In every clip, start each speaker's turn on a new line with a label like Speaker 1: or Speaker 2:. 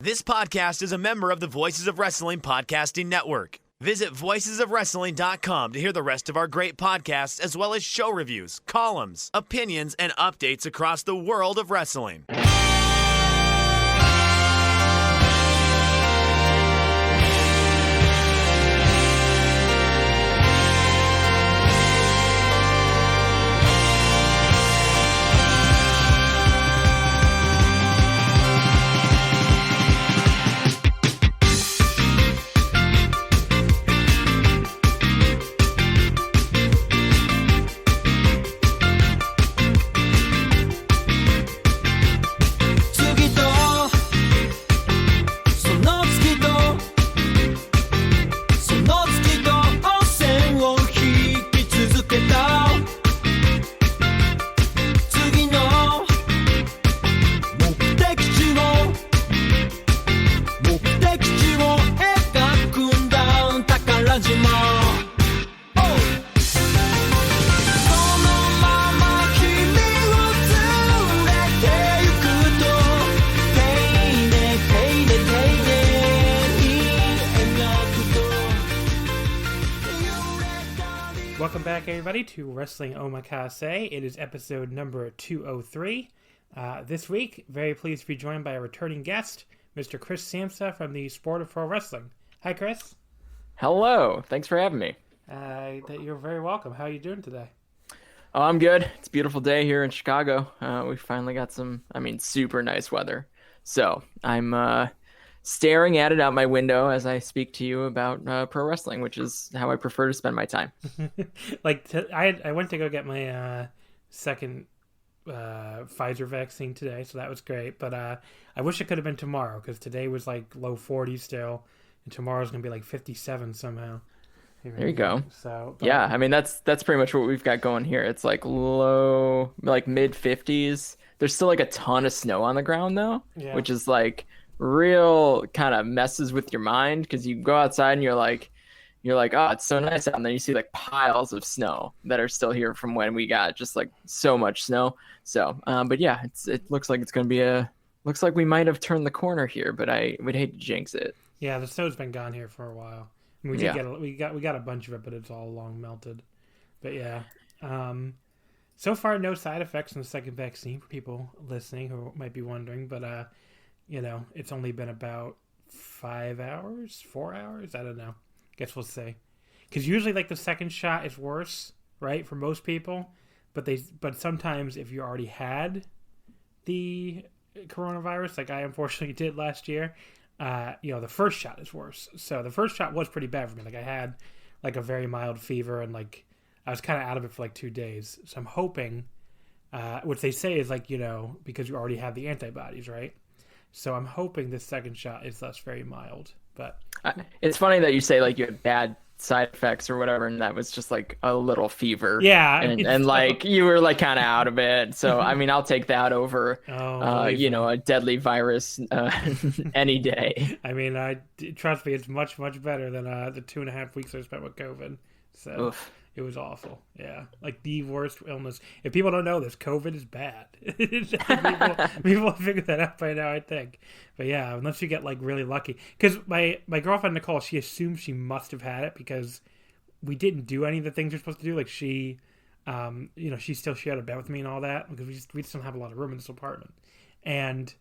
Speaker 1: This podcast is a member of the Voices of Wrestling Podcasting Network. Visit voicesofwrestling.com to hear the rest of our great podcasts, as well as show reviews, columns, opinions, and updates across the world of wrestling.
Speaker 2: Welcome back, everybody, to Wrestling Omakase. It is episode number 203. This week, very pleased to be joined by a returning guest, Mr. Chris Samsa from the Sport of Pro Wrestling. Hi, Chris.
Speaker 3: Hello. Thanks for having me.
Speaker 2: You're very welcome. How are you doing today?
Speaker 3: Oh, I'm good. It's a beautiful day here in Chicago. We finally got some, super nice weather. So I'm staring at it out my window as I speak to you about pro wrestling, which is how I prefer to spend my time.
Speaker 2: I went to go get my second Pfizer vaccine today, so that was great. But I wish it could have been tomorrow, because today was like low 40s still, and tomorrow's going to be like 57 somehow.
Speaker 3: There you go.
Speaker 2: So
Speaker 3: yeah, that's pretty much what we've got going here. It's like low, like mid 50s. There's still like a ton of snow on the ground though, which is like real kind of messes with your mind, because you go outside and you're like, oh, it's so nice out, and then you see like piles of snow that are still here from when we got just like so much snow. So, but yeah, it looks like it's going to be looks like we might have turned the corner here, but I would hate to jinx it.
Speaker 2: Yeah, the snow's been gone here for a while. We got a bunch of it, but it's all long melted. But yeah, so far no side effects from the second vaccine for people listening who might be wondering. But it's only been about 4 hours. I don't know. Guess we'll see. Because usually, like, the second shot is worse, right, for most people. But sometimes if you already had the coronavirus, like I unfortunately did last year, the first shot is worse. So the first shot was pretty bad for me. Like, I had like a very mild fever, and like I was kind of out of it for like 2 days. So I'm hoping, what they say is like, because you already have the antibodies, right? So I'm hoping this second shot is thus very mild. But
Speaker 3: it's funny that you say like you had bad side effects or whatever, and that was just like a little fever.
Speaker 2: Yeah,
Speaker 3: and like you were like kind of out of it. So I'll take that over a deadly virus any day.
Speaker 2: Trust me, it's much better than the 2.5 weeks I spent with COVID. So
Speaker 3: Oof.
Speaker 2: It was awful. Yeah, like the worst illness. If people don't know this, COVID is bad. people have figured that out by now, I think. But yeah, unless you get like really lucky. Because my girlfriend Nicole, she assumed she must have had it because we didn't do any of the things we're supposed to do. Like she she shared a bed with me and all that, because we just don't have a lot of room in this apartment. And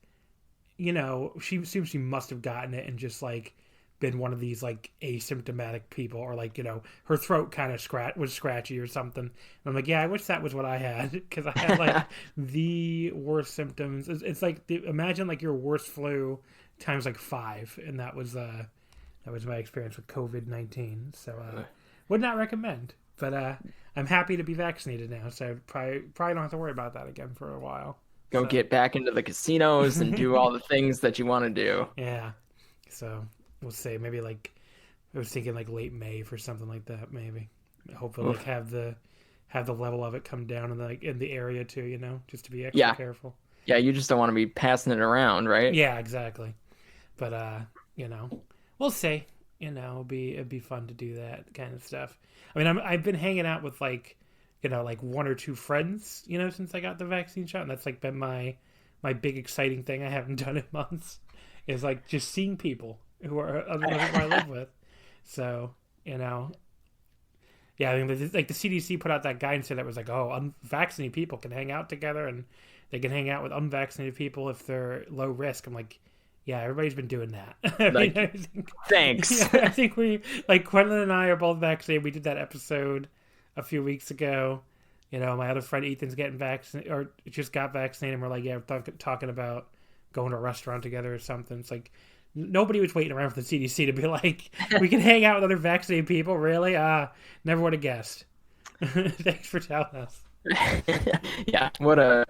Speaker 2: she assumed she must have gotten it and just like been one of these like asymptomatic people, or like her throat kind of was scratchy or something. And I'm like, yeah, I wish that was what I had, because I had like the worst symptoms. It's like imagine like your worst flu times like 5, and that was my experience with COVID-19. So would not recommend, but I'm happy to be vaccinated now, so probably don't have to worry about that again for a while.
Speaker 3: Go get back into the casinos and do all the things that you want to do.
Speaker 2: Yeah, so we'll say maybe like I was thinking like late May for something like that. Maybe hopefully like have the level of it come down in the area too. Just to be extra careful.
Speaker 3: Yeah, you just don't want to be passing it around, right?
Speaker 2: Yeah, exactly. But we'll see. It'd be fun to do that kind of stuff. I've been hanging out with like 1 or 2 friends since I got the vaccine shot, and that's like been my big exciting thing I haven't done in months. is like just seeing people who are other people I live with. So, yeah, I mean, like the CDC put out that guidance that was like, oh, unvaccinated people can hang out together and they can hang out with unvaccinated people if they're low risk. I'm like, yeah, everybody's been doing that.
Speaker 3: Thanks.
Speaker 2: Yeah, I think Quentin and I are both vaccinated. We did that episode a few weeks ago. My other friend Ethan's getting vaccinated or just got vaccinated. And we're like, yeah, we're talking about going to a restaurant together or something. It's like nobody was waiting around for the CDC to be like, we can hang out with other vaccinated people. Really? Never would have guessed. Thanks for telling us.
Speaker 3: Yeah, what a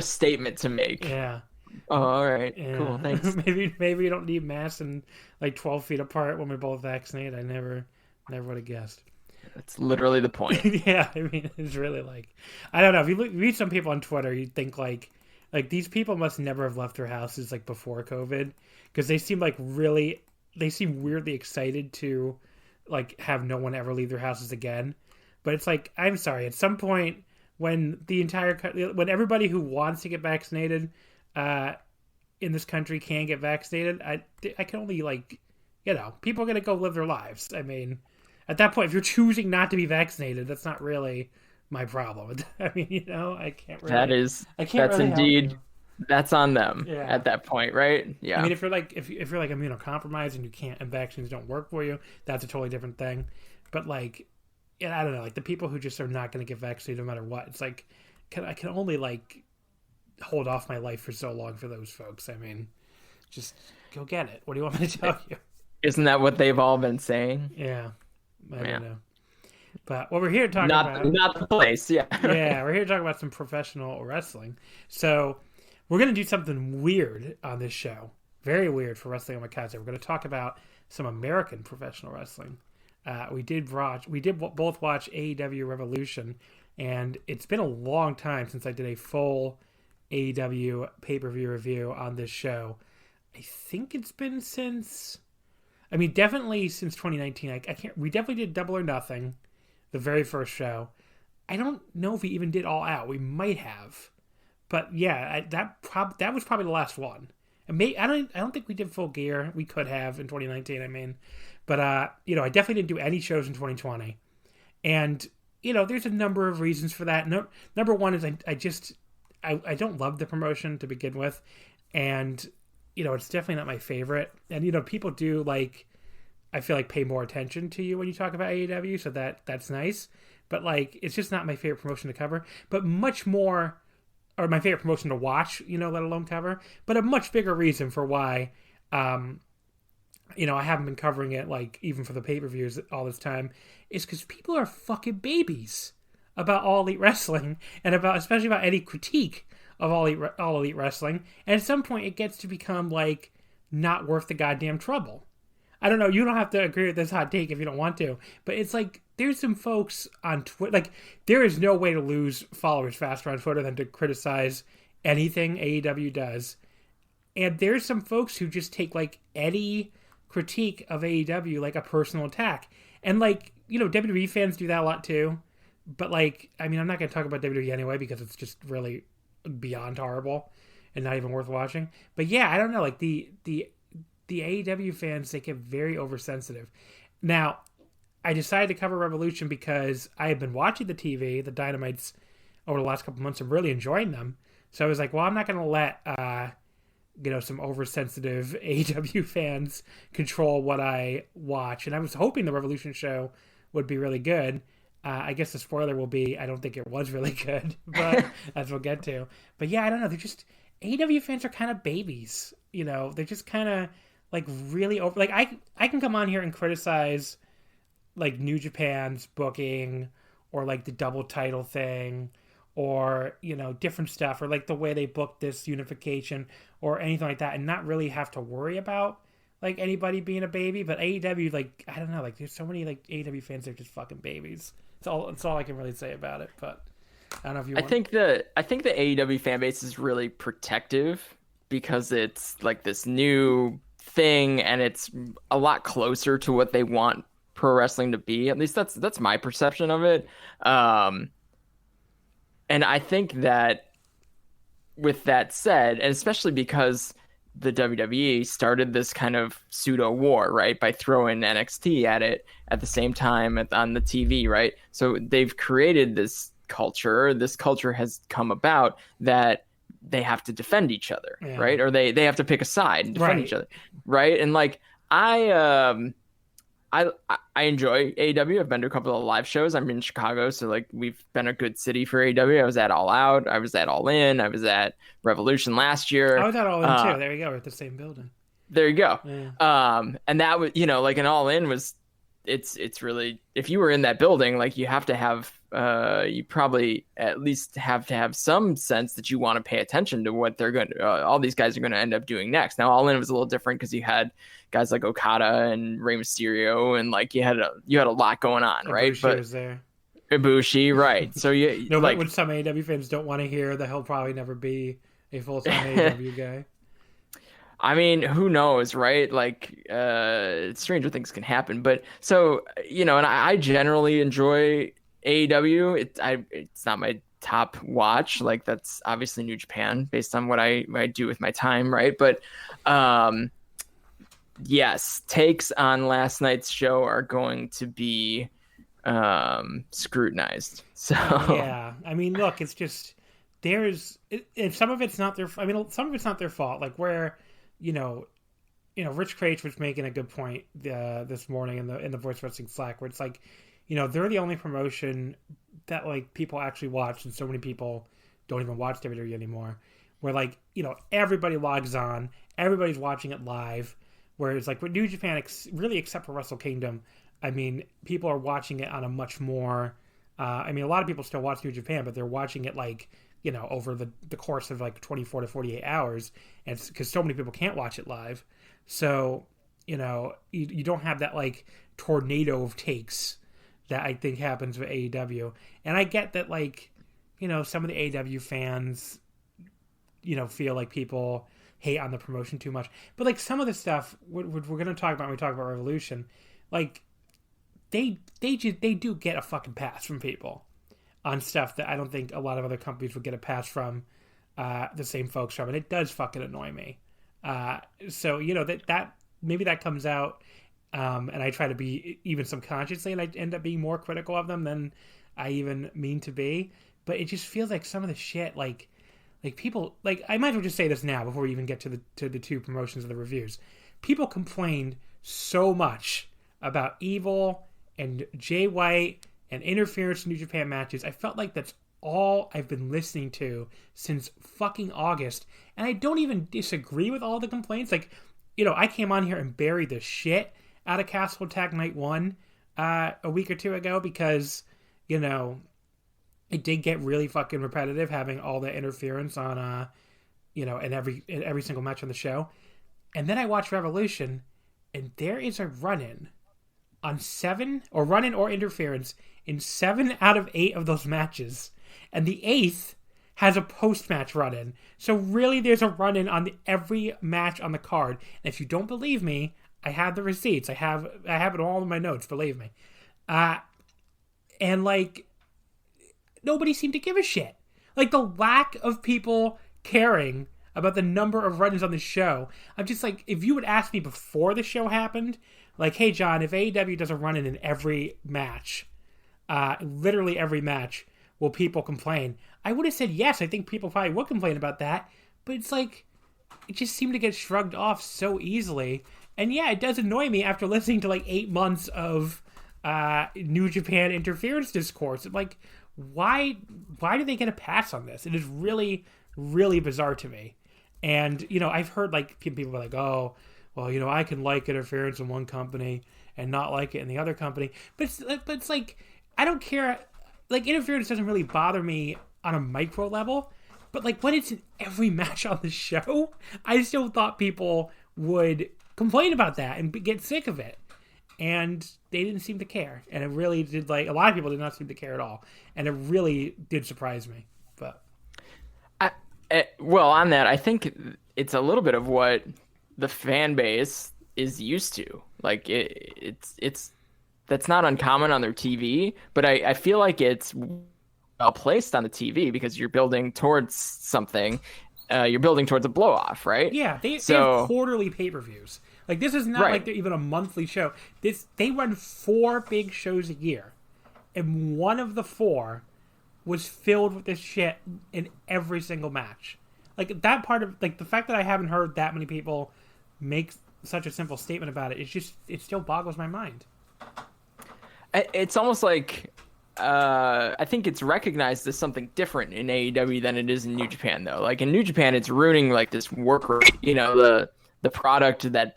Speaker 3: statement to make.
Speaker 2: Yeah.
Speaker 3: Oh, all right.
Speaker 2: Yeah.
Speaker 3: Cool. Thanks.
Speaker 2: maybe we don't need masks and like 12 feet apart when we're both vaccinated. I never would have guessed.
Speaker 3: That's literally the point.
Speaker 2: Yeah, I mean, it's really like, I don't know. If you read some people on Twitter, you'd think like these people must never have left their houses like before COVID, because they seem weirdly excited to like have no one ever leave their houses again. But it's like, I'm sorry, at some point when when everybody who wants to get vaccinated in this country can get vaccinated, I can only people are going to go live their lives. I mean, at that point, if you're choosing not to be vaccinated, that's not really my problem. I mean, I can't really.
Speaker 3: That's indeed, that's on them at that point, right? Yeah.
Speaker 2: I mean, if you're immunocompromised and you can't, and vaccines don't work for you, that's a totally different thing. But I don't know, like the people who just are not going to get vaccinated no matter what, it's like, I can only hold off my life for so long for those folks. I mean, just go get it. What do you want me to tell you?
Speaker 3: Isn't that what they've all been saying?
Speaker 2: Yeah. I don't know. But what we're here to talk about...
Speaker 3: Not the place, yeah.
Speaker 2: Yeah, we're here to talk about some professional wrestling. So we're going to do something weird on this show. Very weird for Wrestling Omakase. We're going to talk about some American professional wrestling. We did both watch AEW Revolution, and it's been a long time since I did a full AEW pay-per-view review on this show. I think it's been definitely since 2019. We definitely did Double or Nothing, the very first show. I don't know if we even did All Out. We might have, but yeah, that was probably the last one. And I don't think we did Full Gear. We could have in 2019. I mean, but I definitely didn't do any shows in 2020, and there's a number of reasons for that. Number one is I don't love the promotion to begin with, and it's definitely not my favorite. And people do I feel like pay more attention to you when you talk about AEW, so that's nice. But it's just not my favorite promotion to cover. But much more, or my favorite promotion to watch, let alone cover. But a much bigger reason for why, I haven't been covering it even for the pay-per-views all this time, is because people are fucking babies about All Elite Wrestling, and especially about any critique of All Elite Wrestling. And at some point, it gets to become not worth the goddamn trouble. I don't know. You don't have to agree with this hot take if you don't want to, but it's there's some folks on Twitter. There is no way to lose followers faster on Twitter than to criticize anything AEW does. And there's some folks who just take any critique of AEW like a personal attack. And WWE fans do that a lot too. But I'm not going to talk about WWE anyway because it's just really beyond horrible and not even worth watching. But yeah, I don't know. The AEW fans, they get very oversensitive. Now, I decided to cover Revolution because I had been watching the TV, the Dynamites, over the last couple months and really enjoying them. So I was like, well, I'm not going to let some oversensitive AEW fans control what I watch. And I was hoping the Revolution show would be really good. I guess the spoiler will be, I don't think it was really good, but as we'll get to. But yeah, I don't know. They're just, AEW fans are kind of babies. They're just kind of really over. I can come on here and criticize New Japan's booking or the double title thing or, different stuff or the way they booked this unification or anything like that and not really have to worry about anybody being a baby. But AEW, I don't know, there's so many AEW fans that are just fucking babies. That's all I can really say about it. But I don't know if you want...
Speaker 3: I think the AEW fan base is really protective because it's this new thing and it's a lot closer to what they want pro wrestling to be. At least that's my perception of it. And I think that with that said, and especially because the WWE started this kind of pseudo war, right? By throwing NXT at it at the same time on the TV, right? So they've created this culture. This culture has come about that they have to defend each other, right? Or they have to pick a side and defend each other, right? And like I enjoy AEW. I've been to a couple of live shows. I'm in Chicago, so like we've been a good city for AEW. I was at All Out. I was at All In. I was at Revolution last year.
Speaker 2: I was at All In too. There you go. We're at the same building.
Speaker 3: There you go. Yeah. And that was, like an All In was, it's really, if you were in that building, like you have to have, you probably at least have to have some sense that you want to pay attention to what they're going to, all these guys are going to end up doing next. Now, All In was a little different because you had guys like Okada and Rey Mysterio, and like you had a lot going on, right?
Speaker 2: Ibushi was there.
Speaker 3: Ibushi, right? So you
Speaker 2: no, like, what some AEW fans don't want to hear that he'll probably never be a full-time AEW guy.
Speaker 3: I mean, who knows, right? Like, stranger things can happen. But so, and I generally enjoy AEW. It's not my top watch. Like, that's obviously New Japan based on what I do with my time, right? But yes, takes on last night's show are going to be scrutinized. So
Speaker 2: yeah, I mean, look, it's just if some of it's not their. I mean, some of it's not their fault. Like where, Rich Kraetsch was making a good point this morning in the Voice Wrestling Slack, where it's like, they're the only promotion that like people actually watch, and so many people don't even watch WWE anymore. Where like everybody logs on, everybody's watching it live. Whereas like with New Japan, really except for Wrestle Kingdom, I mean, people are watching it on a much more. I mean, a lot of people still watch New Japan, but they're watching it like over the course of like 24 to 48 hours, and it's because so many people can't watch it live. So you don't have that like tornado of takes that I think happens with AEW. And I get that like some of the AEW fans feel like people hate on the promotion too much, but like some of the stuff we're going to talk about when we talk about Revolution, like they do get a fucking pass from people on stuff that I don't think a lot of other companies would get a pass from the same folks from, and it does fucking annoy me. So that maybe that comes out, and I try to be even subconsciously, and I end up being more critical of them than I even mean to be. But it just feels like some of the shit, like people, like I might as well just say this now before we even get to the two promotions of the reviews. People complained so much about Evil and Jay White and interference in New Japan matches. I felt like that's all I've been listening to since fucking August, and I don't even disagree with all the complaints. Like, I came on here and buried the shit out of Castle Attack Night 1 a week or two ago because, it did get really fucking repetitive having all the interference on, in every single match on the show. And then I watched Revolution, and there is a run-in on 7, or run-in or interference in 7 out of 8 of those matches. And the 8th has a post-match run-in. So really there's a run-in on every match on the card. And if you don't believe me, I have the receipts. I have it all in my notes, believe me. And like, nobody seemed to give a shit. Like, the lack of people caring about the number of run-ins on the show. I'm just like, if you would ask me before the show happened, like, hey, John, if AEW does a run-in in every match, literally every match, will people complain? I would have said yes. I think people probably would complain about that. But it's like, it just seemed to get shrugged off so easily. And yeah, it does annoy me after listening to like 8 months of New Japan interference discourse. I'm like, why do they get a pass on this? It is really, really bizarre to me. And, I've heard like people be like, oh, well, I can like interference in one company and not like it in the other company. But it's like, I don't care. Like, interference doesn't really bother me on a micro level. But like when it's in every match on the show, I still thought people would complain about that and get sick of it. And they didn't seem to care. And it really did, like, a lot of people did not seem to care at all. And it really did surprise me. But
Speaker 3: well, on that, I think it's a little bit of what the fan base is used to. Like, it's that's not uncommon on their TV, but I feel like it's well placed on the TV because you're building towards something. you're building towards a blow off, right?
Speaker 2: Yeah, they have quarterly pay-per-views. Like, this is not like they're even a monthly show. They run 4 big shows a year, and one of the 4 was filled with this shit in every single match. Like, that part of, like, the fact that I haven't heard that many people make such a simple statement about it, it still boggles my mind.
Speaker 3: It's almost like, I think it's recognized as something different in AEW than it is in New Japan, though. Like, in New Japan, it's ruining, like, this work rate, you know, the product that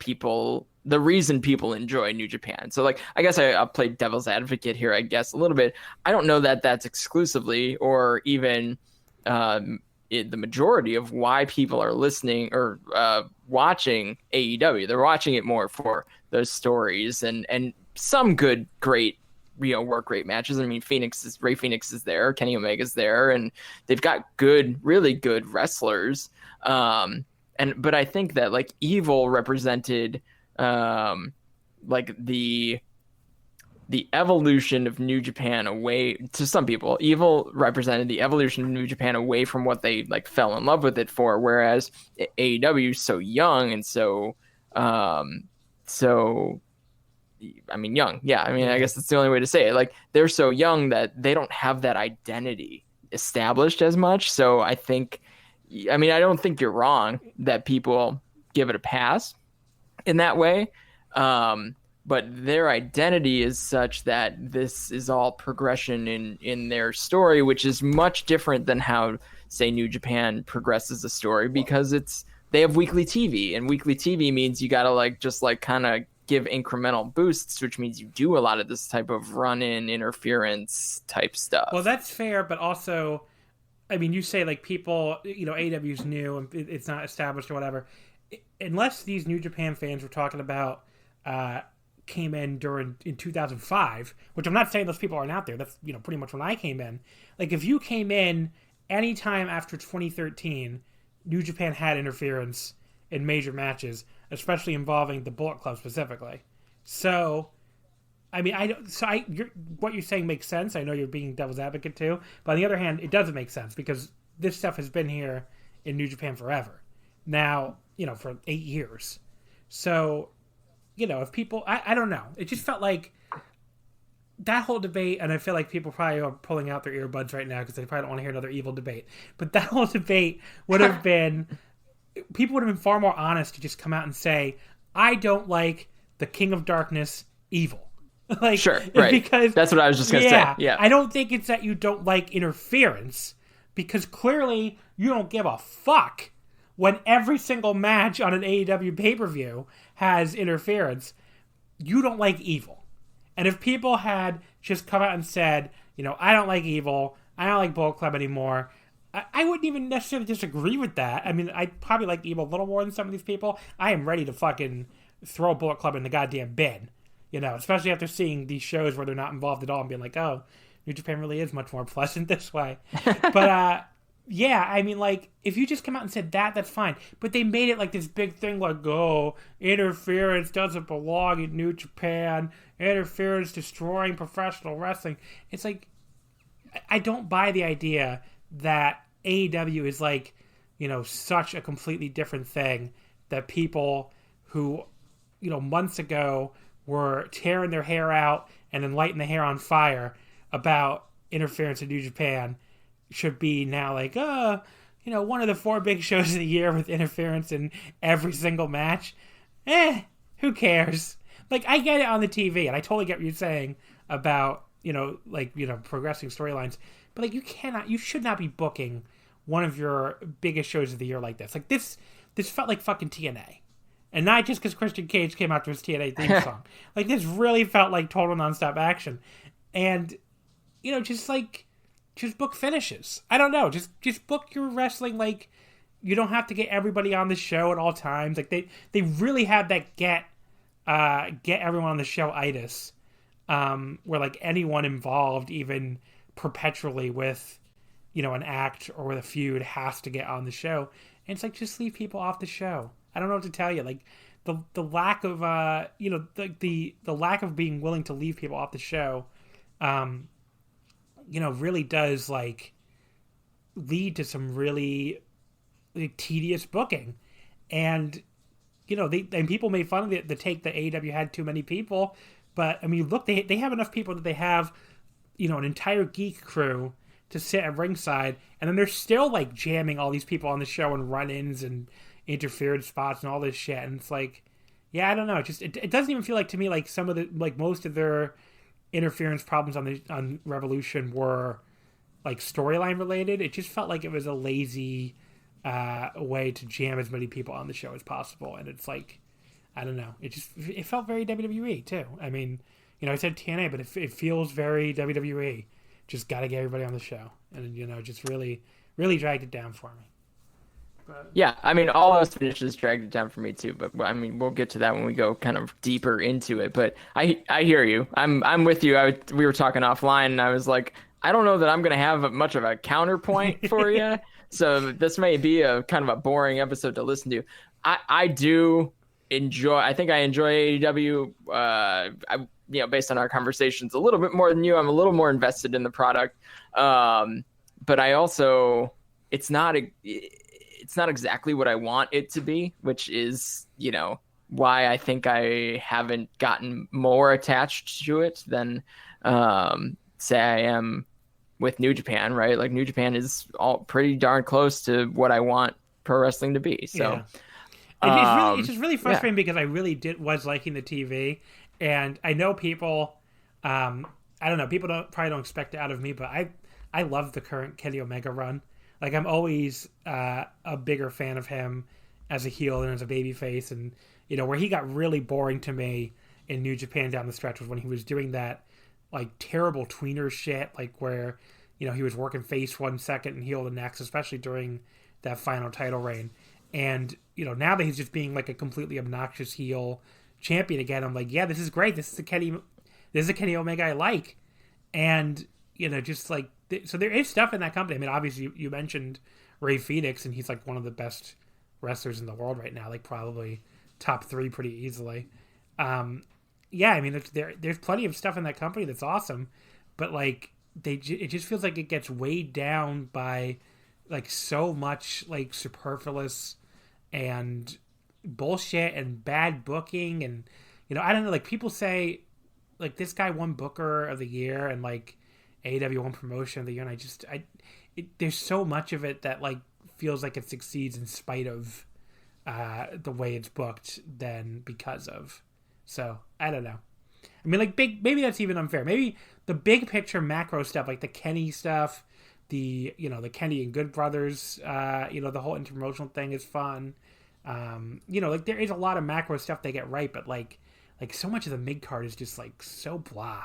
Speaker 3: the reason people enjoy New Japan. So, like, I guess I'll play devil's advocate here, I guess, a little bit. I don't know that that's exclusively or even the majority of why people are listening or watching AEW. They're watching it more for those stories and some good, great, you know, work rate matches. I mean, Ray Phoenix is there, Kenny Omega's there, and they've got really good wrestlers. But I think that, like, Evil represented like the evolution of New Japan away, to some people. Evil represented the evolution of New Japan away from what they, like, fell in love with it for, whereas AEW is so young and so I mean, young. Yeah, I mean, I guess that's the only way to say it. Like, they're so young that they don't have that identity established as much. So I don't think you're wrong that people give it a pass in that way. But their identity is such that this is all progression in their story, which is much different than how, say, New Japan progresses a story, because they have weekly TV, and weekly TV means you gotta just kind of give incremental boosts, which means you do a lot of this type of run-in interference type stuff.
Speaker 2: Well, that's fair, but also, I mean, you say, like, people, you know, AEW's new and it's not established or whatever. Unless these New Japan fans we're talking about came in in 2005, which I'm not saying those people aren't out there. That's, you know, pretty much when I came in. Like, if you came in anytime after 2013, New Japan had interference in major matches, especially involving the Bullet Club specifically. So, I mean, what you're saying makes sense. I know you're being devil's advocate too, but on the other hand, it doesn't make sense because this stuff has been here in New Japan forever. Now, you know, for 8 years. So, you know, if people, I don't know. It just felt like that whole debate, and I feel like people probably are pulling out their earbuds right now because they probably don't want to hear another Evil debate. But that whole debate would have been, people would have been far more honest to just come out and say, I don't like the King of Darkness, Evil. Like,
Speaker 3: sure, right.
Speaker 2: Because
Speaker 3: that's what I was just going to say. Yeah.
Speaker 2: I don't think it's that you don't like interference, because clearly you don't give a fuck when every single match on an AEW pay-per-view has interference. You don't like Evil. And if people had just come out and said, you know, I don't like Evil, I don't like Bullet Club anymore, I wouldn't even necessarily disagree with that. I mean, I probably like Evil a little more than some of these people. I am ready to fucking throw Bullet Club in the goddamn bin. You know, especially after seeing these shows where they're not involved at all and being like, oh, New Japan really is much more pleasant this way. But, yeah, I mean, like, if you just come out and said that, that's fine. But they made it like this big thing, like, oh, interference doesn't belong in New Japan. Interference destroying professional wrestling. It's like, I don't buy the idea that AEW is like, you know, such a completely different thing that people who, you know, months ago were tearing their hair out and then lighting the hair on fire about interference in New Japan should be now like, you know, one of the 4 big shows of the year with interference in every single match. Who cares? Like, I get it on the TV, and I totally get what you're saying about, you know, like, you know, progressing storylines. But, like, you should not be booking one of your biggest shows of the year like this. Like, this felt like fucking TNA. And not just because Christian Cage came out to his TNA theme song. Like, this really felt like total nonstop action. And, you know, just book finishes. I don't know. Just book your wrestling. Like, you don't have to get everybody on the show at all times. Like, they really had that get everyone on the show itis, where, like, anyone involved, even perpetually with, you know, an act or with a feud, has to get on the show. And it's like, just leave people off the show. I don't know what to tell you. Like, the lack of you know, the lack of being willing to leave people off the show, you know, really does, like, lead to some really like, tedious booking. And, you know, and people made fun of the take that AEW had too many people. But, I mean, look, they have enough people that they have, you know, an entire geek crew to sit at ringside. And then they're still, like, jamming all these people on the show and run-ins and interference spots and all this shit. And it's like, yeah, I don't know. It doesn't even feel like, to me, like some of the, like, most of their interference problems on Revolution were, like, storyline related. It just felt like it was a lazy way to jam as many people on the show as possible. And it's like, I don't know. It felt very WWE too. I mean, you know, I said TNA, but it feels very WWE. Just got to get everybody on the show, and you know, just really, really dragged it down for me. But... yeah,
Speaker 3: I mean, all those finishes dragged it down for me too. But I mean, we'll get to that when we go kind of deeper into it. But I hear you. I'm with you. We were talking offline, and I was like, I don't know that I'm going to have much of a counterpoint for you. So this may be a kind of a boring episode to listen to. I do enjoy. I think I enjoy AEW. You know, based on our conversations, a little bit more than you. I'm a little more invested in the product, but I also it's not exactly what I want it to be, which is, you know, why I think I haven't gotten more attached to it than say I am with New Japan, right? Like New Japan is all pretty darn close to what I want pro wrestling to be. So
Speaker 2: it's just really frustrating because I really was liking the TV. And I know people, I don't know, people probably don't expect it out of me, but I love the current Kenny Omega run. Like, I'm always a bigger fan of him as a heel than as a babyface. And, you know, where he got really boring to me in New Japan down the stretch was when he was doing that, like, terrible tweener shit, like, where, you know, he was working face 1 second and heel the next, especially during that final title reign. And, you know, now that he's just being, like, a completely obnoxious heel champion again, I'm like, yeah, this is great. This is a Kenny Omega I like. And, you know, just like, so there is stuff in that company. I mean, obviously you mentioned Ray Phoenix, and he's like one of the best wrestlers in the world right now, like probably top 3 pretty easily. Yeah, I mean, there's plenty of stuff in that company that's awesome, but like it just feels like it gets weighed down by like so much like superfluous and bullshit and bad booking. And, you know, I don't know, like people say like this guy won Booker of the Year and like AEW won Promotion of the Year, and there's so much of it that like feels like it succeeds in spite of the way it's booked than because of. So I don't know. I mean, like maybe that's even unfair. Maybe the big picture macro stuff, like the Kenny stuff, the Kenny and Good Brothers, you know, the whole interpromotional thing is fun. You know, like there is a lot of macro stuff they get right, but like so much of the mid card is just like so blah,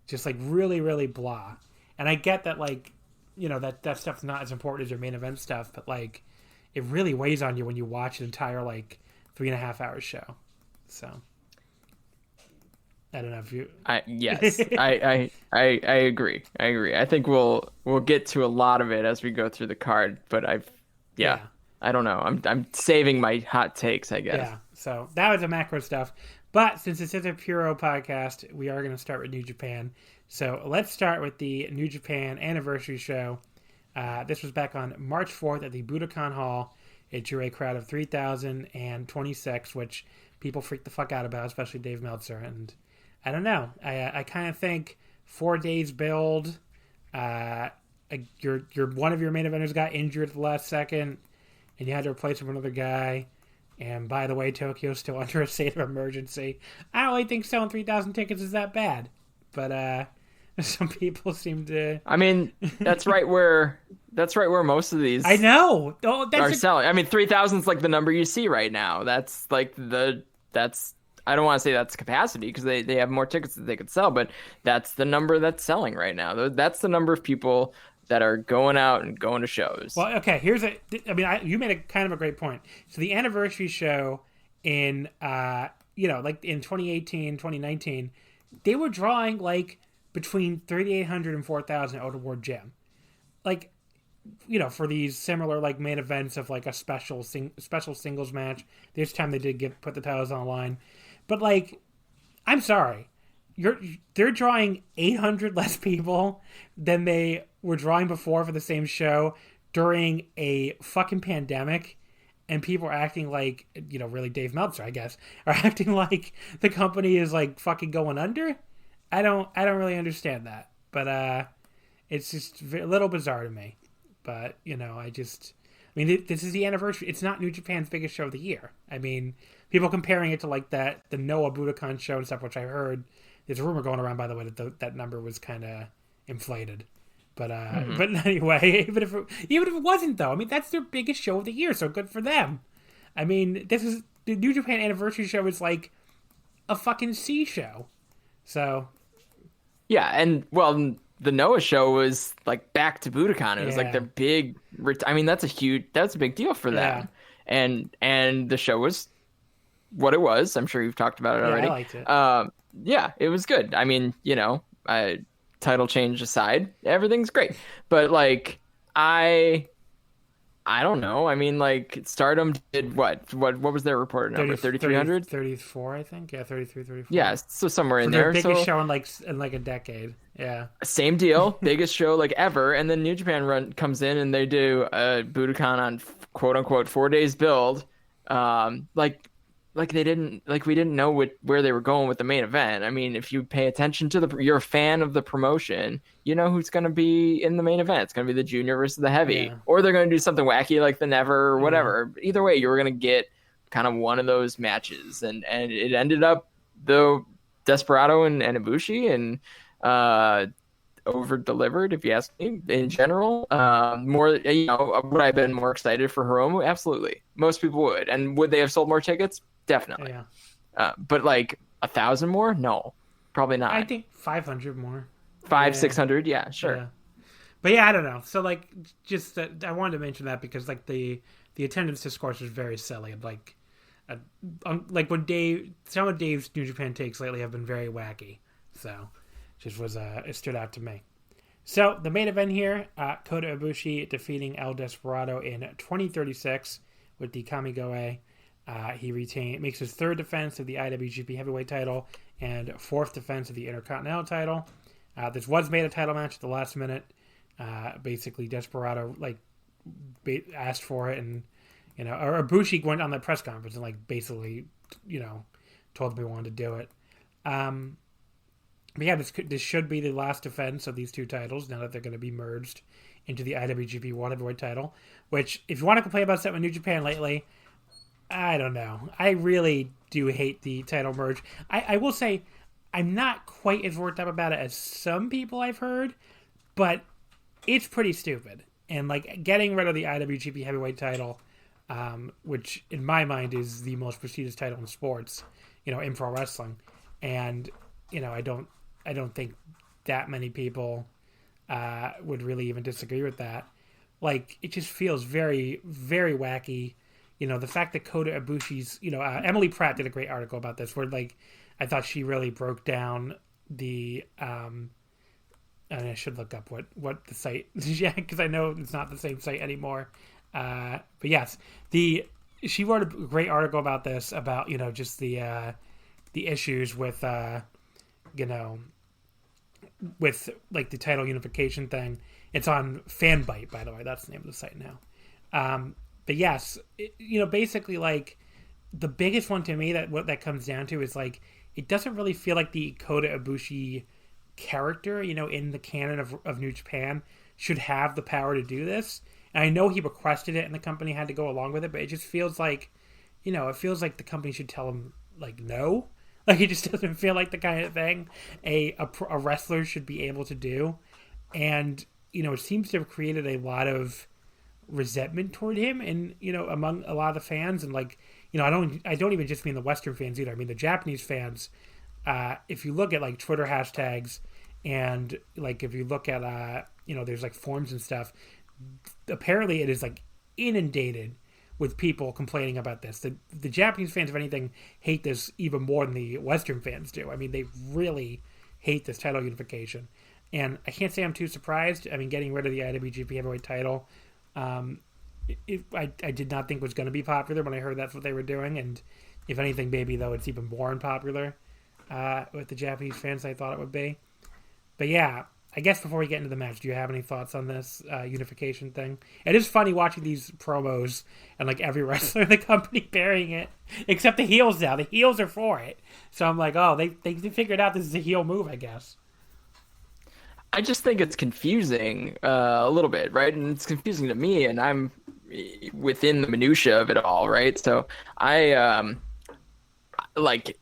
Speaker 2: just like really, really blah. And I get that, like, you know, that stuff's not as important as your main event stuff, but like it really weighs on you when you watch an entire like 3.5 hour show. So I don't know if you.
Speaker 3: Yes, I agree. I think we'll get to a lot of it as we go through the card, but yeah. I don't know. I'm saving my hot takes, I guess.
Speaker 2: Yeah. So that was the macro stuff. But since this is a Puro podcast, we are going to start with New Japan. So let's start with the New Japan anniversary show. This was back on March 4th at the Budokan Hall. It drew a crowd of 3,026, which people freaked the fuck out about, especially Dave Meltzer. And I don't know. I kind of think 4 days build. Your one of your main eventers got injured at the last second, and you had to replace him with another guy. And by the way, Tokyo's still under a state of emergency. I don't really think selling 3,000 tickets is that bad. But some people seem to...
Speaker 3: I mean, that's right where most of these
Speaker 2: I know.
Speaker 3: Are selling. I mean, 3,000 is like the number you see right now. That's like I don't want to say that's capacity because they have more tickets that they could sell, but that's the number that's selling right now. That's the number of people that are going out and going to shows.
Speaker 2: Well, okay, you made a kind of a great point. So the anniversary show in, like in 2018, 2019, they were drawing like between 3,800 and 4,000 out of Ward Gym. Like, you know, for these similar like main events of like a special singles match. This time they did put the titles on the line. But like, I'm sorry. They're drawing 800 less people than they were drawing before for the same show, during a fucking pandemic, and people are acting like, really Dave Meltzer, I guess, are acting like the company is like fucking going under. I don't really understand that, but it's just a little bizarre to me. But this is the anniversary. It's not New Japan's biggest show of the year. I mean, people comparing it to like the Noah Budokan show and stuff, which I heard. There's a rumor going around, by the way, that that number was kind of inflated. But but anyway, even if it wasn't, though, I mean, that's their biggest show of the year, so good for them. I mean, this is the New Japan anniversary show is like a fucking C show. So
Speaker 3: yeah, and well, the Noah show was like back to Budokan. It was like their big. I mean, that's a big deal for them. Yeah. And the show was what it was. I'm sure you've talked about it already.
Speaker 2: I liked it.
Speaker 3: Yeah, it was good. I mean, title change aside, everything's great. But like, I don't know. I mean, like, Stardom did what was their reported number? 3,300?
Speaker 2: 34, I think. Yeah, 33, 34.
Speaker 3: Yeah, so somewhere in there.
Speaker 2: Biggest show in like a decade. Yeah.
Speaker 3: Same deal. Biggest show like ever. And then New Japan comes in and they do a Budokan on quote unquote 4 days build. Like we didn't know where they were going with the main event. I mean, if you pay attention to you're a fan of the promotion, you know who's going to be in the main event. It's going to be the junior versus the heavy, or they're going to do something wacky like the Never or whatever. Either way, you were going to get kind of one of those matches, and it ended up though Desperado and Ibushi and over delivered, if you ask me. In general, more would I have been more excited for Hiromu? Absolutely, most people would. And would they have sold more tickets? Definitely. Yeah. But like 1,000 more? No, probably not.
Speaker 2: I think 500 more.
Speaker 3: 600? Yeah, sure. Yeah.
Speaker 2: But yeah, I don't know. So like, just I wanted to mention that because like the attendance discourse was very silly. And like when some of Dave's New Japan takes lately have been very wacky. So just was it stood out to me. So the main event here, Kota Ibushi defeating El Desperado in 2036 with the Kamigoe. He makes his third defense of the IWGP Heavyweight title and fourth defense of the Intercontinental title. This was made a title match at the last minute. Basically, Desperado asked for it, and or Ibushi went on the press conference and basically told him he wanted to do it. But yeah, this should be the last defense of these two titles now that they're going to be merged into the IWGP World Heavyweight title. Which, if you want to complain about something with New Japan lately, I don't know. I really do hate the title merge. I will say I'm not quite as worked up about it as some people I've heard, but it's pretty stupid. And getting rid of the IWGP Heavyweight title, which in my mind is the most prestigious title in sports, in pro wrestling, and I don't think that many people would really even disagree with that. It just feels very, very wacky. The fact that Kota Ibushi's, Emily Pratt did a great article about this where, I thought she really broke down the, and I should look up what the site, yeah, because I know it's not the same site anymore. But yes, she wrote a great article about this, about, just the issues with, with the title unification thing. It's on Fanbyte, by the way. That's the name of the site now. But yes, basically, the biggest one to me what that comes down to is it doesn't really feel like the Kota Ibushi character, in the canon of New Japan should have the power to do this. And I know he requested it and the company had to go along with it, but it just feels like, it feels like the company should tell him no. It just doesn't feel like the kind of thing a wrestler should be able to do. And, it seems to have created a lot of resentment toward him and among a lot of the fans, and I don't even just mean the Western fans either. I mean the Japanese fans. If you look at Twitter hashtags and if you look at there's forums and stuff, apparently it is inundated with people complaining about this. The Japanese fans, if anything, hate this even more than the Western fans do. I mean, they really hate this title unification, and I can't say I'm too surprised. I mean, getting rid of the IWGP Heavyweight title, I did not think was going to be popular when I heard that's what they were doing, and if anything, maybe though it's even more unpopular with the Japanese fans than I thought it would be. But yeah, I guess before we get into the match, do you have any thoughts on this unification thing? It is funny watching these promos and like every wrestler in the company burying it, except the heels now. The heels are for it. So I'm like, oh, they figured out this is a heel move, I guess.
Speaker 3: I just think it's confusing a little bit, right? And it's confusing to me, and I'm within the minutia of it all, right? So I like,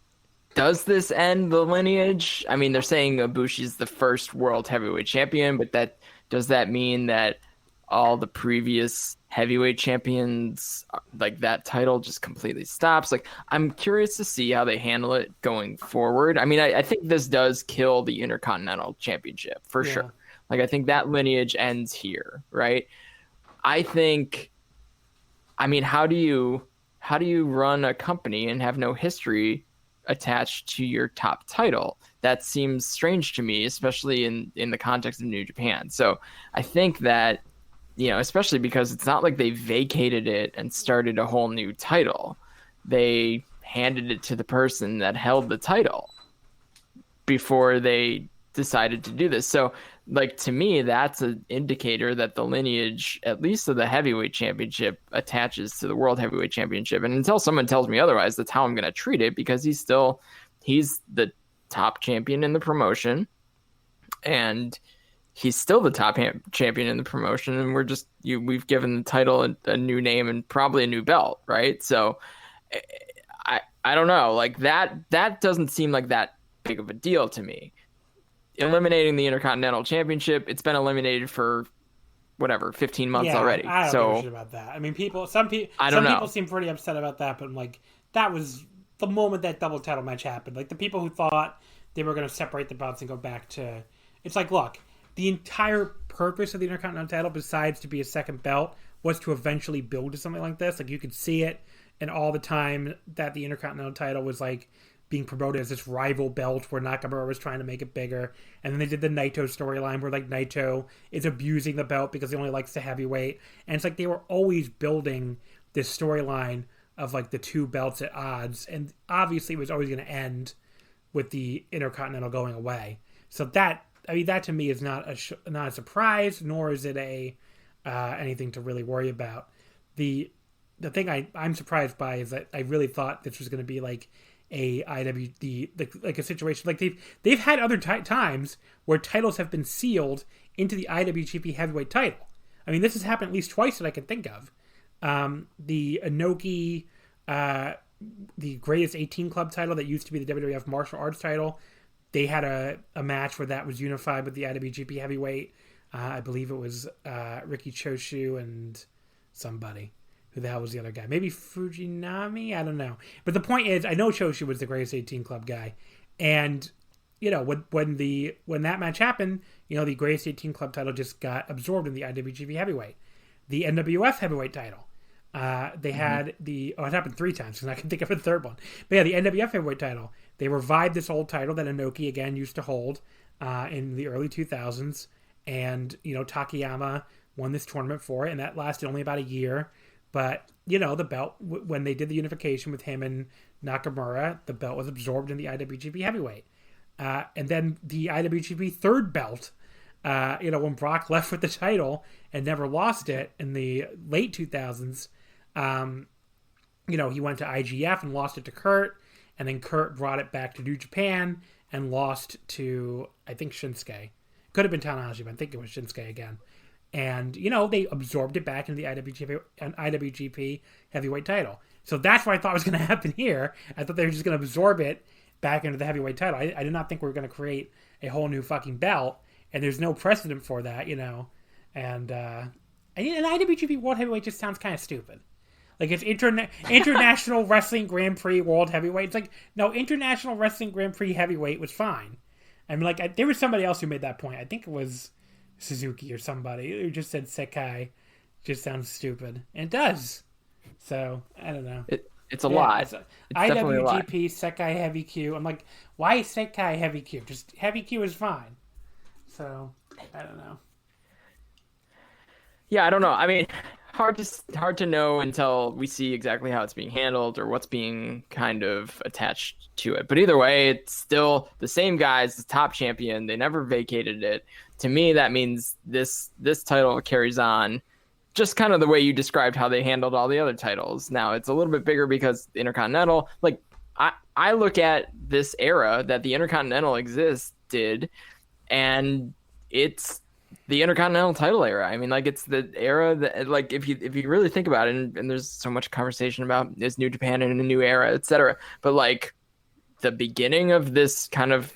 Speaker 3: does this end the lineage? I mean, they're saying Ibushi's the first world heavyweight champion, but does that mean that all the previous heavyweight champions, like, that title just completely stops? Like, I'm curious to see how they handle it going forward. I mean, I think this does kill the Intercontinental Championship for sure. Like, I think that lineage ends here, right? I mean, how do you run a company and have no history attached to your top title? That seems strange to me, especially in the context of New Japan. So I think that, especially because it's not like they vacated it and started a whole new title. They handed it to the person that held the title before they decided to do this. So, like, to me, that's an indicator that the lineage, at least of the heavyweight championship, attaches to the world heavyweight championship. And until someone tells me otherwise, that's how I'm going to treat it, because he's the top champion in the promotion, and he's still the top champion in the promotion. And we've given the title a new name and probably a new belt, right? So I don't know, like, that doesn't seem like that big of a deal to me. Eliminating the Intercontinental Championship, it's been eliminated for 15 months already.
Speaker 2: I don't give a shit about that. I mean, some people seem pretty upset about that, but I'm like, that was the moment that double title match happened. Like, the people who thought they were going to separate the belts and go back to, it's like, look, the entire purpose of the Intercontinental title, besides to be a second belt, was to eventually build to something like this. Like, you could see it, and all the time that the Intercontinental title was like being promoted as this rival belt where Nakamura was trying to make it bigger. And then they did the Naito storyline where, like, Naito is abusing the belt because he only likes the heavyweight. And it's like they were always building this storyline of, like, the two belts at odds. And obviously it was always going to end with the Intercontinental going away. So that to me is not a surprise, nor is it anything to really worry about. The thing I'm surprised by is that I really thought this was going to be like a like a situation like they've had other times where titles have been sealed into the IWGP Heavyweight title. I mean, this has happened at least twice that I can think of. The Inoki, the Greatest 18 Club title that used to be the WWF Martial Arts title, they had a match where that was unified with the IWGP Heavyweight. I believe it was Riki Choshu and somebody. Who the hell was the other guy? Maybe Fujinami? I don't know. But the point is, I know Choshu was the Greatest 18 Club guy. And, when that match happened, the Greatest 18 Club title just got absorbed in the IWGP Heavyweight. The NWF Heavyweight title. They had it happened 3 times, because I can think of a third one. But yeah, the NWF Heavyweight title. They revived this old title that Inoki, again, used to hold in the early 2000s. And, Takayama won this tournament for it, and that lasted only about a year. But, the belt, when they did the unification with him and Nakamura, the belt was absorbed in the IWGP Heavyweight. And then the IWGP third belt, when Brock left with the title and never lost it in the late 2000s, he went to IGF and lost it to Kurt. And then Kurt brought it back to New Japan and lost to, I think, Shinsuke. Could have been Tanahashi, but I think it was Shinsuke again. And, they absorbed it back into the IWGP Heavyweight title. So that's what I thought was going to happen here. I thought they were just going to absorb it back into the Heavyweight title. I did not think we were going to create a whole new fucking belt. And there's no precedent for that, And an IWGP World Heavyweight just sounds kind of stupid. Like, it's International Wrestling Grand Prix World Heavyweight. It's like, no, International Wrestling Grand Prix Heavyweight was fine. I mean, like, there was somebody else who made that point. I think it was Suzuki or somebody who just said Sekai just sounds stupid. And it does. So, I don't know.
Speaker 3: It's a lot. It's
Speaker 2: IWGP Sekai Heavy Q. I'm like, why Sekai Heavy Q? Just Heavy Q is fine. So, I don't know.
Speaker 3: Yeah, I don't know. I mean, hard to know until we see exactly how it's being handled or what's being kind of attached to it. But either way, it's still the same guys, the top champion. They never vacated it. To me, that means this title carries on just kind of the way you described how they handled all the other titles. Now it's a little bit bigger because the Intercontinental, like I look at this era that the Intercontinental existed, and it's the Intercontinental title era. I mean, like, it's the era that, like, if you really think about it, and there's so much conversation about is New Japan in a new era, etc. But like the beginning of this kind of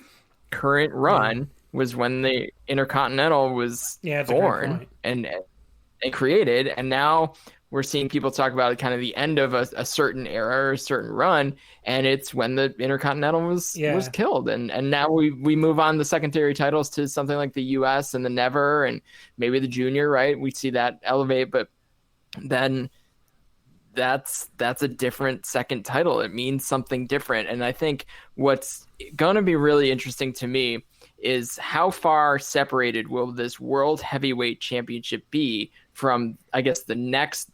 Speaker 3: current run was when the Intercontinental was born and created, and now we're seeing people talk about kind of the end of a certain era or a certain run, and it's when the Intercontinental was killed, and now we move on the secondary titles to something like the US and the Never and maybe the Junior, right? We see that elevate, but then that's a different second title. It means something different, and I think what's gonna be really interesting to me is how far separated will this World Heavyweight Championship be from, I guess, the next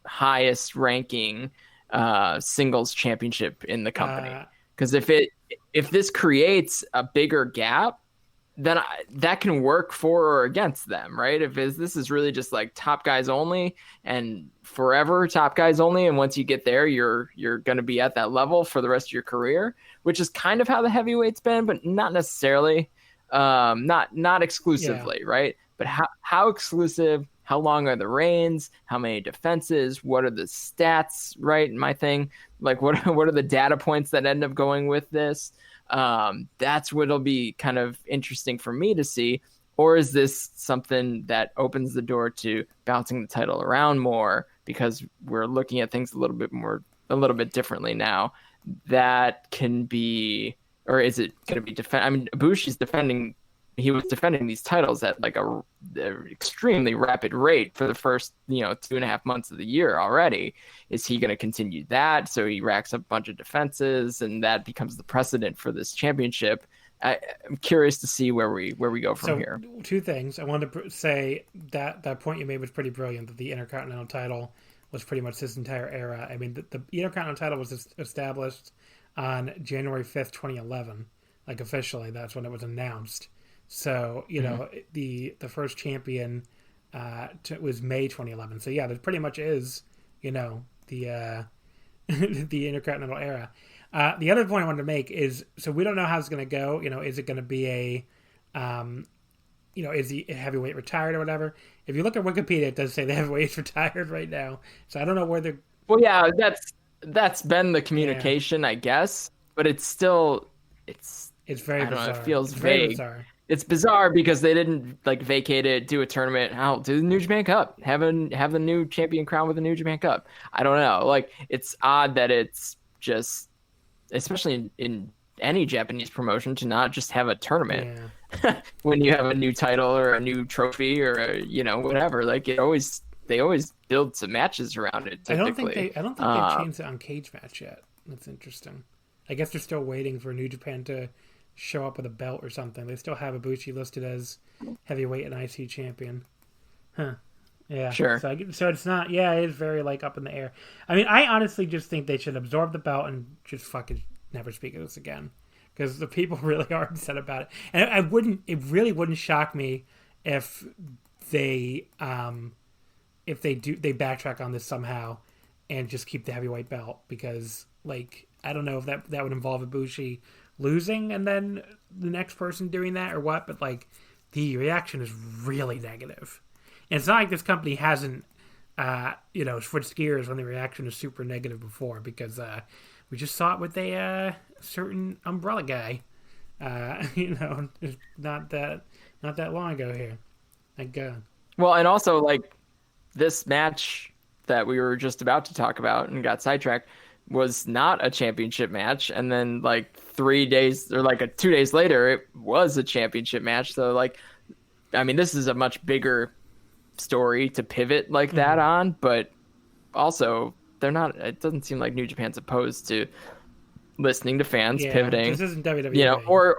Speaker 3: highest ranking singles championship in the company. Because if this creates a bigger gap, then that can work for or against them, right? If this is really just like top guys only and forever top guys only, and once you get there, you're going to be at that level for the rest of your career, which is kind of how the heavyweight's been, but not necessarily, not exclusively, right? But how exclusive? How long are the reigns? How many defenses? What are the stats? Right, my thing. Like, what are the data points that end up going with this? That's what'll be kind of interesting for me to see. Or is this something that opens the door to bouncing the title around more because we're looking at things a little bit differently now? That can be, or is it going to be I mean, Ibushi's defending. He was defending these titles at like a extremely rapid rate for the first 2.5 months of the year already. Is he going to continue that? So he racks up a bunch of defenses, and that becomes the precedent for this championship. I'm curious to see where we go from here.
Speaker 2: Two things. I wanted to say that point you made was pretty brilliant, that the Intercontinental title was pretty much this entire era. I mean, the Intercontinental title was established on January 5th, 2011. Like, officially, that's when it was announced. So, the first champion was May 2011. So, yeah, that pretty much is, the the Intercontinental era. The other point I wanted to make is, so we don't know how it's going to go. Is it going to be is the heavyweight retired or whatever? If you look at Wikipedia, it does say the heavyweight's retired right now. So I don't know where they're...
Speaker 3: Well, yeah, that's been the communication, I guess. But it's still... It's very bizarre. It feels vague. Bizarre. It's bizarre because they didn't vacate it, do a tournament. How do the New Japan Cup? Have the new champion crown with the New Japan Cup? I don't know. It's odd that it's just, especially in any Japanese promotion, to not just have a tournament when you have a new title or a new trophy or whatever. They always build some matches around it. Typically.
Speaker 2: I don't think they've changed it on Cage Match yet. That's interesting. I guess they're still waiting for New Japan to show up with a belt or something. They still have Ibushi listed as heavyweight and IC champion. Huh. Yeah.
Speaker 3: Sure.
Speaker 2: So it's not... Yeah, it is very, up in the air. I mean, I honestly just think they should absorb the belt and just fucking never speak of this again. Because the people really are upset about it. And it really wouldn't shock me if they backtrack on this somehow and just keep the heavyweight belt. Because, I don't know if that would involve Ibushi losing and then the next person doing that or what, but the reaction is really negative. And it's not like this company hasn't switched gears when the reaction is super negative before, because we just saw it with a certain umbrella guy not that long ago here. Thank God.
Speaker 3: Well, and also this match that we were just about to talk about and got sidetracked was not a championship match, and then 3 days or 2 days later it was a championship match. So I mean, this is a much bigger story to pivot that on, but also it doesn't seem like New Japan's opposed to listening to fans, pivoting.
Speaker 2: This isn't WWE.
Speaker 3: Or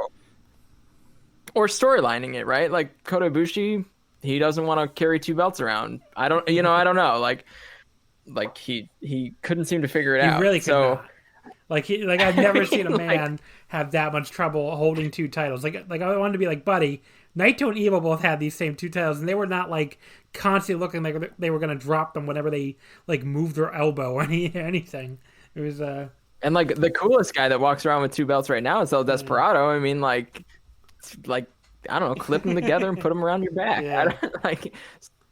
Speaker 3: storylining it, right? Kota Ibushi he doesn't want to carry 2 belts around. I don't know. Like he couldn't seem to figure it out.
Speaker 2: He really could
Speaker 3: so,
Speaker 2: not. Like I've never seen a man have that much trouble holding 2 titles. Like I wanted to be like, buddy, Naito and Evil both had these same 2 titles, and they were not like constantly looking like they were going to drop them whenever they like moved their elbow or anything. It was
Speaker 3: and like the coolest guy that walks around with 2 belts right now is El Desperado. I mean, like I don't know, clip them together and put them around your back.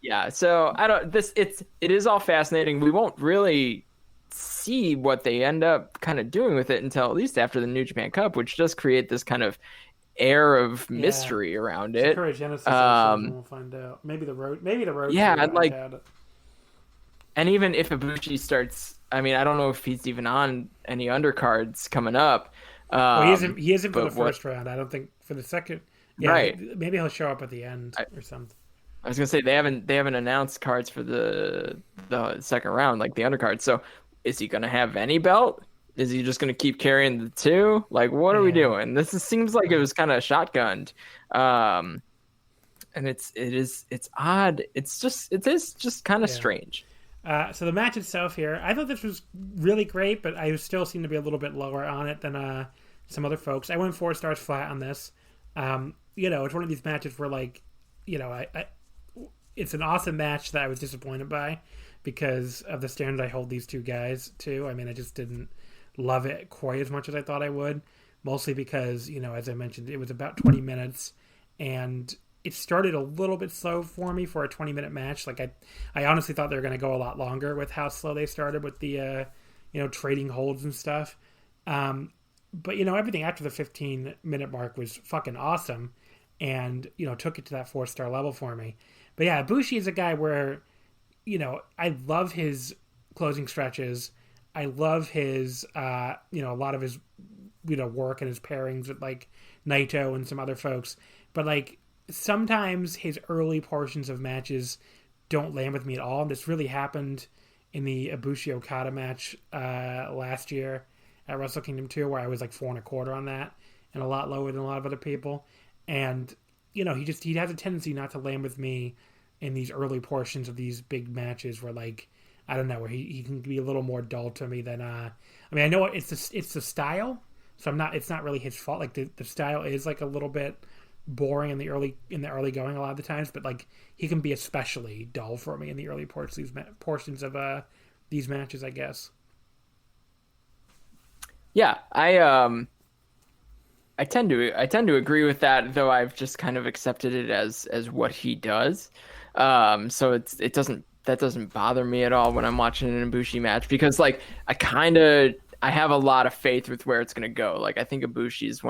Speaker 2: Yeah.
Speaker 3: So I don't. It is all fascinating. We won't really see what they end up kind of doing with it until at least after the New Japan Cup, which does create this kind of air of mystery around it.
Speaker 2: Genesis we'll find out. Maybe the road.
Speaker 3: Yeah, I'd like. And even if Ibushi starts, I mean, I don't know if he's even on any undercards coming up.
Speaker 2: He isn't for the first round. I don't think for the second. Yeah, right. Maybe he'll show up at the end or something.
Speaker 3: I was gonna say they haven't announced cards for the second round, like the undercard. So is he gonna have any belt? Is he just gonna keep carrying the 2? Like, what are we doing? Seems like it was kind of shotgunned, and it's odd. It is just kind of strange.
Speaker 2: So the match itself here, I thought this was really great, but I still seem to be a little bit lower on it than some other folks. I went 4 stars flat on this. It's one of these matches where, like, it's an awesome match that I was disappointed by because of the standard I hold these 2 guys to. I mean, I just didn't love it quite as much as I thought I would, mostly because, as I mentioned, it was about 20 minutes, and it started a little bit slow for me for a 20-minute match. Like, I honestly thought they were going to go a lot longer with how slow they started with the, trading holds and stuff. But, everything after the 15-minute mark was fucking awesome and, took it to that 4-star level for me. But, yeah, Ibushi is a guy where, I love his closing stretches. I love his, a lot of his, work and his pairings with, like, Naito and some other folks. But, like, sometimes his early portions of matches don't land with me at all. And this really happened in the Ibushi Okada match last year at Wrestle Kingdom 2, where I was like 4 1/4 on that and a lot lower than a lot of other people. And, he has a tendency not to land with me in these early portions of these big matches where, like, I don't know, where he can be a little more dull to me than, I know it's the style, so it's not really his fault. Like the style is like a little bit boring in the early going a lot of the times, but like he can be especially dull for me in the early portions of these matches, I guess. Yeah,
Speaker 3: I tend to agree with that, though I've just kind of accepted it as what he does. So that doesn't bother me at all when I'm watching an Ibushi match, because like I have a lot of faith with where it's going to go. Like, I think Ibushi is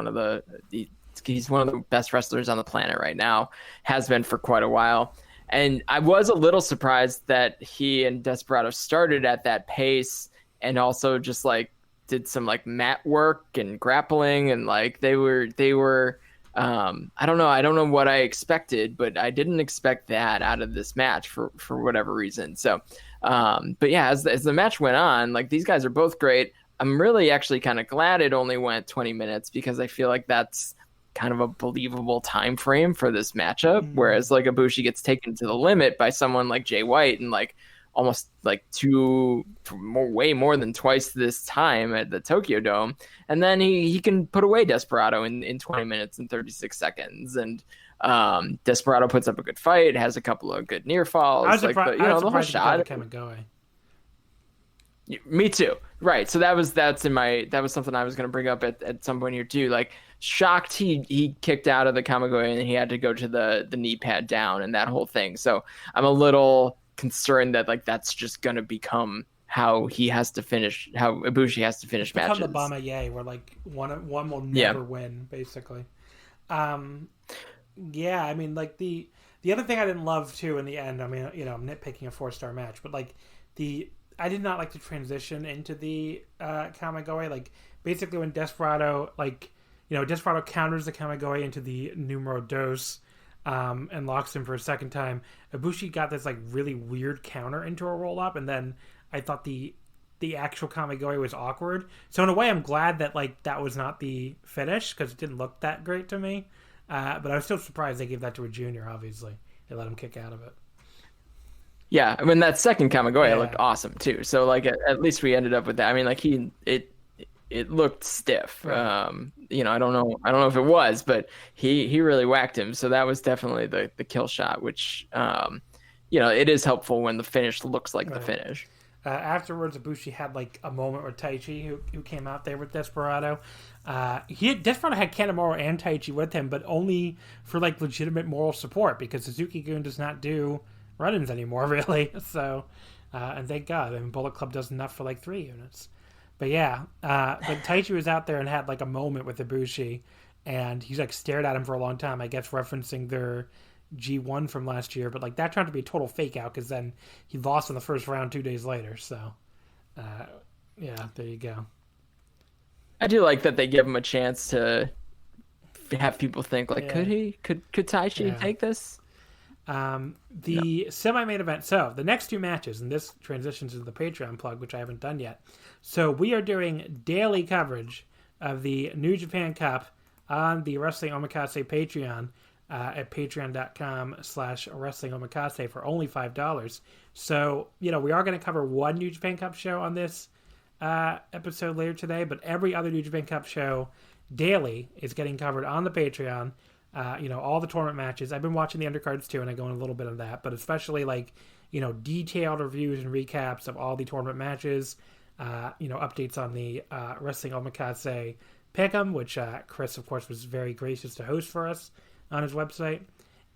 Speaker 3: he's one of the best wrestlers on the planet right now, has been for quite a while. And I was a little surprised that he and Desperado started at that pace and also just like did some like mat work and grappling, and like they were I don't know what I expected, but I didn't expect that out of this match for whatever reason. So but yeah, as the match went on, like these guys are both great. I'm really actually kind of glad it only went 20 minutes because I feel like that's kind of a believable time frame for this matchup, whereas like Ibushi gets taken to the limit by someone like Jay White and like almost like way more than twice this time at the Tokyo Dome, and then he can put away Desperado in 20 minutes and 36 seconds, and Desperado puts up a good fight, has a couple of good near falls, the whole shot. Me too. Right. So that was something I was going to bring up at some point here too. Like, shocked he kicked out of the Kamigoye and he had to go to the knee pad down and that whole thing. So I'm a little concerned that like that's just going to become how Ibushi has to finish matches.
Speaker 2: Become the Bama where like one will never win, basically. Yeah, I mean, like the other thing I didn't love too in the end, I mean, I'm nitpicking a 4-star match, but like I did not like the transition into the Kamigoye. Like, basically when Desperado, Desperado counters the Kamigoye into the numero dos and locks him for a second time. Ibushi got this, like, really weird counter into a roll-up, and then I thought the actual Kamigoye was awkward. So in a way, I'm glad that, like, that was not the finish, because it didn't look that great to me. But I was still surprised they gave that to a junior, obviously. they let him kick out of it.
Speaker 3: Yeah, I mean that second Kamigoye looked awesome too. So like at least we ended up with that. I mean like it looked stiff.
Speaker 2: Right.
Speaker 3: I don't know if it was, but he really whacked him. So that was definitely the kill shot, which it is helpful when the finish looks like the finish.
Speaker 2: Afterwards, Ibushi had like a moment where Taichi, who came out there with Desperado, Desperado had Kanemaru and Taichi with him, but only for like legitimate moral support because Suzuki-gun does not do run-ins anymore, really. So, and thank God. I mean, Bullet Club does enough for like 3 units. But yeah, but Taichi was out there and had like a moment with Ibushi, and he's like stared at him for a long time. I guess referencing their G1 from last year, but like that turned to be a total fake out because then he lost in the first round 2 days later. So, yeah, there you go.
Speaker 3: I do like that they give him a chance to have people think like, could Taichi take this?
Speaker 2: The semi-main event. So the next 2 matches, and this transitions into the Patreon plug, which I haven't done yet. So we are doing daily coverage of the New Japan Cup on the Wrestling Omakase Patreon at patreon.com/Wrestling Omakase for only $5. So, we are going to cover one New Japan Cup show on this episode later today, but every other New Japan Cup show daily is getting covered on the Patreon. All the tournament matches. I've been watching the undercards too, and I go in a little bit of that, but especially detailed reviews and recaps of all the tournament matches. Updates on the Wrestling Omakase Pick'em, which Chris, of course, was very gracious to host for us on his website,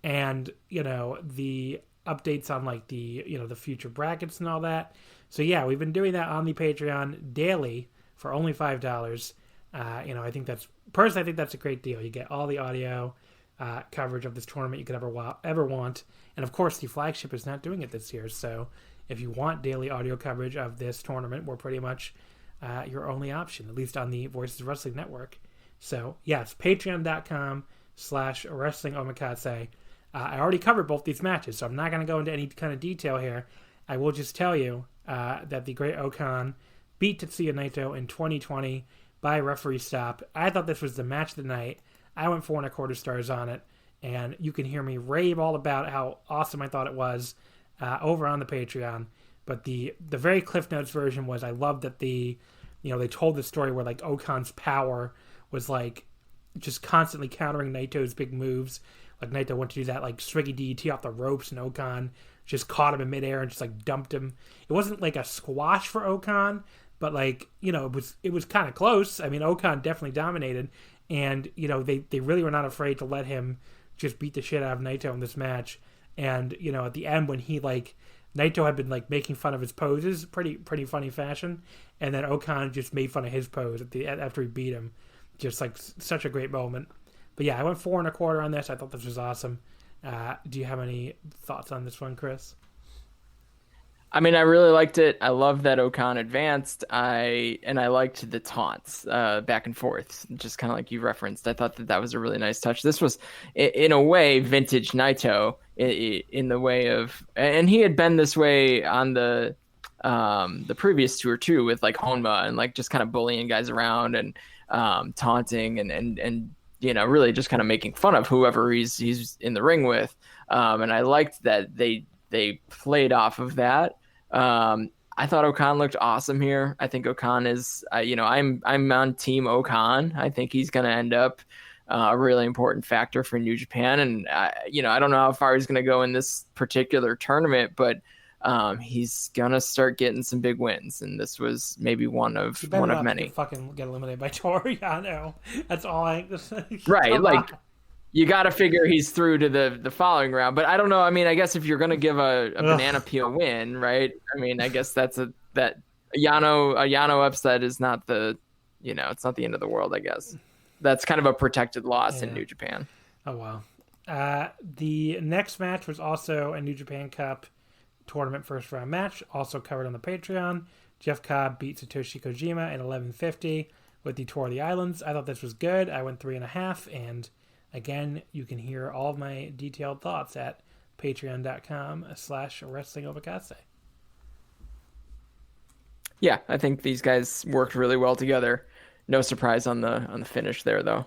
Speaker 2: and the updates on the future brackets and all that. So yeah, we've been doing that on the Patreon daily for only $5. I think that's a great deal. You get all the audio coverage of this tournament you could ever want, and of course the flagship is not doing it this year. So if you want daily audio coverage of this tournament, we're pretty much your only option, at least on the Voices of Wrestling Network. So yes, patreon.com/Wrestling Omakase. I already covered both these matches, so I'm not going to go into any kind of detail here. I will just tell you that the Great Okan beat Tetsuya Naito in 2020 by referee stop. I thought this was the match of the night. I went 4.25 stars on it, and you can hear me rave all about how awesome I thought it was over on the Patreon. But the very Cliff Notes version was, I love that they told the story where like Okan's power was like just constantly countering Naito's big moves. Like Naito went to do that like Swiggy DDT off the ropes, and Okan just caught him in midair and just like dumped him. It wasn't like a squash for Okan, but like it was kind of close. I mean, Okan definitely dominated, and they really were not afraid to let him just beat the shit out of Naito in this match. And at the end when he Naito had been making fun of his poses, pretty funny fashion, and then Okan just made fun of his pose after he beat him. Just such a great moment. But yeah, I went 4.25 on this. I thought this was awesome. Do you have any thoughts on this one, Chris?
Speaker 3: I mean, I really liked it. I love that Okan advanced. I liked the taunts back and forth, just kind of like you referenced. I thought that was a really nice touch. This was, in a way, vintage Naito in the way of, and he had been this way on the previous tour too, with Honma and just kind of bullying guys around and taunting and really just kind of making fun of whoever he's in the ring with. And I liked that they played off of that. I thought Okan looked awesome here. I think Okan is, I'm on Team Okan. I think he's going to end up a really important factor for New Japan. And, I don't know how far he's going to go in this particular tournament, but he's going to start getting some big wins. And this was maybe one of many.
Speaker 2: Fucking get eliminated by Toru Yano. That's all
Speaker 3: right. You got to figure he's through to the following round, but I don't know. I mean, I guess if you're going to give a banana peel win, right? I mean, I guess that Yano upset is not it's not the end of the world, I guess. That's kind of a protected loss in New Japan.
Speaker 2: Oh, wow. The next match was also a New Japan Cup tournament first round match, also covered on the Patreon. Jeff Cobb beat Satoshi Kojima at 11:50 with the Tour of the Islands. I thought this was good. I went 3.5, and again, you can hear all of my detailed thoughts at patreon.com/Wrestling Omakase.
Speaker 3: Yeah, I think these guys worked really well together. No surprise on the finish there, though.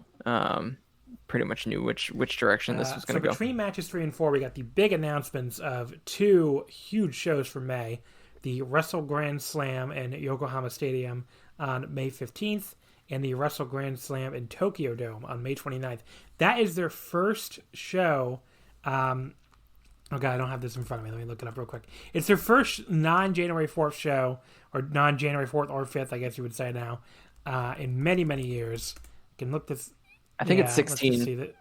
Speaker 3: pretty much knew which direction this was going to go.
Speaker 2: Between matches 3 and 4, we got the big announcements of 2 huge shows for May: the Wrestle Grand Slam in Yokohama Stadium on May 15th, and the Wrestle Grand Slam in Tokyo Dome on May 29th. That is their first show. Oh god, I don't have this in front of me. Let me look it up real quick. It's their first non-January 4th show, or non-January 4th or 5th, I guess you would say now, in many, many years. You can look this.
Speaker 3: I think it's 16.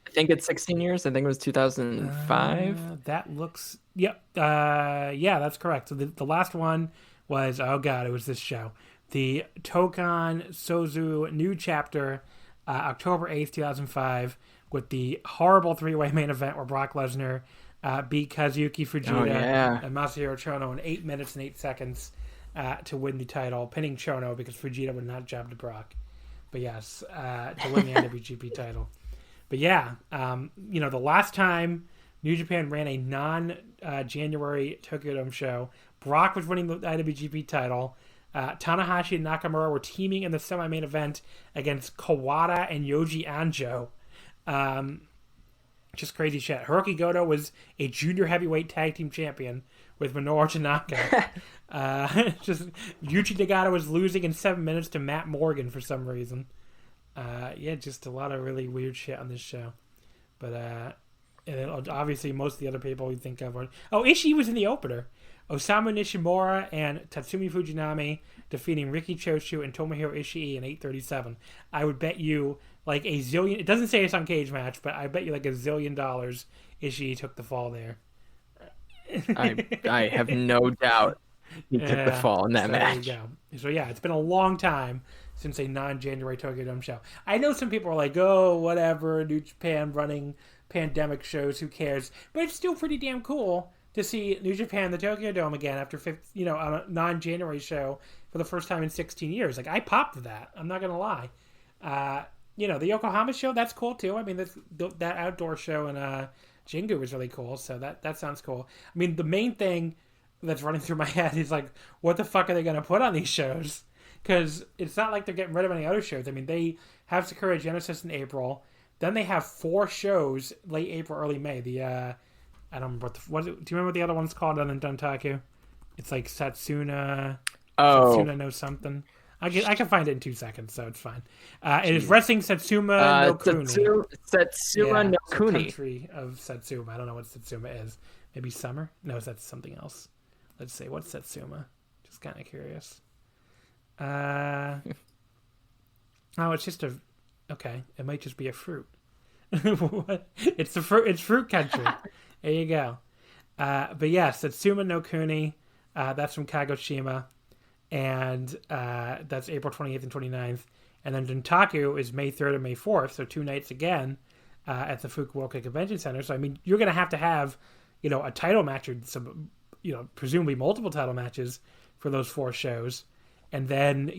Speaker 3: I think it's 16 years. I think it was 2005.
Speaker 2: That looks. Yep. Yeah, that's correct. So the last one was, oh god, it was this show. The Tokan Sozu New Chapter, October 8th, 2005, with the horrible 3-way main event where Brock Lesnar beat Kazuki Fujita and Masahiro Chono in 8 minutes and 8 seconds to win the title, pinning Chono because Fujita would not jab to Brock. But yes, to win the IWGP title. But yeah, the last time New Japan ran a non-January Tokyo Dome show, Brock was winning the IWGP title. Tanahashi and Nakamura were teaming in the semi-main event against Kawada and Yoji Anjo. Just crazy shit. Hiroki Goto was a junior heavyweight tag team champion with Minoru Tanaka. Just Yuji Nagata was losing in 7 minutes to Matt Morgan for some reason. Just a lot of really weird shit on this show. But and obviously most of the other people we think of are... Oh, Ishii was in the opener. Osamu Nishimura and Tatsumi Fujinami defeating Riki Choshu and Tomohiro Ishii in 8:37. I would bet you like a zillion... It doesn't say it's on Cage Match, but I bet you like $1 zillion Ishii took the fall there.
Speaker 3: I have no doubt he took the fall in that match.
Speaker 2: There you go. So yeah, it's been a long time since a non-January Tokyo Dome show. I know some people are like, oh, whatever, New Japan running pandemic shows, who cares? But it's still pretty damn cool to see New Japan the Tokyo Dome again after on a non-January show for the first time in 16 years. Like, I popped with that. I'm not gonna lie. The Yokohama show, that's cool too. I mean, that outdoor show in Jingu was really cool. So that sounds cool. I mean, the main thing that's running through my head is like, what the fuck are they gonna put on these shows? Because it's not like they're getting rid of any other shows. I mean, they have Sakura Genesis in April. Then they have 4 shows late April, early May. I don't remember do you remember what the other one's called on Dontaku? It's like Satsuna. Oh. Satsuna no something. I can find it in 2 seconds, so it's fine. It is Wrestling Satsuma no Kuni.
Speaker 3: Satsuma no Kuni.
Speaker 2: Country of Satsuma. I don't know what Satsuma is. Maybe summer? No, that's something else. Let's see. What's Satsuma? Just kind of curious. It's just a... Okay, it might just be a fruit. What? It's fruit country. There you go. But yes, Satsuma no Kuni. That's from Kagoshima. And that's April 28th and 29th. And then Dontaku is May 3rd and May 4th, so 2 nights again at the Fukuoka Convention Center. So, I mean, you're going to have, a title match or some, presumably multiple title matches for those 4 shows. And then,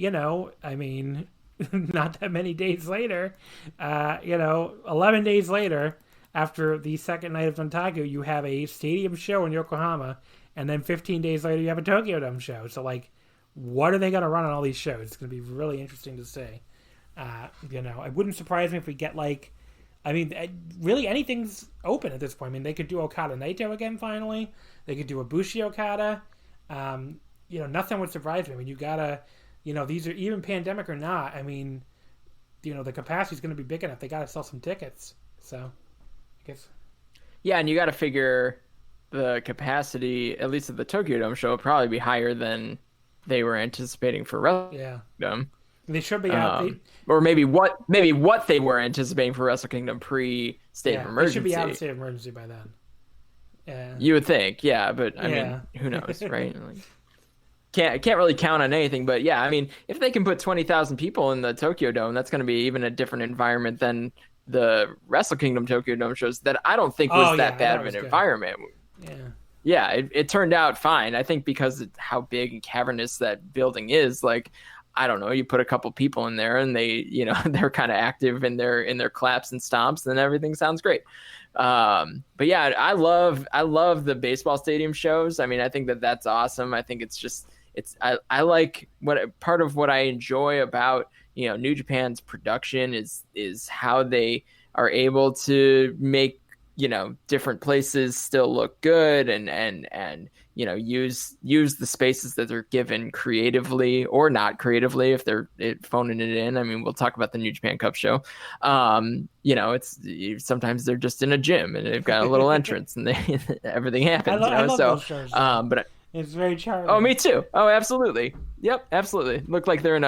Speaker 2: I mean, not that many days later, 11 days later, after the second night of Dontaku, you have a stadium show in Yokohama. And then 15 days later, you have a Tokyo Dome show. So, like, what are they going to run on all these shows? It's going to be really interesting to see. It wouldn't surprise me if we get really anything's open at this point. I mean, they could do Okada Naito again finally. They could do a Bushi Okada. Nothing would surprise me. I mean, you gotta, these are, even pandemic or not, I mean, the capacity is going to be big enough. They got to sell some tickets. So, I guess.
Speaker 3: Yeah, and you got to figure the capacity, at least at the Tokyo Dome show, will probably be higher than they were anticipating for Wrestle Kingdom.
Speaker 2: They should be out.
Speaker 3: Or maybe what they were anticipating for Wrestle Kingdom pre-state of emergency.
Speaker 2: They should be out of state of emergency by then. Yeah.
Speaker 3: You would think, yeah, but I mean, who knows, right? Can't really count on anything, but yeah, I mean, if they can put 20,000 people in the Tokyo Dome, that's going to be even a different environment than the Wrestle Kingdom Tokyo Dome shows that I don't think was that bad of an environment. Yeah, it turned out fine. I think because of how big and cavernous that building is, like, I don't know, you put a couple people in there and they, they're kind of active in their claps and stomps, and everything sounds great. But yeah, I love the baseball stadium shows. I mean, I think that's awesome. I think I like part of what I enjoy about, New Japan's production is how they are able to make, different places still look good and use the spaces that they're given creatively or not creatively if they're phoning it in. I mean, we'll talk about the New Japan Cup show. It's sometimes they're just in a gym and they've got a little entrance and everything happens.
Speaker 2: I love those shows, but it's very charming.
Speaker 3: Oh, me too. Oh, absolutely. Yep, absolutely. Look like they're in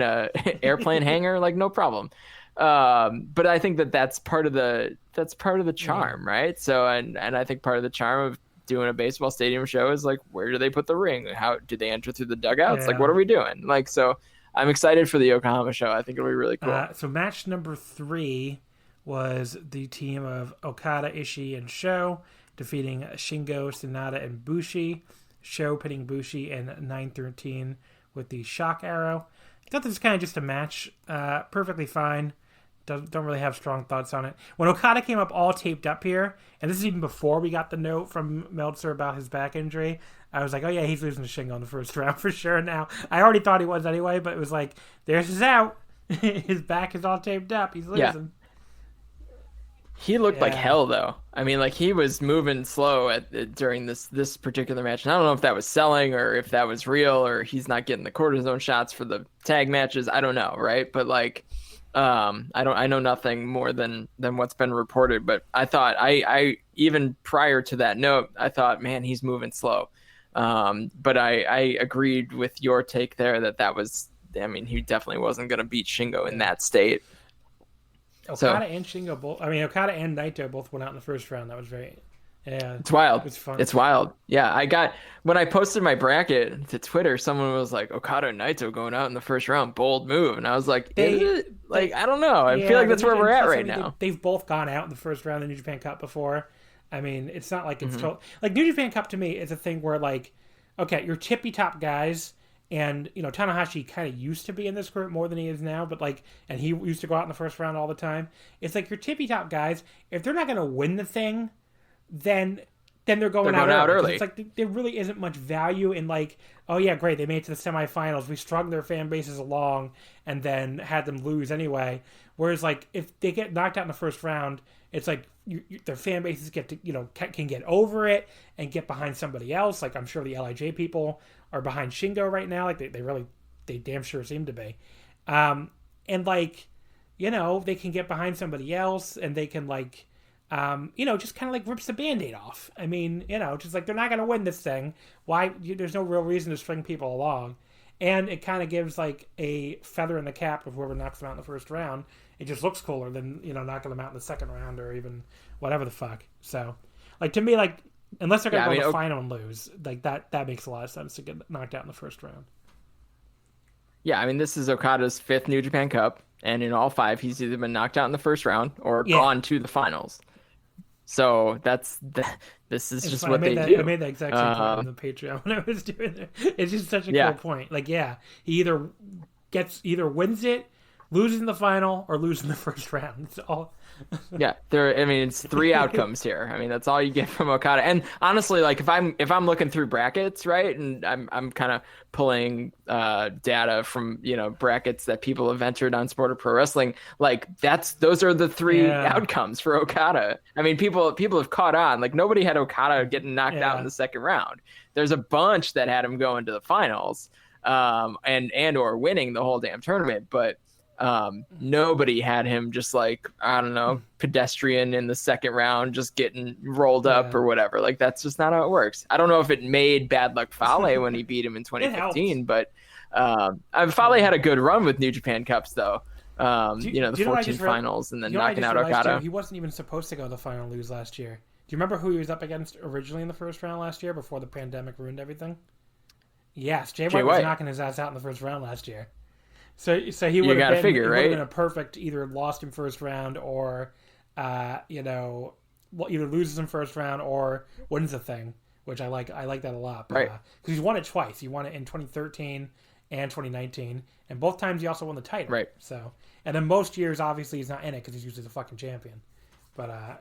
Speaker 3: a airplane hangar, like no problem. But I think that's part of the charm, right? So, and I think part of the charm of doing a baseball stadium show is like, where do they put the ring? How do they enter through the dugouts? Like, what are we doing? Like, so I'm excited for the Yokohama show. I think it'll be really cool.
Speaker 2: So match number 3 was the team of Okada, Ishii, and Sho defeating Shingo, Sanada, and Bushi. Sho pinning Bushi in 9-13 with the shock arrow. I thought this was kind of just a match. Perfectly fine. Don't really have strong thoughts on it. When Okada came up all taped up here, and this is even before we got the note from Meltzer about his back injury, I was like, oh yeah, he's losing to Shingo in the first round for sure now. I already thought he was anyway, but it was like, there's his out. His back is all taped up. He's losing. Yeah.
Speaker 3: He looked like hell, though. I mean, like, he was moving slow during this particular match. And I don't know if that was selling or if that was real or he's not getting the cortisone shots for the tag matches. I don't know, right? But, like, I know nothing more than what's been reported. But I thought, I even prior to that note, I thought, man, he's moving slow. But I agreed with your take there that was, I mean, he definitely wasn't going to beat Shingo in that state.
Speaker 2: Okada and Shingo both. I mean, Okada and Naito both went out in the first round. That was very,
Speaker 3: it's wild.
Speaker 2: It's fun.
Speaker 3: It's wild. Yeah, when I posted my bracket to Twitter, someone was like, Okada and Naito going out in the first round, bold move, and I was like, I don't know. I feel like that's where we're at right now.
Speaker 2: They've both gone out in the first round of the New Japan Cup before. I mean, it's not like it's like New Japan Cup to me is a thing where like, okay, your tippy top guys. And, Tanahashi kind of used to be in this group more than he is now, but and he used to go out in the first round all the time. It's like your tippy top guys, if they're not going to win the thing, then they're going out early. It's like there really isn't much value in like, oh yeah, great, they made it to the semifinals. We strung their fan bases along and then had them lose anyway. Whereas like if they get knocked out in the first round, it's like their fan bases get to, can get over it and get behind somebody else. Like I'm sure the LIJ people are behind Shingo right now. Like they damn sure seem to be. And like, they can get behind somebody else and they can like, just kind of like rips the Band-Aid off. I mean, just like they're not going to win this thing. Why? There's no real reason to string people along. And it kind of gives like a feather in the cap of whoever knocks them out in the first round. It just looks cooler than, knocking them out in the second round or even whatever the fuck. So like to me, like, unless they're going to go to the final and lose, like that makes a lot of sense to get knocked out in the first round.
Speaker 3: Yeah, I mean, this is Okada's 5th New Japan Cup, and in all 5, he's either been knocked out in the first round or gone to the finals. So this is just what they do.
Speaker 2: I made that exact same point on the Patreon when I was doing it. It's just such a cool point. Like, he either wins it, loses in the final, or loses in the first round. It's all.
Speaker 3: Yeah, it's 3 outcomes here. I mean, that's all you get from Okada. And honestly, like if I'm looking through brackets, right, and I'm kind of pulling data from brackets that people have entered on Sport of Pro Wrestling, like those are the 3 outcomes for Okada. I mean, people have caught on. Like nobody had Okada getting knocked out in the second round. There's a bunch that had him going to the finals, and or winning the whole damn tournament, but. Nobody had him just like, I don't know, pedestrian in the second round, just getting rolled up or whatever. Like, that's just not how it works. I don't know if it made Bad Luck Fale when he beat him in 2015, but Fale had a good run with New Japan Cups, though. The 14 finals and then knocking out Okada.
Speaker 2: He wasn't even supposed to go to the final and lose last year. Do you remember who he was up against originally in the first round last year before the pandemic ruined everything? Yes, Jay White was knocking his ass out in the first round last year. So he would have been a perfect either lost in first round or, either loses in first round or wins the thing, which I like that a lot.
Speaker 3: Right.
Speaker 2: Because he's won it twice. He won it in 2013 and 2019, and both times he also won the title.
Speaker 3: Right.
Speaker 2: So, and then most years, obviously, he's not in it because he's usually the fucking champion. But,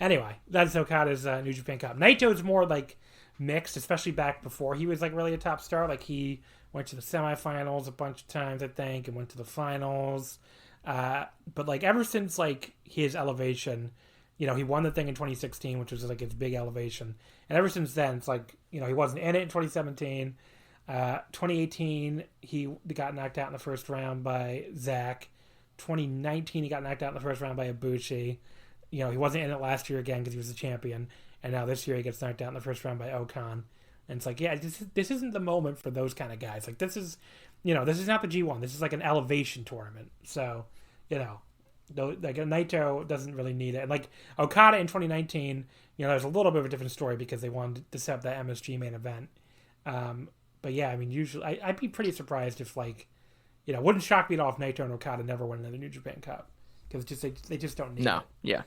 Speaker 2: Anyway, that's Okada's New Japan Cup. Naito's more like mixed, especially back before he was like really a top star. Like he went to the semifinals a bunch of times, I think, and went to the finals. But like ever since like his elevation, he won the thing in 2016, which was like his big elevation, and ever since then it's like he wasn't in it in 2017. 2018 he got knocked out in the first round by Zach. 2019 he got knocked out in the first round by Ibushi. He wasn't in it last year again because he was the champion, and now this year he gets knocked out in the first round by Okan. And it's like, yeah, this isn't the moment for those kind of guys. Like this is not the G1. This is like an elevation tournament. So, like Naito doesn't really need it. And like Okada in 2019, there's a little bit of a different story because they wanted to set up that MSG main event. But yeah, I mean, usually I'd be pretty surprised if like, wouldn't shock me at all if Naito and Okada never win another New Japan Cup because they just don't need it.
Speaker 3: Yeah.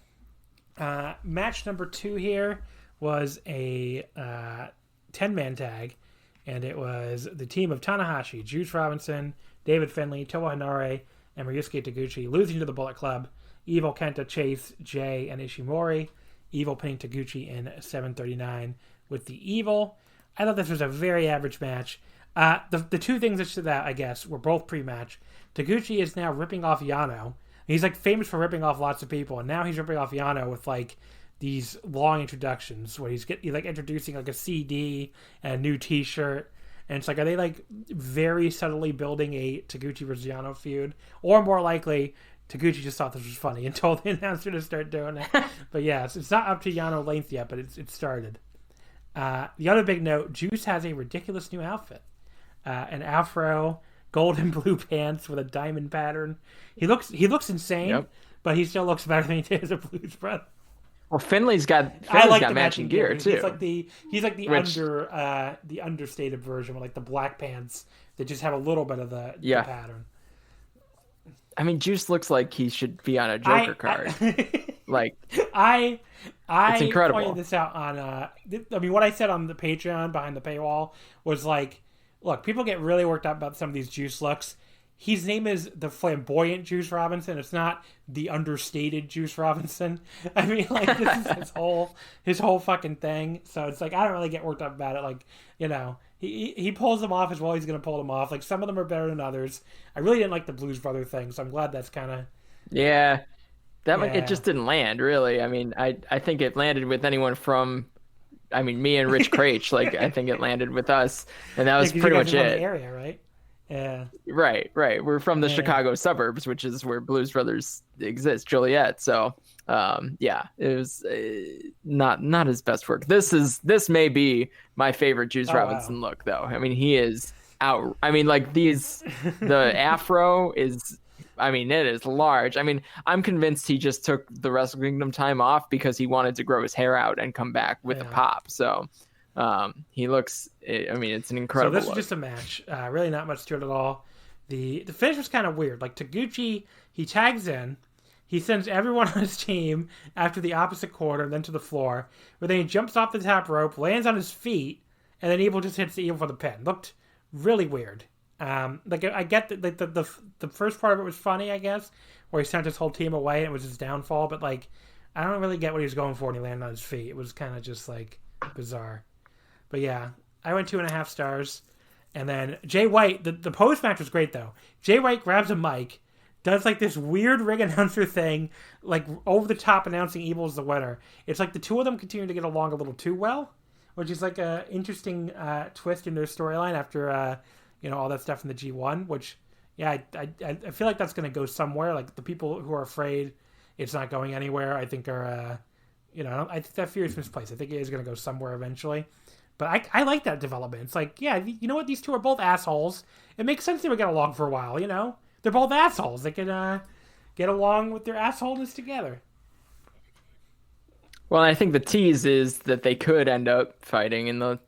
Speaker 2: Match number 2 here was a 10-man tag, and it was the team of Tanahashi, Juice Robinson, David Finlay, Toa Henare, and Ryusuke Taguchi losing to the Bullet Club. Evil, Kenta, Chase, Jay, and Ishimori. Evil pinning Taguchi in 7:39 with the Evil. I thought this was a very average match. The two things that stood out, I guess, were both pre-match. Taguchi is now ripping off Yano. He's like famous for ripping off lots of people, and now he's ripping off Yano with like these long introductions where he's like introducing like a CD and a new T-shirt, and it's like, are they like very subtly building a Taguchi versus Yano feud, or more likely Taguchi just thought this was funny and told the announcer to start doing it? But yeah, it's not up to Yano length yet, but it started. The other big note: Juice has a ridiculous new outfit, an afro, gold and blue pants with a diamond pattern. He looks insane, but he still looks better than he did as a Blues Brother.
Speaker 3: Well, Finley's got matching gear too.
Speaker 2: He's like the understated version with like the black pants that just have a little bit of the pattern.
Speaker 3: I mean, Juice looks like he should be on a Joker card.
Speaker 2: I
Speaker 3: it's incredible.
Speaker 2: Pointed this out on what I said on the Patreon behind the paywall was like, look, people get really worked up about some of these Juice looks. His name is the flamboyant Juice Robinson. It's not the understated Juice Robinson. I mean, like, this is his whole fucking thing. So it's like, I don't really get worked up about it. Like, he pulls them off as well. He's going to pull them off. Like, some of them are better than others. I really didn't like the Blues Brother thing, so I'm glad that's kind of...
Speaker 3: Yeah. It just didn't land, really. I mean, I think it landed with anyone from... I mean, me and Rich Craich, like, I think it landed with us. And that was pretty much it.
Speaker 2: The area, right? Yeah.
Speaker 3: Right. We're from the Chicago suburbs, which is where Blues Brothers exist, Joliet. So, it was not his best work. This may be my favorite Juice Robinson look, though. I mean, he is out. I mean, like the afro is. I mean, it is large. I mean, I'm convinced he just took the Wrestle Kingdom time off because he wanted to grow his hair out and come back with a pop. So. He looks. I mean, it's an incredible.
Speaker 2: So this is just a match. Really, not much to it at all. The finish was kind of weird. Like Taguchi, he tags in, he sends everyone on his team after the opposite quarter, then to the floor, where then he jumps off the top rope, lands on his feet, and then Evil just hits the Evil for the pin. Looked really weird. Like I get that the first part of it was funny, I guess, where he sent his whole team away and it was his downfall. But like, I don't really get what he was going for when he landed on his feet. It was kind of just like bizarre. But yeah, I went 2.5 stars. And then Jay White, the post-match was great, though. Jay White grabs a mic, does like this weird ring announcer thing, like over the top announcing Evil as the winner. It's like the two of them continue to get along a little too well, which is like a interesting twist in their storyline after, all that stuff in the G1, which, yeah, I feel like that's going to go somewhere. Like the people who are afraid it's not going anywhere, I think are, I think that fear is misplaced. I think it is going to go somewhere eventually. But I like that development. It's like, yeah, you know what? These two are both assholes. It makes sense they would get along for a while, They're both assholes. They can get along with their assholeness together.
Speaker 3: Well, I think the tease is that they could end up fighting in the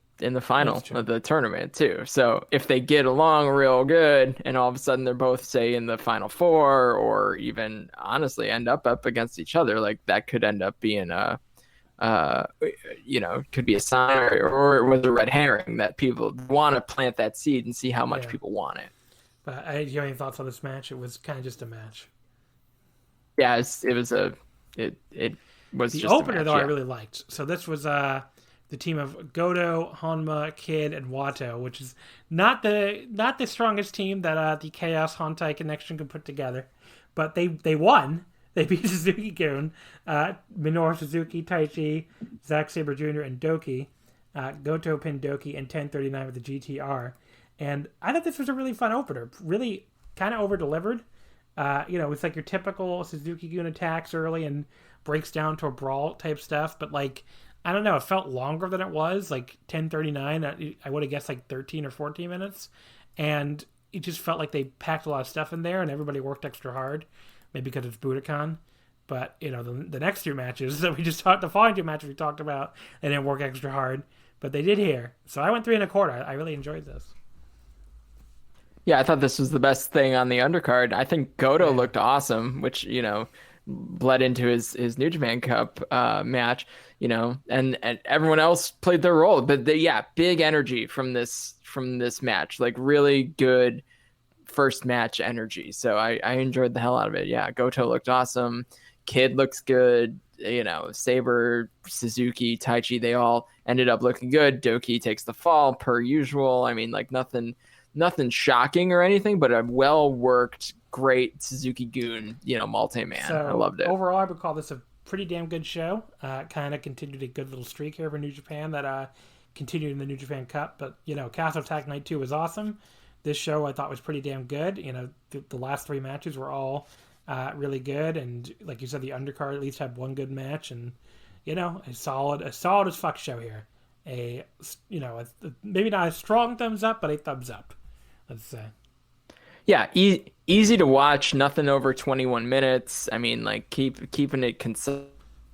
Speaker 3: final of the tournament, too. So if they get along real good and all of a sudden they're both, say, in the final four or even, honestly, end up against each other, like that could end up being could be a sign or it was a red herring that people want to plant that seed and see how much people want it.
Speaker 2: But do you have any thoughts on this match? It was kind of just a match.
Speaker 3: Yeah, it was the
Speaker 2: just opener, a match, though, I really liked. So this was the team of Goto, Honma, Kid, and Wato, which is not the strongest team that the Chaos Hontai connection could put together. but they won. They beat Suzuki-gun, Minoru Suzuki, Taichi, Zack Sabre Jr., and Doki. Goto pinned Doki in 10:39 with the GTR. And I thought this was a really fun opener. Really kind of over-delivered. It's like your typical Suzuki-gun attacks early and breaks down to a brawl type stuff. But, like, I don't know. It felt longer than it was. Like, 10:39. I would have guessed, like, 13 or 14 minutes. And it just felt like they packed a lot of stuff in there and everybody worked extra hard. Maybe because it's Budokan. But, the next two matches that we just talked, the following two matches we talked about, they didn't work extra hard. But they did here. So I went 3 1/4. I really enjoyed this.
Speaker 3: Yeah, I thought this was the best thing on the undercard. I think Goto looked awesome, which, bled into his New Japan Cup match, and everyone else played their role. But big energy from this match, like really good first match energy. So I enjoyed the hell out of it. Yeah, Goto looked awesome. Kid looks good. Sabre, Suzuki, Taichi, they all ended up looking good. Doki takes the fall per usual. I mean, like nothing shocking or anything, but a well-worked, great Suzuki-gun, multi-man. So, I loved it.
Speaker 2: Overall, I would call this a pretty damn good show. Kind of continued a good little streak here for New Japan that continued in the New Japan Cup. But, Castle Attack Night 2 was awesome. This show I thought was pretty damn good. The last 3 matches were all really good. And like you said, the undercard at least had one good match. And, a solid as fuck show here. Maybe not a strong thumbs up, but a thumbs up. Let's say.
Speaker 3: Yeah, easy to watch. Nothing over 21 minutes. I mean, like keeping it concise,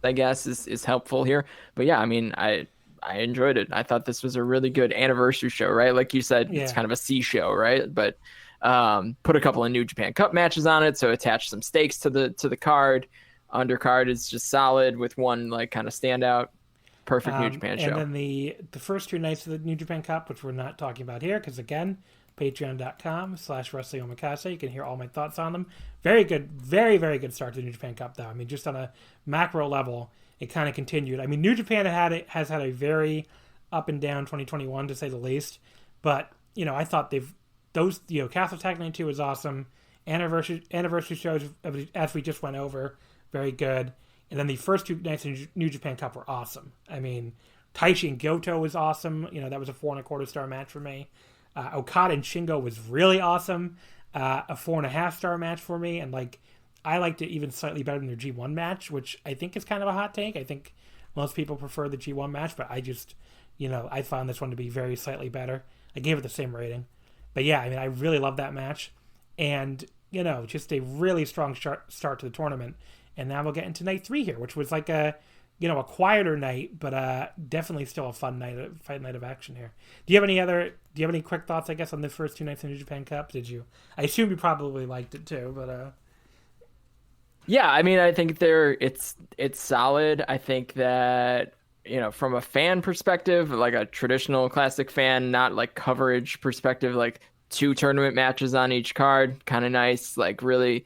Speaker 3: I guess, is helpful here. But yeah, I mean, I enjoyed it. I thought this was a really good anniversary show, right? Like you said, It's kind of a C show, right? But put a couple of New Japan Cup matches on it, so attach some stakes to the card. Undercard is just solid with one like kind of standout. Perfect New Japan show.
Speaker 2: And then the first 2 nights of the New Japan Cup, which we're not talking about here, because again, patreon.com/Wrestling Omakase. You can hear all my thoughts on them. Very good, very, very good start to the New Japan Cup, though. I mean, just on a macro level, it kind of continued. I mean, New Japan has had a very up and down 2021, to say the least. But, I thought Castle Attack Night 2 was awesome. Anniversary shows, as we just went over, very good. And then the first 2 nights in New Japan Cup were awesome. I mean, Taichi and Goto was awesome. That was a 4 1/4 star match for me. Okada and Shingo was really awesome. A 4.5 star match for me. And I liked it even slightly better than their G1 match, which I think is kind of a hot take. I think most people prefer the G1 match, but I just, I found this one to be very slightly better. I gave it the same rating. But yeah, I mean, I really love that match. And, just a really strong start to the tournament. And now we'll get into night 3 here, which was like a quieter night, but definitely still a fun night of action here. Do you have any quick thoughts, I guess, on the first 2 nights in the New Japan Cup? I assume you probably liked it too, but
Speaker 3: yeah, I mean, I think it's solid. I think that, from a fan perspective, like a traditional classic fan, not like coverage perspective, like 2 tournament matches on each card, kind of nice. Like really,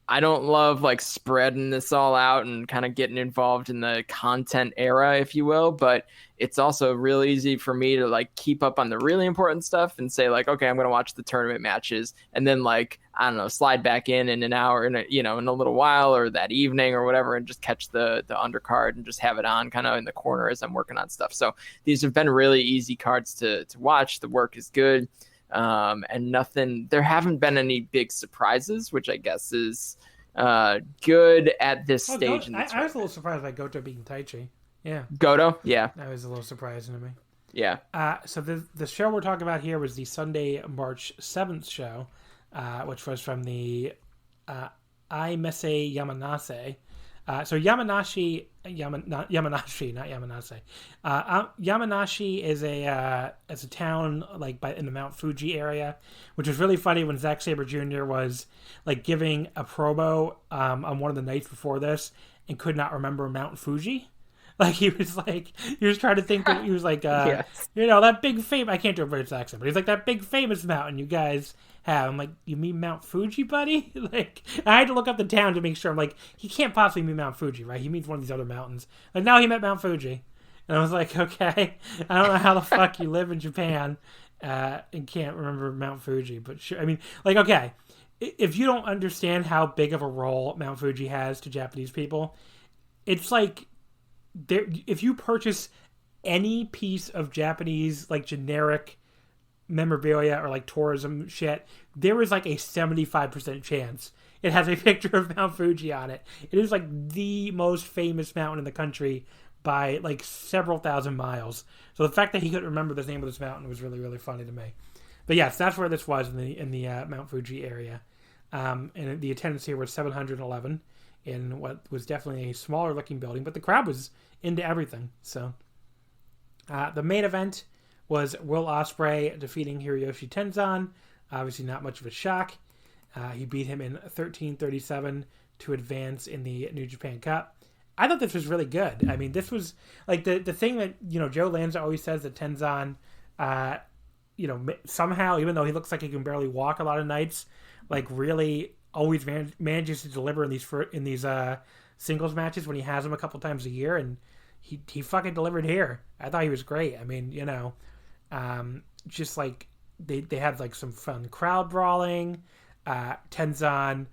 Speaker 3: I don't love like spreading this all out and kind of getting involved in the content era, if you will, but it's also real easy for me to like keep up on the really important stuff and say like, okay, I'm going to watch the tournament matches and then like, I don't know, slide back in an hour in a little while or that evening or whatever and just catch the undercard and just have it on kind of in the corner as I'm working on stuff. So these have been really easy cards to watch. The work is good. And there haven't been any big surprises, which I guess is good at this stage.
Speaker 2: I was a little surprised by Goto beating Taichi. Yeah.
Speaker 3: Goto? Yeah.
Speaker 2: That was a little surprising to me.
Speaker 3: Yeah.
Speaker 2: So the show we're talking about here was the Sunday, March 7th show, which was from the Aimese Yamanase. So Yamanashi, not Yamanase. Yamanashi is a town like in the Mount Fuji area, which was really funny when Zack Sabre Jr. was like giving a promo on one of the nights before this and could not remember Mount Fuji. Like he was trying to think that he was like,
Speaker 3: yes.
Speaker 2: That big I can't do a British accent, but he's like that big famous mountain you guys have. I'm like, you mean Mount Fuji, buddy? Like I had to look up the town to make sure. I'm like, he can't possibly mean Mount Fuji, right? He means one of these other mountains. Like now he meant Mount Fuji, and I was like, okay, I don't know how the fuck you live in Japan and can't remember Mount Fuji, but sure. I mean, like, okay. if you don't understand how big of a role Mount Fuji has to Japanese people, it's like if you purchase any piece of Japanese like generic memorabilia or like tourism shit, there is like a 75% chance it has a picture of Mount Fuji on it. It is like the most famous mountain in the country by like several thousand miles. So the fact that he couldn't remember the name of this mountain was really, really funny to me. But yes, that's where this was in the Mount Fuji area. And the attendance here was 711 in what was definitely a smaller looking building, but the crowd was into everything. So the main event was Will Ospreay defeating Hiroyoshi Tenzan. Obviously not much of a shock. He beat him in 13:37 to advance in the New Japan Cup. I thought this was really good. I mean, this was like the thing that, Joe Lanza always says that Tenzan, somehow, even though he looks like he can barely walk a lot of nights, like really always manages to deliver in these singles matches when he has them a couple times a year, and he fucking delivered here. I thought he was great. I mean, just like they had like some fun crowd brawling. Tenzan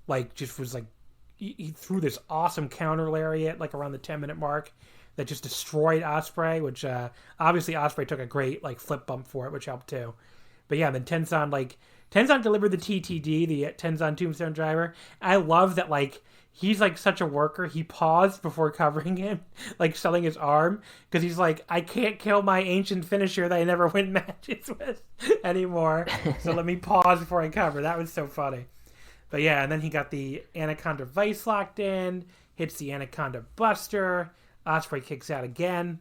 Speaker 2: like just was like he threw this awesome counter lariat like around the 10-minute mark that just destroyed Ospreay, which obviously Ospreay took a great like flip bump for it, which helped too. But yeah, then Tenzan delivered the TTD, the Tenzan Tombstone Driver. I love that like he's like such a worker. He paused before covering him, like selling his arm, because he's like, I can't kill my ancient finisher that I never win matches with anymore. So let me pause before I cover. That was so funny. But yeah, and then he got the Anaconda Vice locked in, hits the Anaconda Buster. Ospreay kicks out again.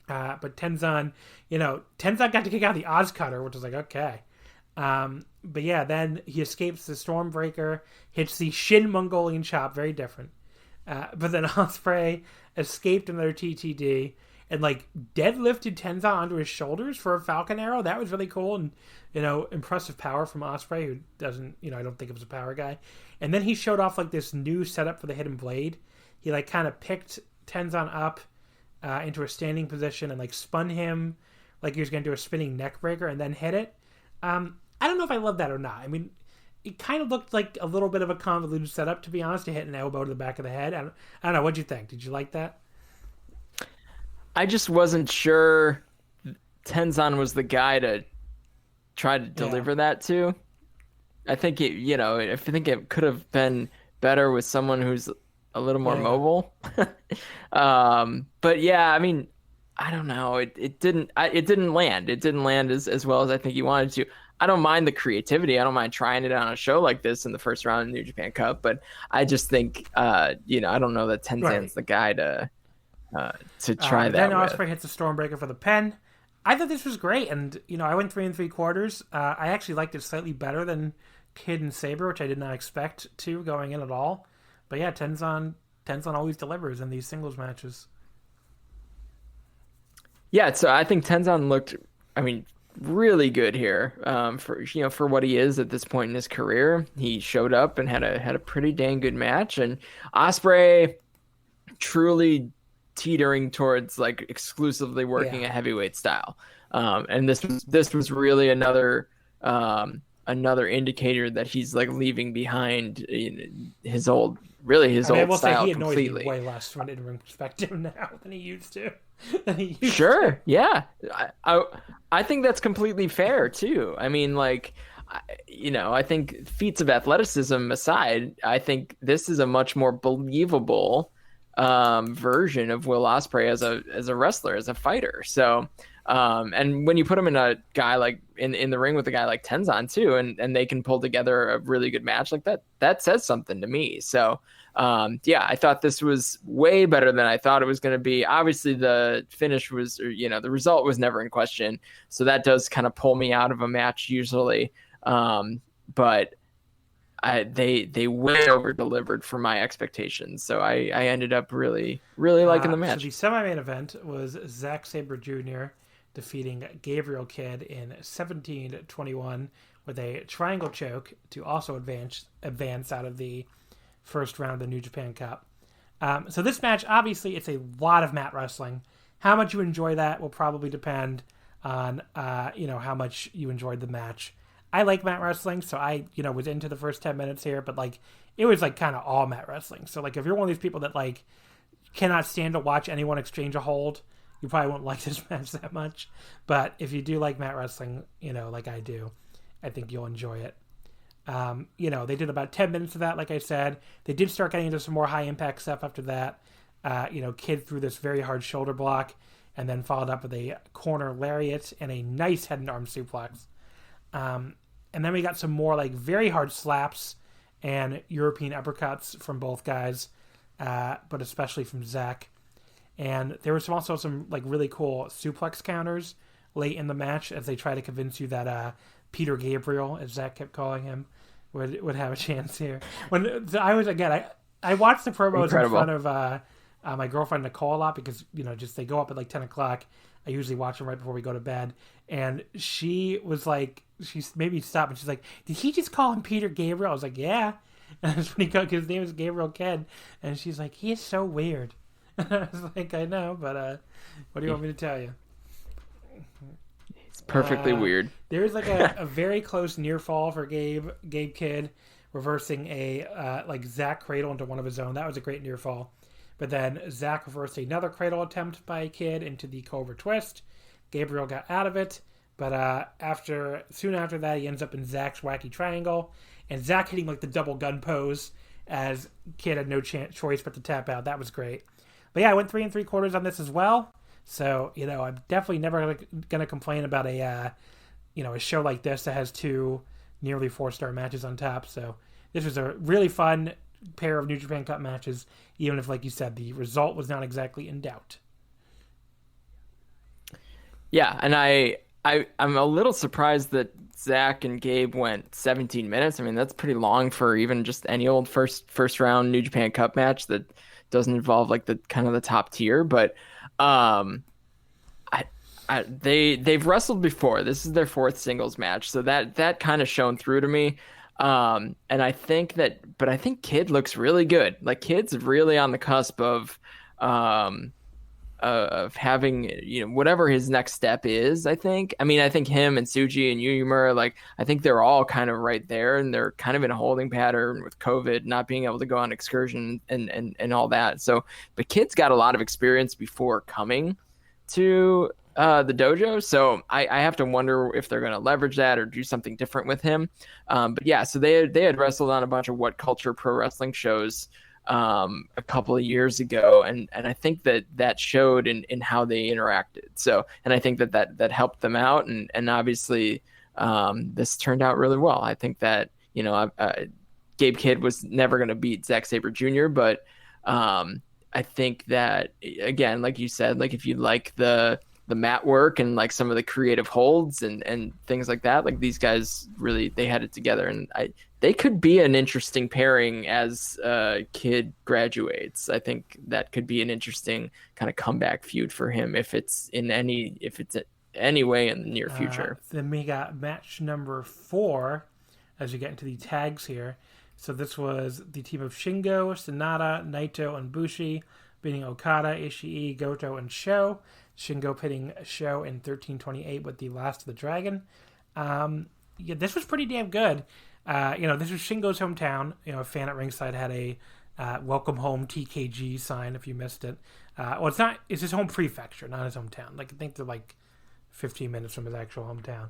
Speaker 2: But Tenzan got to kick out the Oz Cutter, which was like, okay. But yeah, then he escapes the Stormbreaker, hits the Shin Mongolian Chop, very different. But then Ospreay escaped another TTD and like deadlifted Tenzan onto his shoulders for a Falcon Arrow. That was really cool and, impressive power from Ospreay, who doesn't, I don't think it was a power guy. And then he showed off like this new setup for the Hidden Blade. He like kind of picked Tenzan up into a standing position and like spun him like he was going to do a spinning neck breaker and then hit it. I don't know if I love that or not. I mean, it kind of looked like a little bit of a convoluted setup, to be honest, to hit an elbow to the back of the head. I don't know. What'd you think? Did you like that?
Speaker 3: I just wasn't sure Tenzan was the guy to try to deliver that to. I think it could have been better with someone who's a little more mobile. But yeah, I mean, I don't know. It didn't land. It didn't land as well as I think he wanted to. I don't mind the creativity. I don't mind trying it on a show like this in the first round of the New Japan Cup, but I just think, I don't know that Tenzan's the guy to try that.
Speaker 2: Then Ospreay hits the Stormbreaker for the pen. I thought this was great, and I went 3 3/4. I actually liked it slightly better than Kid and Sabre, which I did not expect to going in at all. But yeah, Tenzan always delivers in these singles matches.
Speaker 3: Yeah, so I think Tenzan looked, really good here for what he is at this point in his career. He showed up and had a pretty dang good match, and Ospreay truly teetering towards like exclusively working a heavyweight style. And this was really another indicator that he's like leaving behind his old
Speaker 2: style
Speaker 3: say he
Speaker 2: completely. Way less from an in-ring perspective now than he used to.
Speaker 3: Sure, yeah. I think that's completely fair too. I mean, like, I think feats of athleticism aside, I think this is a much more believable version of Will Ospreay as a wrestler, as a fighter. So, and when you put him in a guy like in the ring with a guy like Tenzan too, and they can pull together a really good match like that says something to me. So, I thought this was way better than I thought it was going to be. Obviously the finish was, the result was never in question. So that does kind of pull me out of a match usually. But they way over delivered for my expectations. So I ended up really, really liking the match.
Speaker 2: So the semi-main event was Zack Sabre Jr. defeating Gabriel Kidd in 17-21 with a triangle choke to also advance out of the first round of the New Japan Cup. So this match, obviously, it's a lot of mat wrestling. How much you enjoy that will probably depend on, how much you enjoyed the match. I like mat wrestling, so I, was into the first 10 minutes here, but like, it was like kind of all mat wrestling. So like, if you're one of these people that like cannot stand to watch anyone exchange a hold, you probably won't like this match that much. But if you do like mat wrestling, like I do, I think you'll enjoy it. They did about 10 minutes of that, like I said. They did start getting into some more high impact stuff after that. Kid threw this very hard shoulder block and then followed up with a corner lariat and a nice head and arm suplex. And then we got some more like very hard slaps and European uppercuts from both guys, but especially from Zach. And there was also some like really cool suplex counters late in the match as they try to convince you that Peter Gabriel, as Zach kept calling him, would have a chance here. I watched the promos
Speaker 3: Incredible.
Speaker 2: in front of my girlfriend Nicole a lot because just they go up at like 10 o'clock. I usually watch them right before we go to bed, and she was like, she made me stop, and she's like, "Did he just call him Peter Gabriel?" I was like, "Yeah." And it's funny because his name is Gabriel Kidd, and she's like, "He is so weird." I was like, "I know, but what do you want me to tell you?"
Speaker 3: It's perfectly weird.
Speaker 2: There was like a very close near fall for Gabe Kidd, reversing a like Zach cradle into one of his own. That was a great near fall. But then Zach reversed another cradle attempt by Kidd into the Cobra Twist. Gabriel got out of it, but soon after that, he ends up in Zach's wacky triangle, and Zach hitting like the double gun pose as Kidd had no choice but to tap out. That was great. But yeah, I went 3 3/4 on this as well. So I'm definitely never gonna complain about a show like this that has 2 nearly 4-star matches on top. So this was a really fun pair of New Japan Cup matches, even if, like you said, the result was not exactly in doubt.
Speaker 3: Yeah, and I'm a little surprised that Zach and Gabe went 17 minutes. I mean, that's pretty long for even just any old first round New Japan Cup match that doesn't involve like the kind of the top tier. But they've wrestled before. This is their 4th singles match, so that kind of shone through to me. And I think Kidd looks really good. Like, Kidd's really on the cusp of having, whatever his next step is. I think him and Tsuji and Yuyumura, like, I think they're all kind of right there, and they're kind of in a holding pattern with COVID, not being able to go on excursion and all that. So, but Kidd's got a lot of experience before coming to the dojo, so I have to wonder if they're going to leverage that or do something different with him. But yeah, so they had wrestled on a bunch of What Culture Pro Wrestling shows a couple of years ago, and I think that showed in how they interacted. So, and I think that helped them out, and obviously this turned out really well. I think that Gabe Kidd was never going to beat Zack Sabre Jr., but I think that, again, like you said, like if you like the mat work and like some of the creative holds and things like that, like these guys really, they had it together, and they could be an interesting pairing as Kidd graduates. I think that could be an interesting kind of comeback feud for him if it's any way in the near future.
Speaker 2: Then we got match number 4 as you get into the tags here. So this was the team of Shingo, Sanada, Naito, and Bushi beating Okada, Ishii, Goto, and Sho. Shingo pitting Sho in 13:28 with the Last of the Dragon. This was pretty damn good. This was Shingo's hometown. A fan at ringside had a welcome home TKG sign if you missed it. It's his home prefecture, not his hometown. Like, I think they're like 15 minutes from his actual hometown.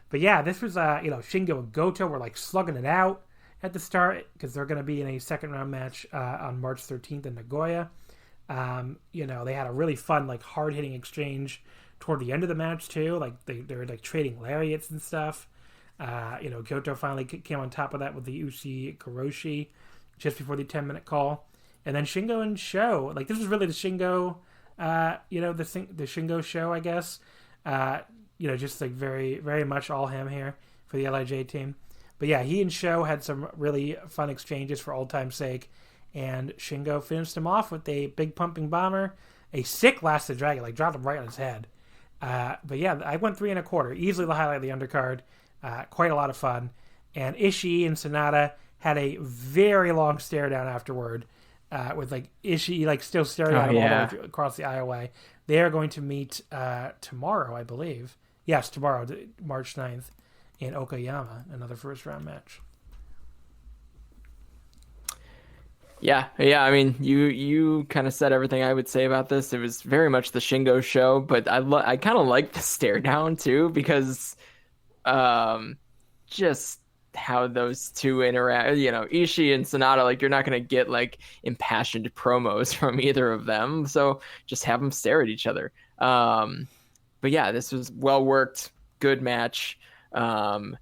Speaker 2: But yeah, this was, Shingo and Goto were like slugging it out at the start because they're going to be in a second round match on March 13th in Nagoya. They had a really fun, like, hard-hitting exchange toward the end of the match, too. Like, they were, like, trading lariats and stuff. Goto finally came on top of that with the Uchi Kuroshi just before the 10-minute call. And then Shingo and Sho, like, this was really the Shingo, the Shingo show, I guess. Just, like, very, very much all him here for the LIJ team. But, yeah, he and Sho had some really fun exchanges for old time's sake. And Shingo finished him off with a big pumping bomber, a sick Last of the Dragon, like dropped him right on his head. But yeah, I went 3 1/4, easily the highlight of the undercard. Quite a lot of fun. And Ishii and Sanada had a very long stare down afterward, with like Ishii like still staring at him all the way across the aisleway. They are going to meet tomorrow, I believe. Yes, tomorrow, March 9th, in Okayama, another first round match.
Speaker 3: Yeah. I mean, you kind of said everything I would say about this. It was very much the Shingo show, but I kind of like the stare down too because, just how those two interact. Ishii and Sonata, like you're not gonna get like impassioned promos from either of them, so just have them stare at each other. But yeah, this was well worked, good match. I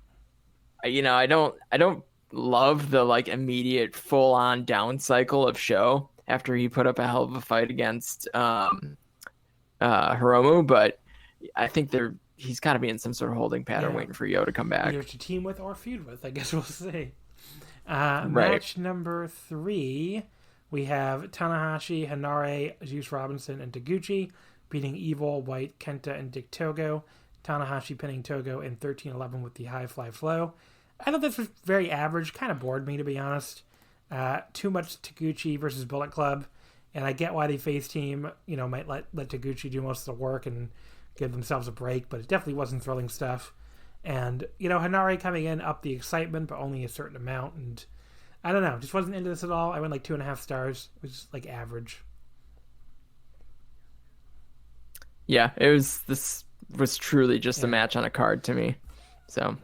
Speaker 3: don't love the like immediate full on down cycle of Show after he put up a hell of a fight against Hiromu, but I think he's got to be in some sort of holding pattern waiting for Yo to come back.
Speaker 2: Either to team with or feud with, I guess we'll see.
Speaker 3: Right.
Speaker 2: Match number 3, we have Tanahashi, Hanare, Juice Robinson, and Taguchi beating Evil, White, Kenta, and Dick Togo. Tanahashi pinning Togo in 13-11 with the high fly flow. I thought this was very average. Kind of bored me, to be honest. Too much Taguchi versus Bullet Club. And I get why the face team, might let Taguchi do most of the work and give themselves a break, but it definitely wasn't thrilling stuff. And, Hanare coming in upped the excitement, but only a certain amount. And I don't know, just wasn't into this at all. I went like 2.5 stars, which is like average.
Speaker 3: Yeah, this was truly just a match on a card to me. So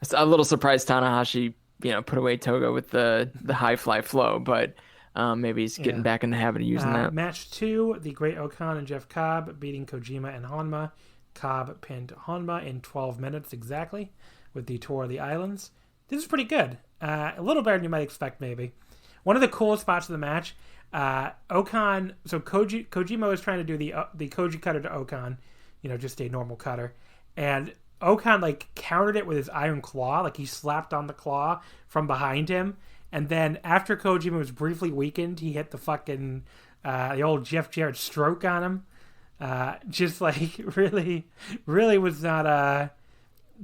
Speaker 3: it's a little surprised Tanahashi, put away Togo with the high fly flow, but maybe he's getting back in the habit of using that.
Speaker 2: Match 2, the Great Okan and Jeff Cobb beating Kojima and Honma. Cobb pinned Honma in 12 minutes exactly with the Tour of the Islands. This is pretty good. A little better than you might expect, maybe. One of the coolest spots of the match, Okan, so Kojima was trying to do the Koji cutter to Okan, just a normal cutter. And Okan, like, countered it with his iron claw. Like, he slapped on the claw from behind him. And then after Kojima was briefly weakened, he hit the fucking, the old Jeff Jarrett stroke on him. Just like, really was not,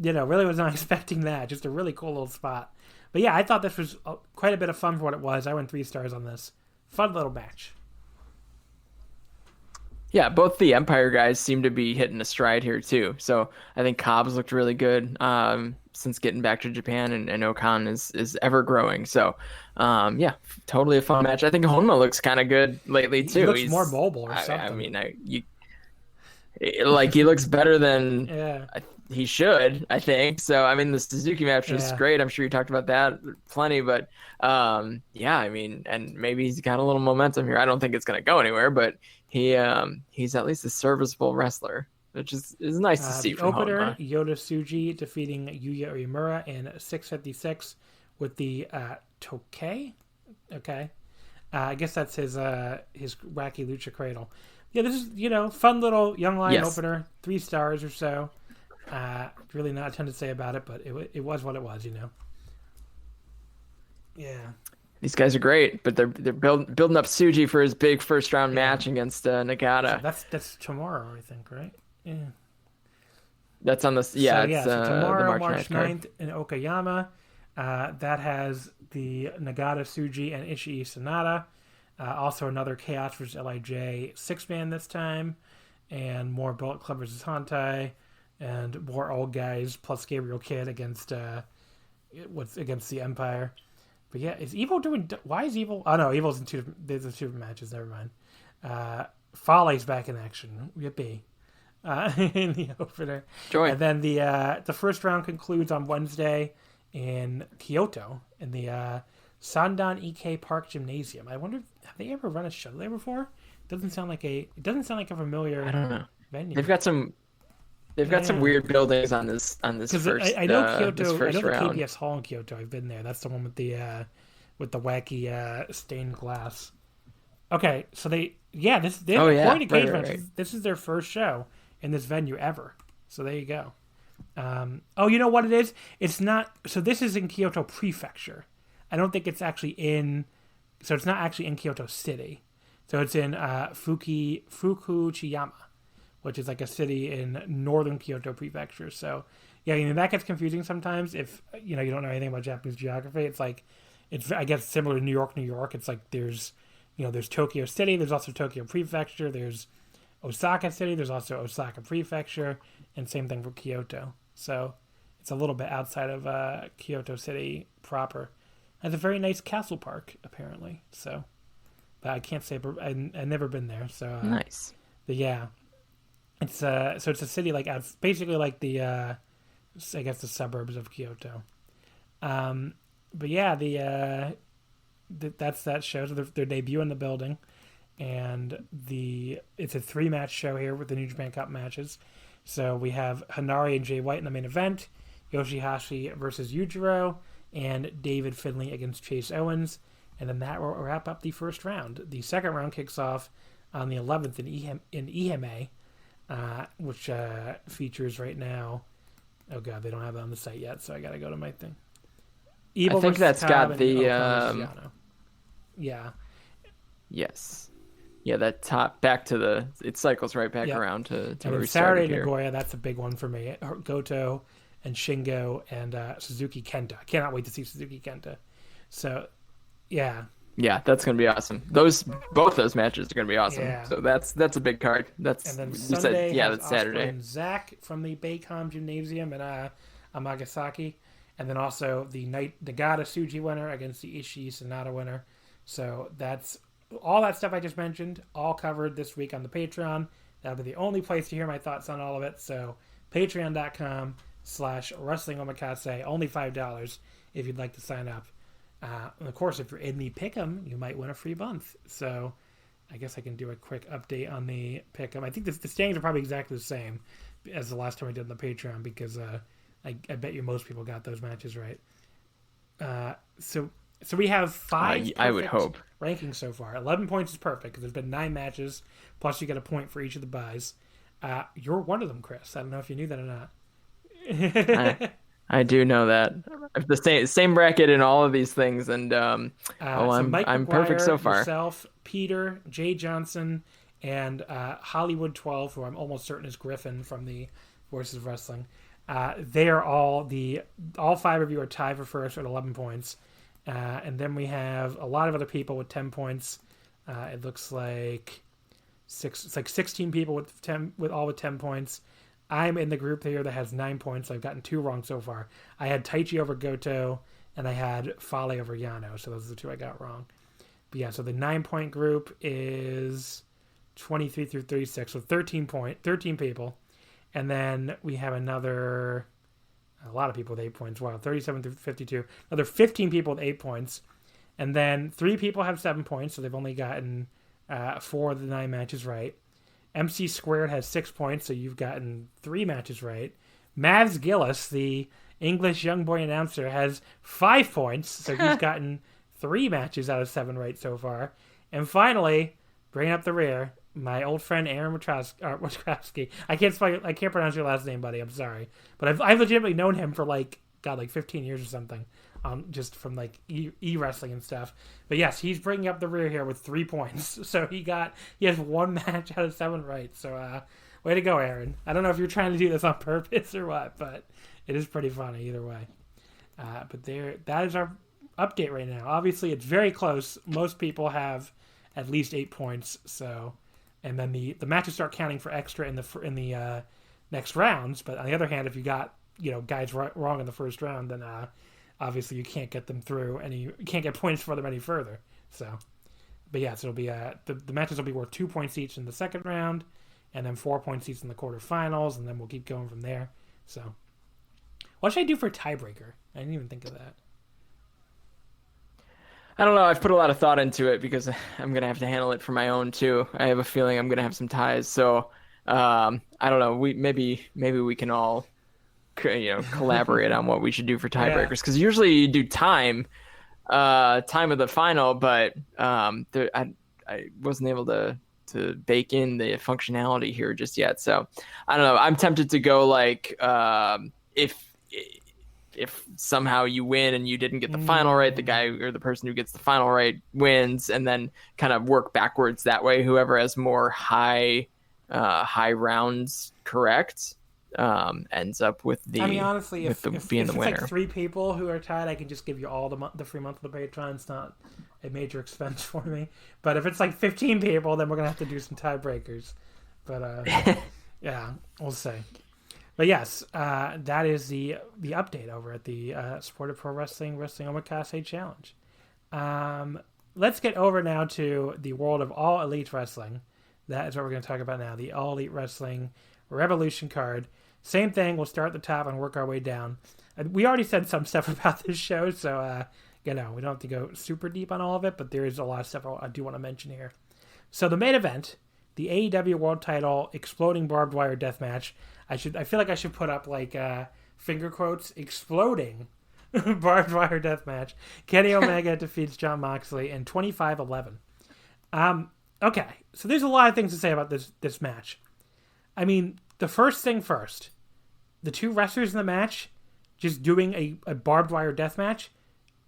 Speaker 2: really was not expecting that. Just a really cool little spot. But yeah, I thought this was quite a bit of fun for what it was. I went 3 stars on this. Fun little match.
Speaker 3: Yeah, both the Empire guys seem to be hitting a stride here too. So I think Cobb's looked really good since getting back to Japan, and Okan is ever growing. So yeah, totally a fun match. I think Honma looks kind of good lately too.
Speaker 2: He's more mobile or something.
Speaker 3: I mean, he looks better than he should, I think. So I mean, the Suzuki match was great. I'm sure you talked about that plenty, but yeah, I mean, and maybe he's got a little momentum here. I don't think it's going to go anywhere, but he's at least a serviceable wrestler, which is nice to see from
Speaker 2: opener,
Speaker 3: Honma.
Speaker 2: Yota Tsuji defeating Yuya Uemura in 6:56 with the Tokei. Okay. I guess that's his wacky lucha cradle. Yeah, this is, fun little young lion opener, 3 stars or so. Really not a ton to say about it, but it was what it was, Yeah.
Speaker 3: These guys are great, but they're building up Tsuji for his big first round match against Nagata.
Speaker 2: So that's tomorrow, I think, right? Yeah.
Speaker 3: That's on the so
Speaker 2: tomorrow,
Speaker 3: the
Speaker 2: March 9th
Speaker 3: card.
Speaker 2: in Okayama. That has the Nagata, Tsuji, and Ishii Sanada. Also another Chaos vs. LIJ 6-man this time, and more Bullet Club versus Hantai, and more old guys plus Gabriel Kidd against the Empire. But yeah, is Evil doing? Why is Evil? Oh no, Evil's in 2 different. There's 2 different matches. Never mind. Fale's back in action. Yippee! In the opener.
Speaker 3: Joy.
Speaker 2: And then the first round concludes on Wednesday in Kyoto in the Sandan Ike Park Gymnasium. I wonder, have they ever run a show there before? It doesn't sound like a familiar.
Speaker 3: I don't know.
Speaker 2: Venue.
Speaker 3: They've got some weird buildings on this first.
Speaker 2: I know Kyoto. I know the
Speaker 3: round.
Speaker 2: KBS Hall in Kyoto. I've been there. That's the one with the wacky stained glass. Okay, so they have quite a cage match. This is their first show in this venue ever. So there you go. You know what it is? It's not. So this is in Kyoto Prefecture. I don't think it's actually in. So it's not actually in Kyoto City. So it's in Fukuchiyama, which is like a city in northern Kyoto Prefecture. So yeah, that gets confusing sometimes if you don't know anything about Japanese geography. It's like I guess similar to New York. It's like there's Tokyo City, there's also Tokyo Prefecture, there's Osaka City, there's also Osaka Prefecture, and same thing for Kyoto. So It's a little bit outside of Kyoto City proper. It has a very nice castle park, apparently. So, but I can't say I've never been there. So
Speaker 3: nice.
Speaker 2: But yeah, it's so it's a city like basically like the I guess the suburbs of Kyoto. But yeah, that's that show. So their debut in the building, and it's a 3-match show here with the New Japan Cup matches. So we have Hanari and Jay White in the main event, Yoshihashi versus Yujiro, and David Finlay against Chase Owens, and then that will wrap up the first round. The second round kicks off on the 11th in Ihime, which features right now. Oh god, they don't have it on the site yet, so I gotta go to my thing.
Speaker 3: Evil I think that's
Speaker 2: Cobb
Speaker 3: got the
Speaker 2: yeah.
Speaker 3: Yes. Yeah, that top back to it cycles right back around to where we
Speaker 2: Saturday
Speaker 3: started here.
Speaker 2: Nagoya, that's a big one for me. Goto and Shingo and Suzuki Kenta. I cannot wait to see Suzuki Kenta. So, yeah.
Speaker 3: Yeah, that's gonna be awesome. Both those matches are gonna be awesome.
Speaker 2: Yeah.
Speaker 3: So that's a big card. That's
Speaker 2: and then
Speaker 3: you
Speaker 2: Sunday
Speaker 3: said, yeah,
Speaker 2: has
Speaker 3: that's Saturday.
Speaker 2: And Zach from the Baycom Gymnasium in Amagasaki, and then also the Nagata Tsuji winner against the Ishii Sonata winner. So that's all that stuff I just mentioned, all covered this week on the Patreon. That'll be the only place to hear my thoughts on all of it. So patreon.com/Wrestling Omakase, only $5 if you'd like to sign up. And of course, if you're in the Pick'em, you might win a free month. So I guess I can do a quick update on the Pick'em. I think the standings are probably exactly the same as the last time I did on the Patreon because I bet you most people got those matches right. So we have 5
Speaker 3: I would hope
Speaker 2: rankings so far. 11 points is perfect because there's been 9 matches, plus you get a point for each of the buys. You're one of them, Chris. I don't know if you knew that or not.
Speaker 3: I do know that. The same bracket in all of these things, and
Speaker 2: so
Speaker 3: I'm
Speaker 2: McGuire,
Speaker 3: perfect so far.
Speaker 2: Yourself, Peter, Jay Johnson, and Hollywood 12, who I'm almost certain is Griffin from the Voices of Wrestling. They are all 5 of you are tied for first at 11 points. And then we have a lot of other people with 10 points. It looks like 16 people with 10 points. I'm in the group here that has 9 points. I've gotten 2 wrong so far. I had Taichi over Goto, and I had Fale over Yano. So those are the 2 I got wrong. But yeah, so the 9-point group is 23 through 36, so 13 people. And then we have a lot of people with 8 points. Wow, 37 through 52. Another 15 people with 8 points. And then 3 people have 7 points, so they've only gotten 4 of the 9 matches right. MC Squared has 6 points, so you've gotten 3 matches right. Mavs Gillis, the English young boy announcer, has 5 points, so he's gotten 3 matches out of 7 right so far. And finally, bringing up the rear, my old friend Aaron Wachowski. I can't pronounce your last name, buddy. I'm sorry, but I've legitimately known him for like 15 years or something, just from like e-wrestling and stuff. But yes, he's bringing up the rear here with 3 points. So he has 1 match out of 7 right. So way to go, Aaron. I don't know if you're trying to do this on purpose or what, but it is pretty funny either way. But that is our update right now. Obviously, it's very close. Most people have at least 8 points. So. And then the matches start counting for extra in the next rounds. But on the other hand, if you got guys wrong in the first round, then obviously you can't get them through you can't get points for them any further. So, but yeah, so it'll be the matches will be worth 2 points each in the second round, and then 4 points each in the quarterfinals, and then we'll keep going from there. So, what should I do for a tiebreaker? I didn't even think of that.
Speaker 3: I don't know. I've put a lot of thought into it because I'm going to have to handle it for my own too. I have a feeling I'm going to have some ties. So I don't know. Maybe we can all collaborate on what we should do for tiebreakers, because usually you do time of the final, but I wasn't able to bake in the functionality here just yet. So I don't know. I'm tempted to go like if somehow you win and you didn't get the final right, the guy or the person who gets the final right wins, and then kind of work backwards that way. Whoever has more high rounds correct ends up with the. I mean, honestly, if being the winner.
Speaker 2: Like 3 people who are tied, I can just give you all the free month of the Patreon. It's not a major expense for me. But if it's like 15 people, then we're gonna have to do some tiebreakers. But yeah, we'll see. But yes, that is the update over at the Sport of Pro Wrestling Omakase Challenge. Let's get over now to the world of All Elite Wrestling. That is what we're going to talk about now. The All Elite Wrestling Revolution card. Same thing. We'll start at the top and work our way down. We already said some stuff about this show, so we don't have to go super deep on all of it, but there is a lot of stuff I do want to mention here. So the main event, the AEW World Title Exploding Barbed Wire Death Match. I feel like I should put up like finger quotes, exploding barbed wire death match. Kenny Omega defeats Jon Moxley in 25-11. Okay, so there's a lot of things to say about this match. I mean, the first thing first, the two wrestlers in the match just doing a barbed wire death match,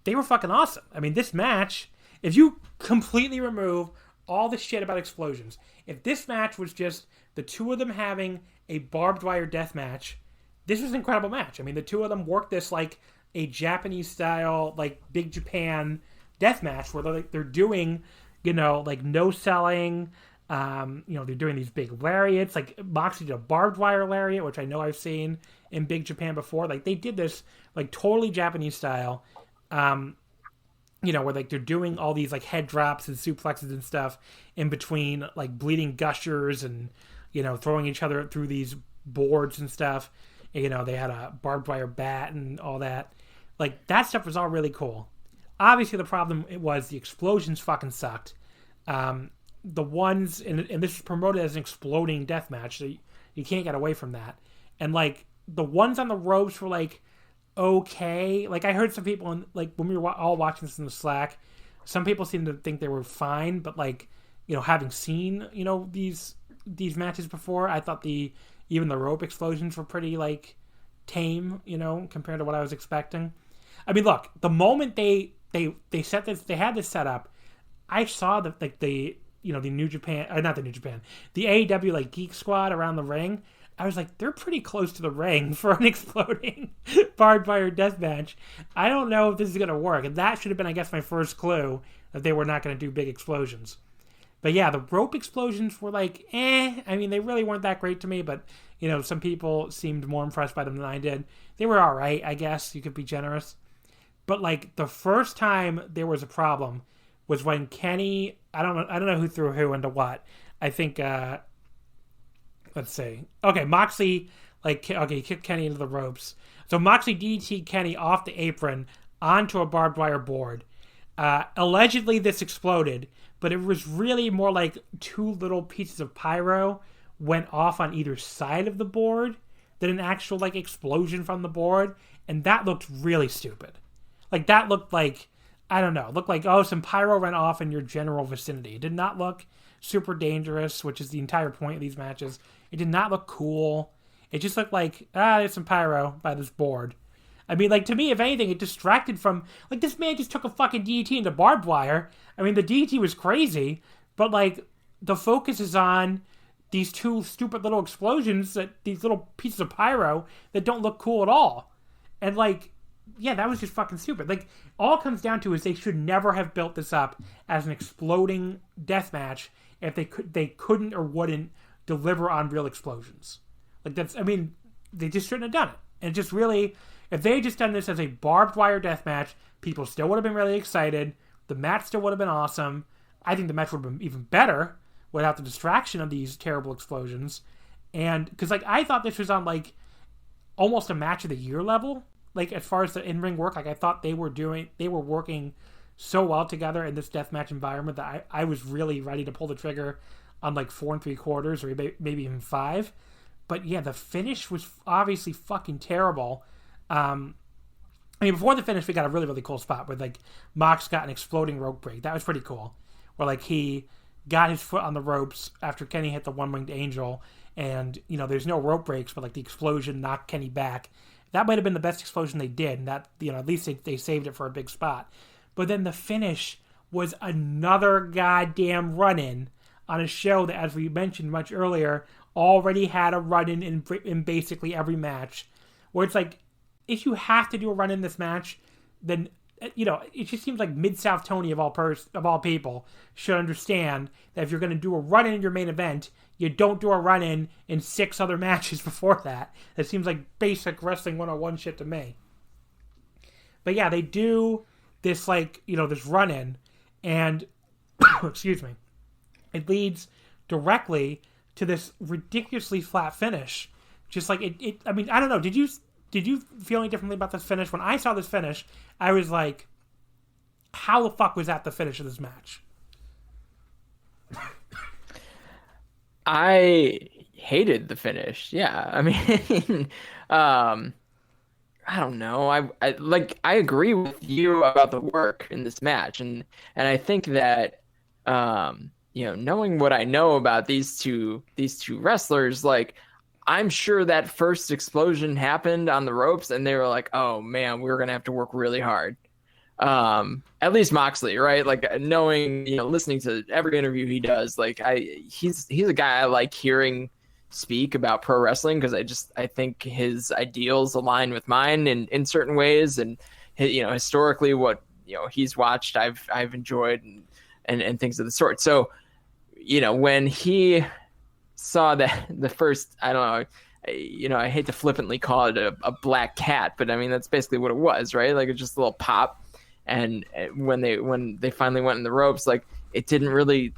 Speaker 2: they were fucking awesome. I mean, this match, if you completely remove all the shit about explosions, if this match was just the two of them having a barbed wire death match, this was an incredible match. I mean, the two of them worked this like a Japanese style, like Big Japan death match where they're doing, like no selling. They're doing these big lariats. Like Moxley did a barbed wire lariat, which I know I've seen in Big Japan before. Like they did this like totally Japanese style. Where like they're doing all these like head drops and suplexes and stuff in between like bleeding gushers and, throwing each other through these boards and stuff. They had a barbed wire bat and all that. Like that stuff was all really cool. Obviously the problem was the explosions fucking sucked. The ones, and this is promoted as an exploding death match, so you can't get away from that. And like the ones on the ropes were like, okay. Like I heard some people when we were all watching this in the Slack, some people seemed to think they were fine, but like, having seen, these matches before, I thought even the rope explosions were pretty like tame, compared to what I was expecting. I mean, look, the moment they set this, they had this set up, I saw the New Japan, not the New Japan, the AEW like Geek Squad around the ring. I was like, they're pretty close to the ring for an exploding barbed wire death match. I don't know if this is going to work. And that should have been, I guess, my first clue that they were not going to do big explosions. But yeah, the rope explosions were like, I mean, they really weren't that great to me, but, some people seemed more impressed by them than I did. They were all right, I guess. You could be generous. But like the first time there was a problem was when Kenny, I don't know who threw who into what. I think, let's see. Okay, Moxley, he kicked Kenny into the ropes. So Moxley DDT'd Kenny off the apron onto a barbed wire board. Allegedly this exploded, but it was really more like two little pieces of pyro went off on either side of the board than an actual like explosion from the board, and that looked really stupid. Like that looked like, I don't know, looked like, some pyro went off in your general vicinity. It did not look super dangerous, which is the entire point of these matches. It did not look cool. It just looked like, there's some pyro by this board. I mean, like, to me, if anything, it distracted from, like, this man just took a fucking DDT into barbed wire. I mean, the DDT was crazy, but, like, the focus is on these two stupid little explosions, these little pieces of pyro that don't look cool at all. And, like, yeah, that was just fucking stupid. Like, all it comes down to is they should never have built this up as an exploding death match if they couldn't or wouldn't deliver on real explosions. Like, they just shouldn't have done it. And just really, if they had just done this as a barbed wire death match, people still would have been really excited. The match still would have been awesome. I think the match would have been even better without the distraction of these terrible explosions. And, because, like, I thought this was on, like, almost a match of the year level. Like, as far as the in-ring work, like, I thought they were working so well together in this deathmatch environment that I was really ready to pull the trigger on, like, 4 3/4 or maybe even 5. But, yeah, the finish was obviously fucking terrible. I mean, before the finish, we got a really, really cool spot where, like, Mox got an exploding rope break. That was pretty cool. Where, like, he got his foot on the ropes after Kenny hit the one-winged angel. And, there's no rope breaks, but, like, the explosion knocked Kenny back. That might have been the best explosion they did. And that, at least they saved it for a big spot. But then the finish was another goddamn run-in on a show that, as we mentioned much earlier, already had a run-in in basically every match. Where it's like, if you have to do a run-in this match, then it just seems like Mid-South Tony of all people should understand that if you're going to do a run-in in your main event, you don't do a run-in in 6 other matches before that. That seems like basic Wrestling 101 shit to me. But yeah, they do this this run-in, and excuse me, it leads directly to this ridiculously flat finish. Just like it I mean, I don't know. Did you feel any differently about this finish? When I saw this finish, I was like, how the fuck was that the finish of this match?
Speaker 3: I hated the finish. Yeah. I mean, I don't know. I agree with you about the work in this match. And I think that, knowing what I know about these two wrestlers, like, I'm sure that first explosion happened on the ropes and they were like, oh man, we're going to have to work really hard. At least Moxley, right? Like, knowing, listening to every interview he does, like, he's a guy I like hearing speak about pro wrestling, because I think his ideals align with mine in certain ways. And, historically what, he's watched, I've enjoyed and things of the sort. So, when he saw that the first, I don't know, I hate to flippantly call it a black cat, but I mean, that's basically what it was, right? Like, it's just a little pop. And when they finally went in the ropes, like, that didn't really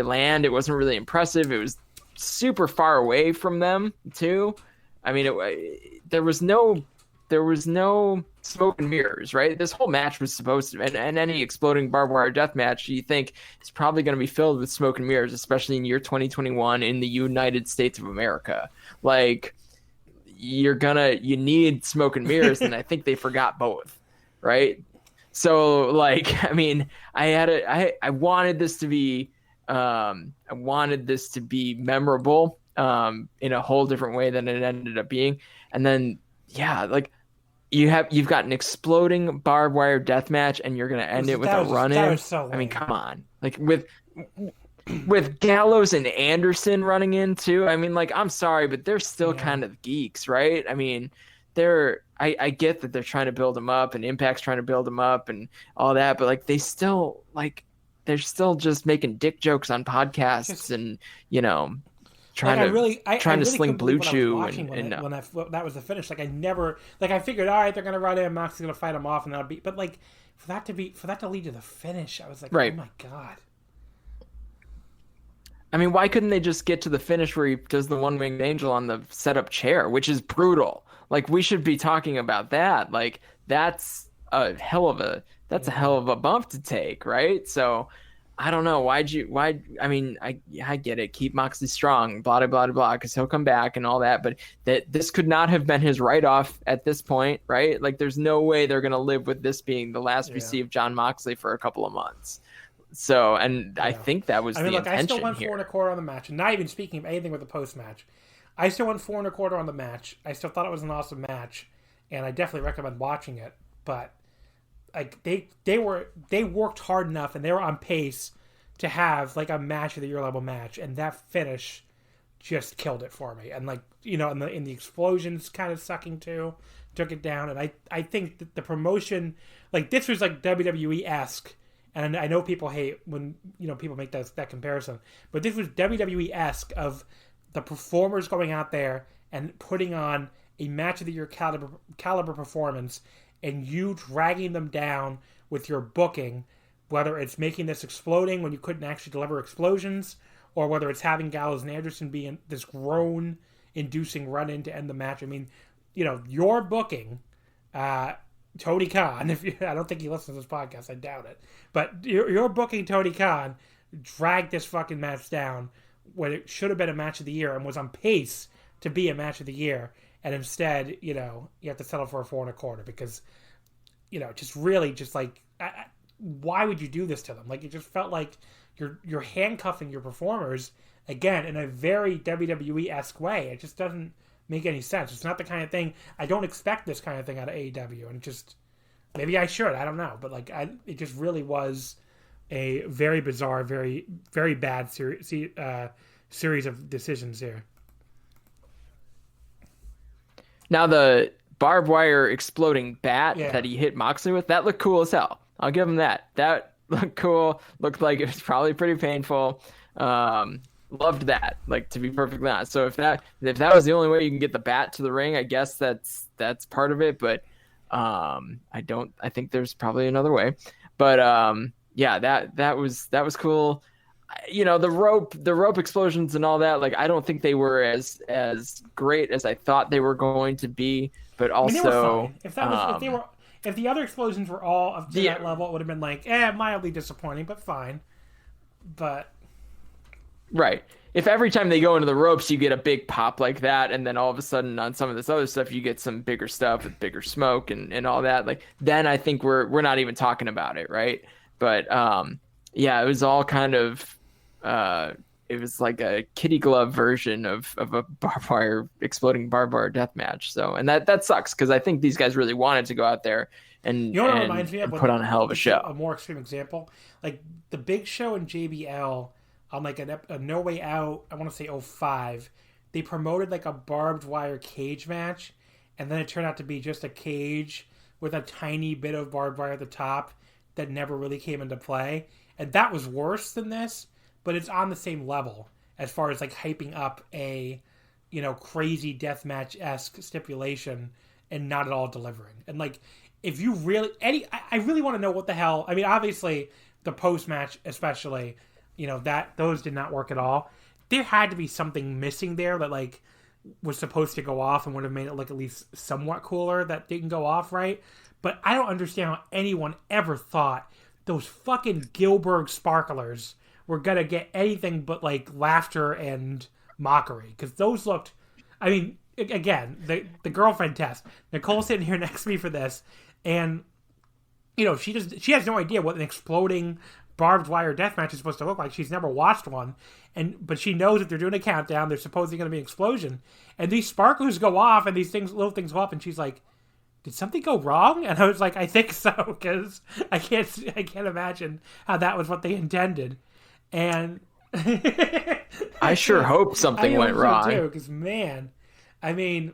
Speaker 3: land. It wasn't really impressive. It was super far away from them too. I mean, there was no smoke and mirrors, right? This whole match was supposed to, and any exploding barbed wire death match, you think it's probably going to be filled with smoke and mirrors, especially in year 2021 in the United States of America. Like, you need smoke and mirrors, and I think they forgot both, right? So, like, I mean, I wanted this to be memorable in a whole different way than it ended up being. And then, yeah, like, you've got an exploding barbed wire death match, and you're gonna end it with a run-in.
Speaker 2: So,
Speaker 3: I mean, come on, like, with Gallows and Anderson running in too. I mean, like, I'm sorry, but they're still kind of geeks, right? I mean, I get that they're trying to build them up, and Impact's trying to build them up and all that, but, like, they're still just making dick jokes on podcasts and, trying to sling Blue Chew
Speaker 2: when that was the finish. Like, I figured, all right, they're gonna run in, Mox's gonna fight him off, and that'll be. But, like, for that to lead to the finish, I was like,
Speaker 3: right.
Speaker 2: Oh my god.
Speaker 3: I mean, why couldn't they just get to the finish where he does the one-winged angel on the setup chair, which is brutal? Like, we should be talking about that. Like, that's a hell of a bump to take, right? So, I don't know. I mean, I get it. Keep Moxley strong, blah, blah, blah, blah, because he'll come back and all that. But this could not have been his write-off at this point, right? Like, there's no way they're going to live with this being the last we see of Jon Moxley for a couple of months. So, I think that was the intention
Speaker 2: I still went
Speaker 3: here.
Speaker 2: 4 1/4 on the match, and not even speaking of anything with the post-match. I still went 4 1/4 on the match. I still thought it was an awesome match, and I definitely recommend watching it. But, like, they worked hard enough, and they were on pace to have, like, a match of the year level match, and that finish just killed it for me. And, like, in the explosions kind of sucking too, took it down. And I think that the promotion, like, this was like WWE-esque. And I know people hate when, people make that comparison. But this was WWE-esque of the performers going out there and putting on a match of the year caliber performance, and you dragging them down with your booking, whether it's making this exploding when you couldn't actually deliver explosions, or whether it's having Gallows and Anderson be in this groan-inducing run-in to end the match. I mean, your booking, Tony Khan, I don't think he listens to this podcast, I doubt it, but your booking, Tony Khan, dragged this fucking match down when it should have been a match of the year and was on pace to be a match of the year, and instead, you have to settle for a 4 1/4 because, just really just like, why would you do this to them? Like, it just felt like you're handcuffing your performers again in a very WWE-esque way. It just doesn't make any sense. It's not the kind of thing, I don't expect this kind of thing out of AEW, and just, maybe I should, I don't know, but, like, it just really was a very bizarre, very, very bad series of decisions here.
Speaker 3: Now, the barbed wire exploding bat that he hit Moxley with, that looked cool as hell. I'll give him that. That looked cool. Looked like it was probably pretty painful. Loved that, like, to be perfectly honest. So if that was the only way you can get the bat to the ring, I guess that's part of it. But I think there's probably another way. But that was cool. You know, the rope explosions and all that, like, I don't think they were as great as I thought they were going to be. But also,
Speaker 2: they were fine. If the other explosions were all up to that level, it would have been like, mildly disappointing, but fine. But
Speaker 3: right. If every time they go into the ropes you get a big pop like that, and then all of a sudden on some of this other stuff you get some bigger stuff with bigger smoke and all that, like, then I think we're not even talking about it, right? But it was all kind of it was like a kitty glove version of a exploding barbed wire death match. So, and that sucks, because I think these guys really wanted to go out there and,
Speaker 2: you know what reminds me of,
Speaker 3: put on a hell of a show.
Speaker 2: A more extreme example, like the Big Show and JBL on like a No Way Out, I want to say 05, they promoted like a barbed wire cage match, and then it turned out to be just a cage with a tiny bit of barbed wire at the top that never really came into play. And that was worse than this, but it's on the same level as far as like hyping up a, you know, crazy deathmatch-esque stipulation and not at all delivering. And like, if you really, I really want to know what the hell, I mean, obviously the post-match especially, you know, those did not work at all. There had to be something missing there that like was supposed to go off and would have made it look at least somewhat cooler that didn't go off right. But I don't understand how anyone ever thought those fucking Gilbert sparklers were gonna get anything but like laughter and mockery, because those looked, I mean, again, the girlfriend test. Nicole's sitting here next to me for this, and you know, she has no idea what an exploding barbed wire deathmatch is supposed to look like. She's never watched one, but she knows that they're doing a countdown. There's supposedly going to be an explosion, and these sparklers go off, and these little things go off, and she's like, "Did something go wrong?" And I was like, "I think so," because I can't imagine how that was what they intended. And
Speaker 3: I sure hope something went wrong
Speaker 2: too, because man, I mean,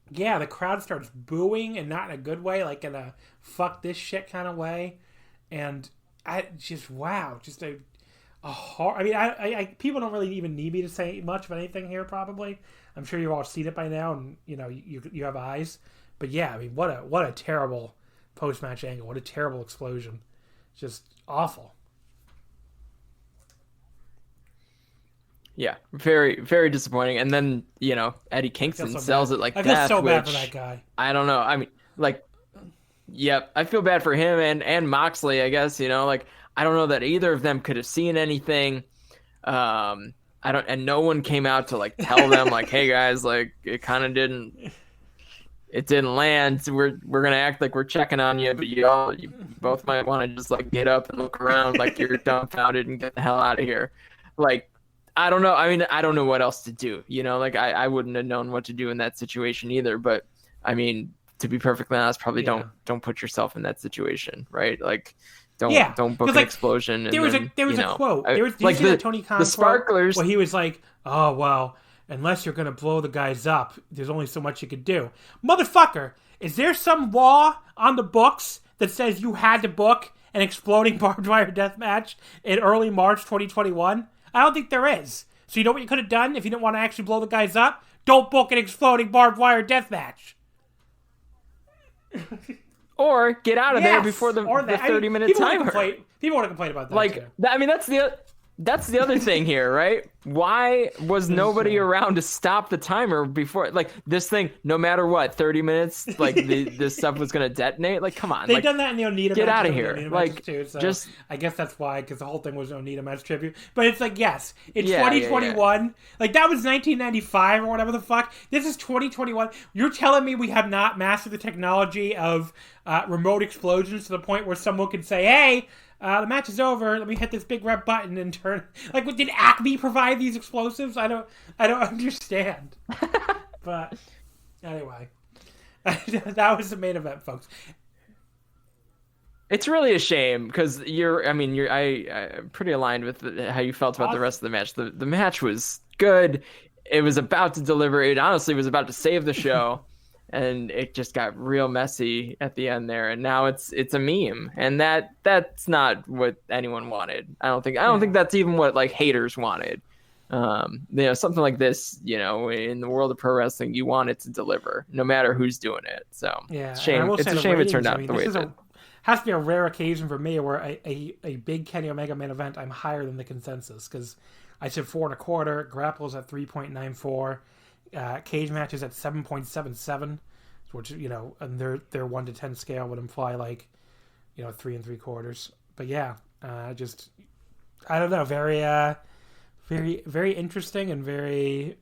Speaker 2: yeah, the crowd starts booing, and not in a good way, like in a fuck this shit kind of way, and I just, wow, just a hard. I mean, I people don't really even need me to say much of anything here. Probably, I'm sure you've all seen it by now, and you know you have eyes. But yeah, I mean, what a terrible post match angle. What a terrible explosion. Just awful.
Speaker 3: Yeah, very, very disappointing. And then, you know, Eddie Kingston sells it like
Speaker 2: I
Speaker 3: death.
Speaker 2: I feel so bad for that guy.
Speaker 3: I don't know. I mean, like, yep, I feel bad for him and Moxley, I guess, you know, like, I don't know that either of them could have seen anything. And no one came out to like tell them like, hey guys, like, it didn't land. So we're gonna act like we're checking on you, but you both might want to just like get up and look around like you're dumbfounded and get the hell out of here. Like, I don't know. I mean, I don't know what else to do. You know, like I wouldn't have known what to do in that situation either. But I mean, to be perfectly honest, probably don't put yourself in that situation, right? Like, don't book an explosion.
Speaker 2: There was a quote. There was like the Tony Khan
Speaker 3: sparklers.
Speaker 2: Where he was like, "Oh well, unless you're gonna blow the guys up, there's only so much you could do." Motherfucker, is there some law on the books that says you had to book an exploding barbed wire death match in early March 2021? I don't think there is. So you know what you could have done if you didn't want to actually blow the guys up? Don't book an exploding barbed wire death match.
Speaker 3: Or get out of there before the 30-minute timer.
Speaker 2: People want to complain about that.
Speaker 3: Like,
Speaker 2: too.
Speaker 3: I mean, that's the other thing here, right? Why was nobody around to stop the timer before? Like, this thing, no matter what, 30 minutes, like, this stuff was going to detonate? Like, come on.
Speaker 2: They've done that in the Onita match.
Speaker 3: Get out of here. Like,
Speaker 2: too, so
Speaker 3: just...
Speaker 2: I guess that's why, because the whole thing was an Onita match tribute. But it's like, yes, in 2021, yeah. Like, that was 1995 or whatever the fuck. This is 2021. You're telling me we have not mastered the technology of remote explosions to the point where someone can say, hey, the match is over. Let me hit this big red button and turn. Like, did Acme provide these explosives? I don't understand. But anyway, that was the main event, folks.
Speaker 3: It's really a shame because I'm pretty aligned with how you felt about the rest of the match. The match was good. It was about to deliver. It honestly was about to save the show. and it just got real messy at the end there, and now it's a meme, and that's not what anyone wanted. I don't think that's even what like haters wanted. Something like this, in the world of pro wrestling, you want it to deliver no matter who's doing it. So it's a shame it turned out the way it did.
Speaker 2: Has to be a rare occasion for me where a big Kenny Omega main event, I'm higher than the consensus, because I said 4.25, Grapple's at 3.94, cage matches at 7.77, which, and their 1 to 10 scale would imply like, 3 3/4. But yeah, I don't know, very, very, very interesting, and very,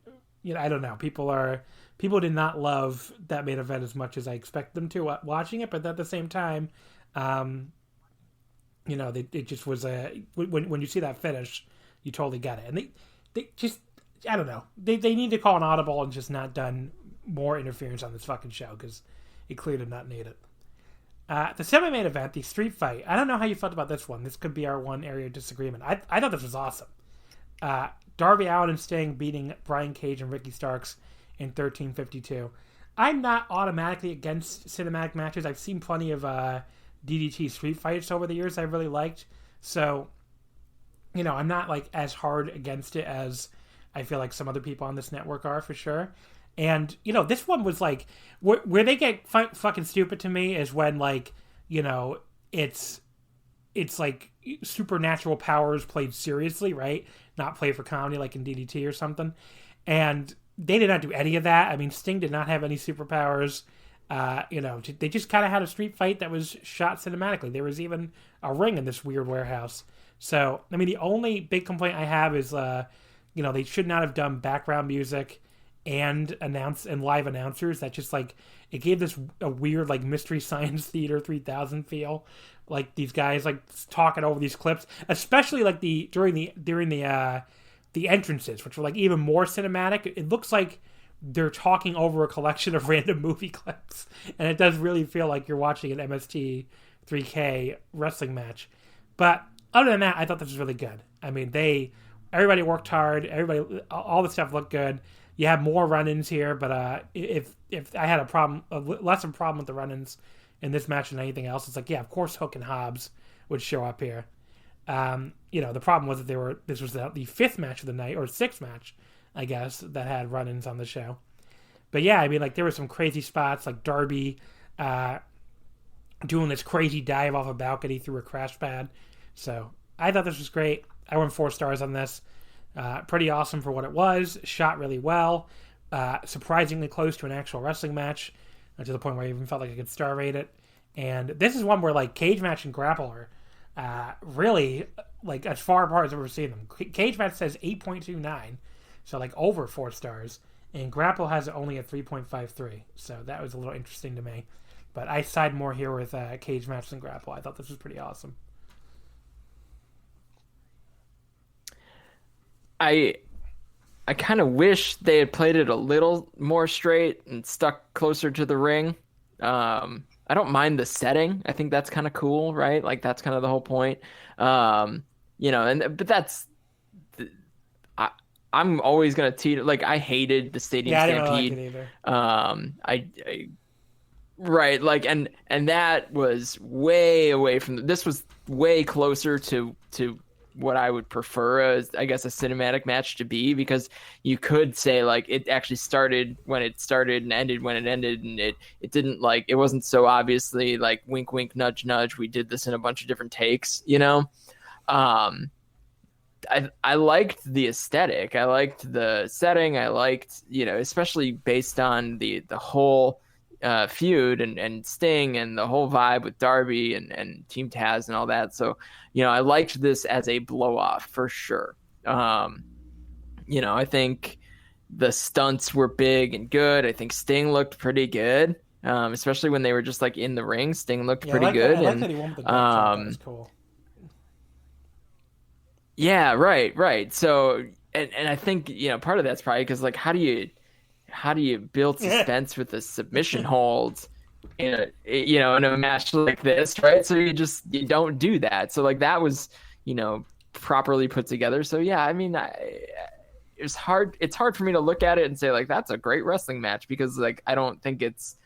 Speaker 2: I don't know. People did not love that main event as much as I expect them to watching it, but at the same time, it just was when you see that finish, you totally get it. And they just, I don't know. They need to call an audible and just not done more interference on this fucking show, because it clearly did not need it. The semi-main event, the street fight. I don't know how you felt about this one. This could be our one area of disagreement. I thought this was awesome. Darby Allin and Sting beating Brian Cage and Ricky Starks in 13:52. I'm not automatically against cinematic matches. I've seen plenty of DDT street fights over the years I really liked. So, I'm not like as hard against it as I feel like some other people on this network are, for sure. And, this one was like, where they get fucking stupid to me is when, like, it's like supernatural powers played seriously, right? Not played for comedy like in DDT or something. And they did not do any of that. I mean, Sting did not have any superpowers. They just kind of had a street fight that was shot cinematically. There was even a ring in this weird warehouse. So, I mean, the only big complaint I have is, they should not have done background music and live announcers. That just like, it gave this a weird like Mystery Science Theater 3000 feel. Like these guys like talking over these clips, especially like during the entrances, which were like even more cinematic. It looks like they're talking over a collection of random movie clips, and it does really feel like you're watching an MST 3K wrestling match. But other than that, I thought this was really good. I mean, everybody worked hard. All the stuff looked good. You have more run-ins here, but if I had less of a problem with the run-ins in this match than anything else, it's like, yeah, of course Hook and Hobbs would show up here. The problem was that this was the fifth match of the night, or sixth match, I guess, that had run-ins on the show. But yeah, I mean, like, there were some crazy spots, like Darby doing this crazy dive off a balcony through a crash pad. So I thought this was great. I went 4 stars on this. Pretty awesome for what it was. Shot really well. Surprisingly close to an actual wrestling match, to the point where I even felt like I could star rate it. And this is one where like cage match and grapple are really like as far apart as I've ever seen them. Cage match says 8.29, so like over 4 stars, and grapple has it only at 3.53. So that was a little interesting to me. But I side more here with cage match than grapple. I thought this was pretty awesome.
Speaker 3: I kind of wish they had played it a little more straight and stuck closer to the ring. I don't mind the setting. I think that's kind of cool, right? Like that's kind of the whole point. But that's I'm always gonna teeter. Like I hated the Stadium Stampede.
Speaker 2: Really like it
Speaker 3: either. Right, like and that was way away from. This was way closer to what I would prefer as, I guess, a cinematic match to be, because you could say like it actually started when it started and ended when it ended, and it didn't, like, it wasn't so obviously like wink wink nudge nudge, we did this in a bunch of different takes, I liked the aesthetic, I liked the setting, I liked, especially based on the whole feud and Sting and the whole vibe with Darby and Team Taz and all that. So, I liked this as a blow off for sure. I think the stunts were big and good. I think Sting looked pretty good, especially when they were just like in the ring. Sting looked pretty good. I like that he won with the that was cool. Yeah, right. So, and I think, part of that's probably because, like, how do you build suspense with a submission hold in a match like this, right? So you don't do that. So like that was, properly put together. So yeah, I mean, it's hard for me to look at it and say like that's a great wrestling match, because like I don't think it's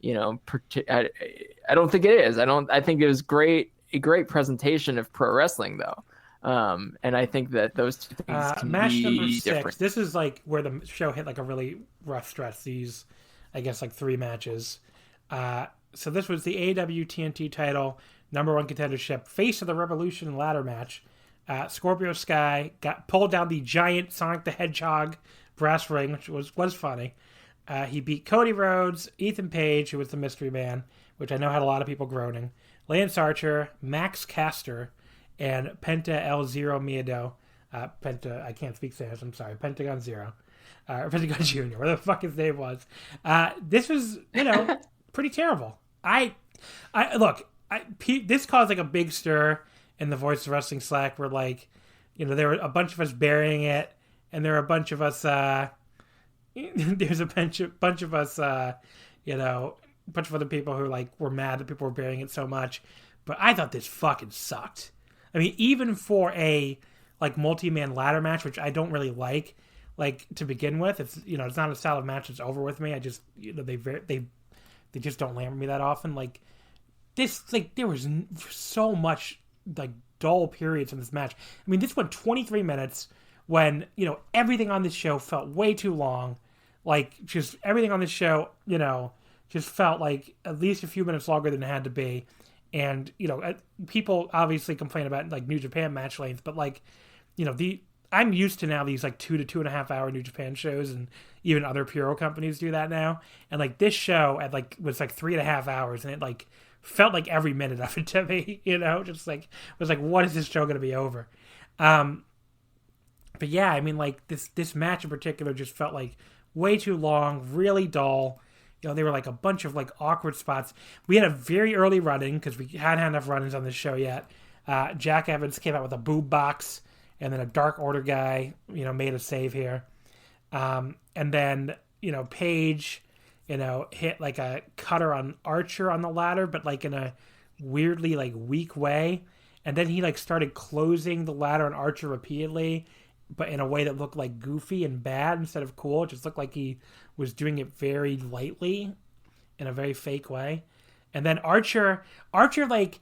Speaker 3: I don't think it is. I think it was a great presentation of pro wrestling though. And I think that those two things can
Speaker 2: match
Speaker 3: be
Speaker 2: number 6.
Speaker 3: different.
Speaker 2: This is like where the show hit like a really rough stretch. These, I guess, like 3 matches. So this was the AEW TNT title, number 1 contendership, face of the Revolution ladder match. Scorpio Sky got pulled down the giant Sonic the Hedgehog brass ring, which was funny. He beat Cody Rhodes, Ethan Page, who was the mystery man, which I know had a lot of people groaning, Lance Archer, Max Caster, and Penta El Zero Miedo. Penta, I can't speak Spanish, I'm sorry. Pentagon Zero. Or Pentagon Jr., whatever the fuck his name was. This was, pretty terrible. This caused like a big stir in the Voice of Wrestling Slack where like, there were a bunch of us burying it, and there were a bunch of us, there's a bunch of us, a bunch of other people who like were mad that people were burying it so much. But I thought this fucking sucked. I mean, even for a like multi-man ladder match, which I don't really like to begin with, it's it's not a style of match that's over with me. I just they just don't land with me that often. Like this, like there was so much like dull periods in this match. I mean, this went 23 minutes when everything on this show felt way too long. Like just everything on this show, just felt like at least a few minutes longer than it had to be. And, people obviously complain about like New Japan match length, but like, I'm used to now these like 2 to 2.5 hour New Japan shows, and even other Puro companies do that now. And like this show was like 3.5 hours, and it like felt like every minute of it to me, just like, was like, what is this show going to be over? But yeah, I mean like this match in particular just felt like way too long, really dull. They were like a bunch of like awkward spots. We had a very early run-in because we hadn't had enough run-ins on this show yet. Jack Evans came out with a boob box, and then a Dark Order guy, made a save here. And then, Paige, hit like a cutter on Archer on the ladder, but like in a weirdly like weak way. And then he like started closing the ladder on Archer repeatedly, but in a way that looked like goofy and bad instead of cool. It just looked like he was doing it very lightly in a very fake way. And then Archer like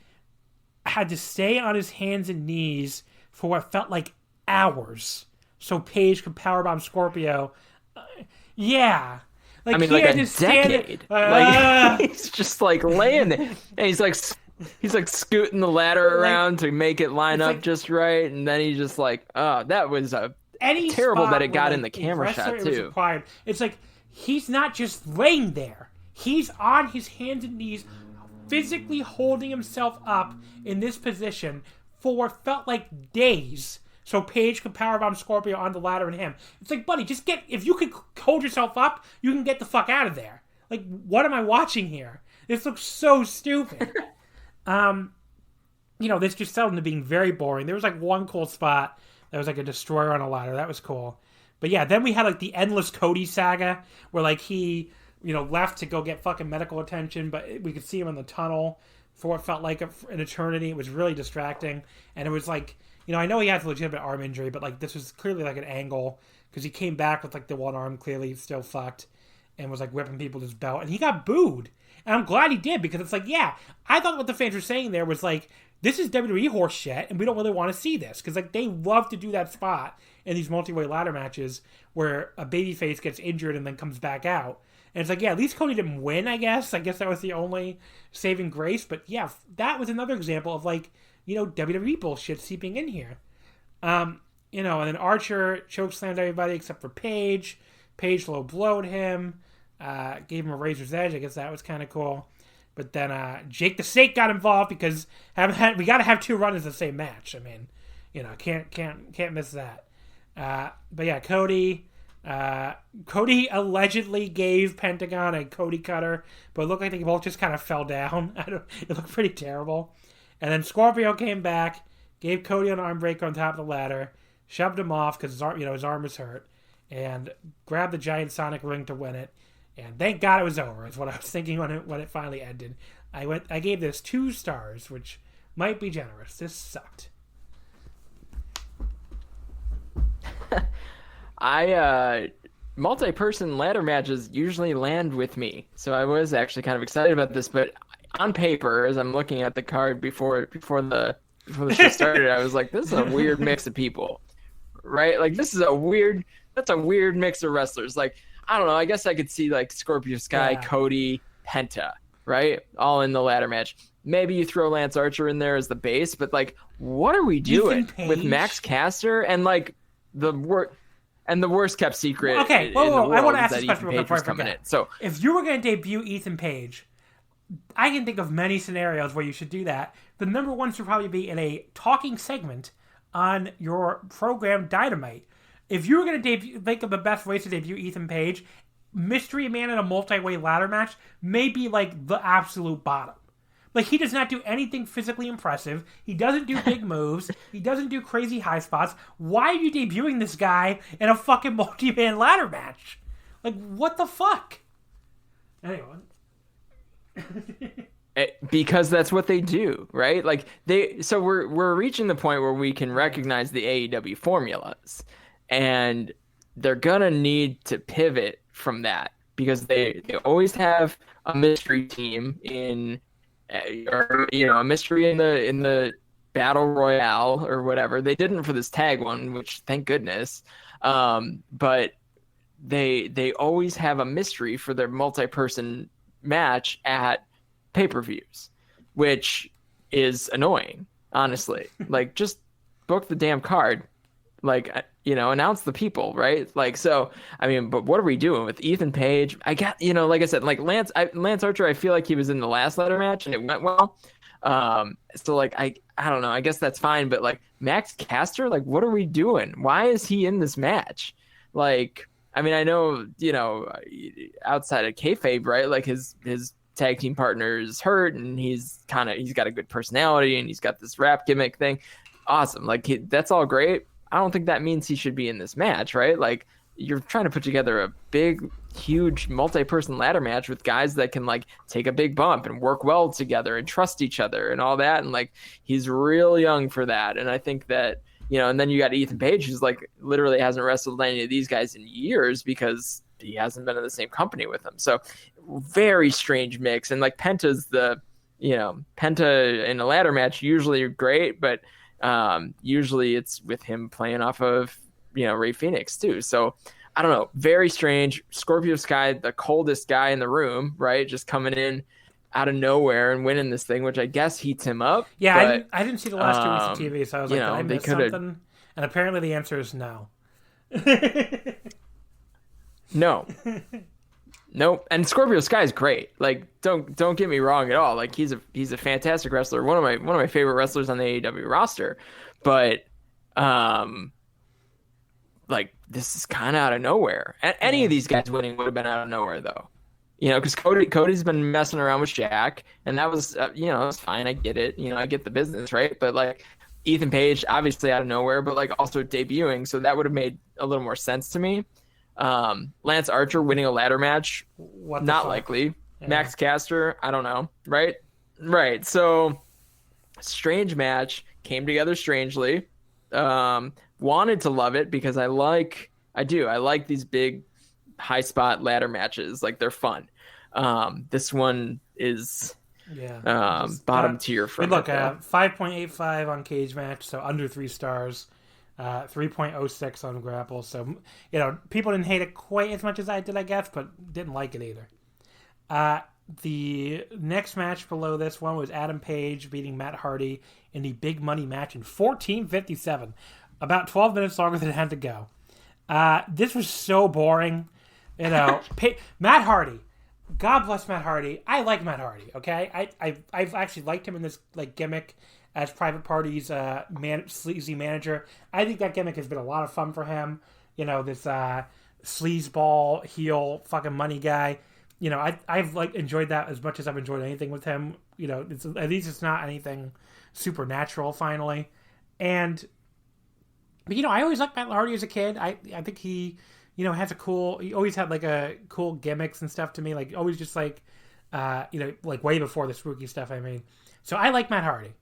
Speaker 2: had to stay on his hands and knees for what felt like hours so Paige could powerbomb Scorpio. Yeah. Like,
Speaker 3: I mean, like a decade. Like he's just like laying there, and he's like scooting the ladder around to make it line up just right, and then he's just like, oh, that was terrible that it got in the camera shot too.
Speaker 2: It's like he's not just laying there; he's on his hands and knees, physically holding himself up in this position for what felt like days, so Paige could powerbomb Scorpio on the ladder and him. It's like, buddy, if you could hold yourself up, you can get the fuck out of there. Like, what am I watching here? This looks so stupid. This just settled into being very boring. There was like one cool spot that was like a destroyer on a ladder. That was cool. But yeah, then we had like the endless Cody saga where like he, left to go get fucking medical attention, but we could see him in the tunnel for what felt like an eternity. It was really distracting. And it was like, I know he had a legitimate arm injury, but like this was clearly like an angle because he came back with like the one arm clearly still fucked and was like whipping people with his belt, and he got booed. And I'm glad he did, because it's like, yeah, I thought what the fans were saying there was like, this is WWE horse shit, and we don't really want to see this. Because like they love to do that spot in these multi-way ladder matches where a babyface gets injured and then comes back out. And it's like, yeah, at least Cody didn't win, I guess. I guess that was the only saving grace. But yeah, that was another example of like, WWE bullshit seeping in here. And then Archer chokeslammed everybody except for Paige. Paige low blowed him. Gave him a razor's edge. I guess that was kind of cool. But then Jake the Snake got involved because we got to have 2 run-ins in the same match. I mean, can't miss that. But yeah, Cody allegedly gave Pentagon a Cody cutter, but it looked like they both just kind of fell down. It looked pretty terrible. And then Scorpio came back, gave Cody an arm breaker on top of the ladder, shoved him off because his arm was hurt, and grabbed the giant Sonic ring to win it. And thank God it was over, is what I was thinking when it finally ended. I gave this 2 stars, which might be generous. This sucked.
Speaker 3: I multi-person ladder matches usually land with me. So I was actually kind of excited about this, but on paper, as I'm looking at the card before the show started, I was like, this is a weird mix of people, right? Like that's a weird mix of wrestlers. Like, I don't know, I guess I could see like Scorpio Sky, Cody, Penta, right? All in the ladder match. Maybe you throw Lance Archer in there as the base, but like, what are we doing with Max Caster and like the worst kept secret?
Speaker 2: Okay, I want to ask this question before I forget.
Speaker 3: So
Speaker 2: if you were going to debut Ethan Page, I can think of many scenarios where you should do that. The number one should probably be in a talking segment on your program Dynamite. If you were going to think of the best ways to debut Ethan Page, Mystery Man in a multi-way ladder match may be like the absolute bottom. Like, he does not do anything physically impressive. He doesn't do big moves. He doesn't do crazy high spots. Why are you debuting this guy in a fucking multi-man ladder match? Like, what the fuck? Anyway.
Speaker 3: Because that's what they do, right? Like, so we're reaching the point where we can recognize the AEW formulas. And they're going to need to pivot from that. Because they always have a mystery team or a mystery in the battle royale or whatever. They didn't for this tag one, which thank goodness. But they always have a mystery for their multi-person match at pay-per-views, which is annoying, honestly. Like, just book the damn card. Like, announce the people, right? Like, so, I mean, but what are we doing with Ethan Page? I got, like I said, like Lance Archer, I feel like he was in the last ladder match and it went well. So like, I don't know, I guess that's fine. But like Max Caster, like, what are we doing? Why is he in this match? Like, I mean, I know, outside of kayfabe, right? Like his tag team partner is hurt and he's got a good personality and he's got this rap gimmick thing. Awesome. Like that's all great. I don't think that means he should be in this match, right? Like, you're trying to put together a big, huge multi-person ladder match with guys that can like take a big bump and work well together and trust each other and all that. And like, he's real young for that. And I think that, and then you got Ethan Page, who's like literally hasn't wrestled any of these guys in years because he hasn't been in the same company with them. So very strange mix. And like Penta's Penta in a ladder match, usually great, but usually it's with him playing off of Ray Phoenix too. So I don't know, very strange. Scorpio Sky, the coldest guy in the room, right? Just coming in out of nowhere and winning this thing, which I guess heats him up.
Speaker 2: Yeah,
Speaker 3: but,
Speaker 2: I didn't see the last 2 weeks of TV, so I was like, did I miss something? And apparently the answer is no.
Speaker 3: No. Nope. And Scorpio Sky is great. Like, don't get me wrong at all. Like, he's a fantastic wrestler. One of my favorite wrestlers on the AEW roster. But like, this is kind of out of nowhere. Any of these guys winning would have been out of nowhere, though. Because Cody's been messing around with Shaq, and that was it's fine. I get it. I get the business, right? But like, Ethan Page, obviously out of nowhere, but like also debuting, so that would have made a little more sense to me. Lance Archer winning a ladder match, not likely. Yeah. Max Caster, I don't know. Right. So strange match, came together strangely. Wanted to love it because I like these big high spot ladder matches. Like, they're fun. This one is bottom tier for me.
Speaker 2: Look, 5.85 on Cage Match, so under 3 stars. 3.06 on Grapple. So, people didn't hate it quite as much as I did, I guess, but didn't like it either. The next match below this one was Adam Page beating Matt Hardy in the big money match in 14:57. About 12 minutes longer than it had to go. This was so boring. Matt Hardy. God bless Matt Hardy. I like Matt Hardy, okay? I've actually liked him in this like gimmick as Private Party's sleazy manager. I think that gimmick has been a lot of fun for him. This sleazeball heel fucking money guy. I've like enjoyed that as much as I've enjoyed anything with him. At least it's not anything supernatural finally. But I always liked Matt Hardy as a kid. I think he, has he always had like a cool gimmicks and stuff to me. Like always just like, like way before the spooky stuff, I mean. So I like Matt Hardy.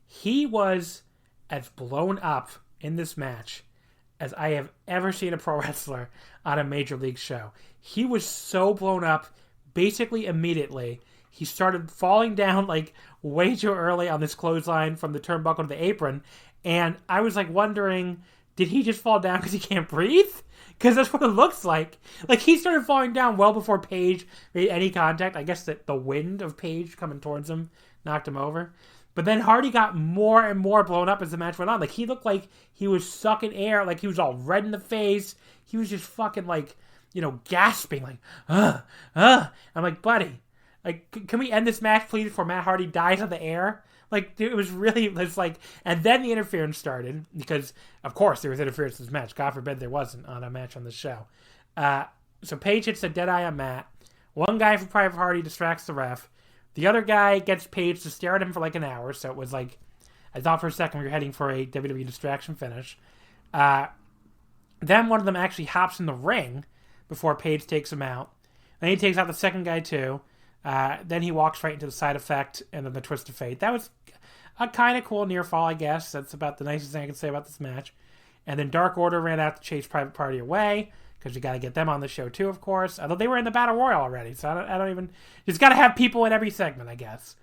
Speaker 2: He was as blown up in this match as I have ever seen a pro wrestler on a major league show. He was so blown up basically immediately. He started falling down like way too early on this clothesline from the turnbuckle to the apron. And I was like wondering, did he just fall down because he can't breathe? Because that's what it looks like. Like he started falling down well before Paige made any contact. I guess that the wind of Paige coming towards him knocked him over. But then Hardy got more and more blown up as the match went on. Like, he looked like he was sucking air. Like, he was all red in the face. He was just fucking, like, gasping. Like, I'm like, buddy, like, can we end this match, please, before Matt Hardy dies in the air? Like, dude, it was like... And then the interference started. Because, of course, there was interference in this match. God forbid there wasn't on a match on the show. So Paige hits a dead eye on Matt. One guy from Private Hardy distracts the ref. The other guy gets Paige to stare at him for like an hour, so it was like, I thought for a second we were heading for a WWE distraction finish. Then one of them actually hops in the ring before Paige takes him out. Then he takes out the second guy too. Then he walks right into the side effect and then the twist of fate. That was a kind of cool near fall, I guess. That's about the nicest thing I can say about this match. And then Dark Order ran out to chase Private Party away, because you got to get them on the show too, of course. Although they were in the Battle Royal already, so I don't even... Just got to have people in every segment, I guess.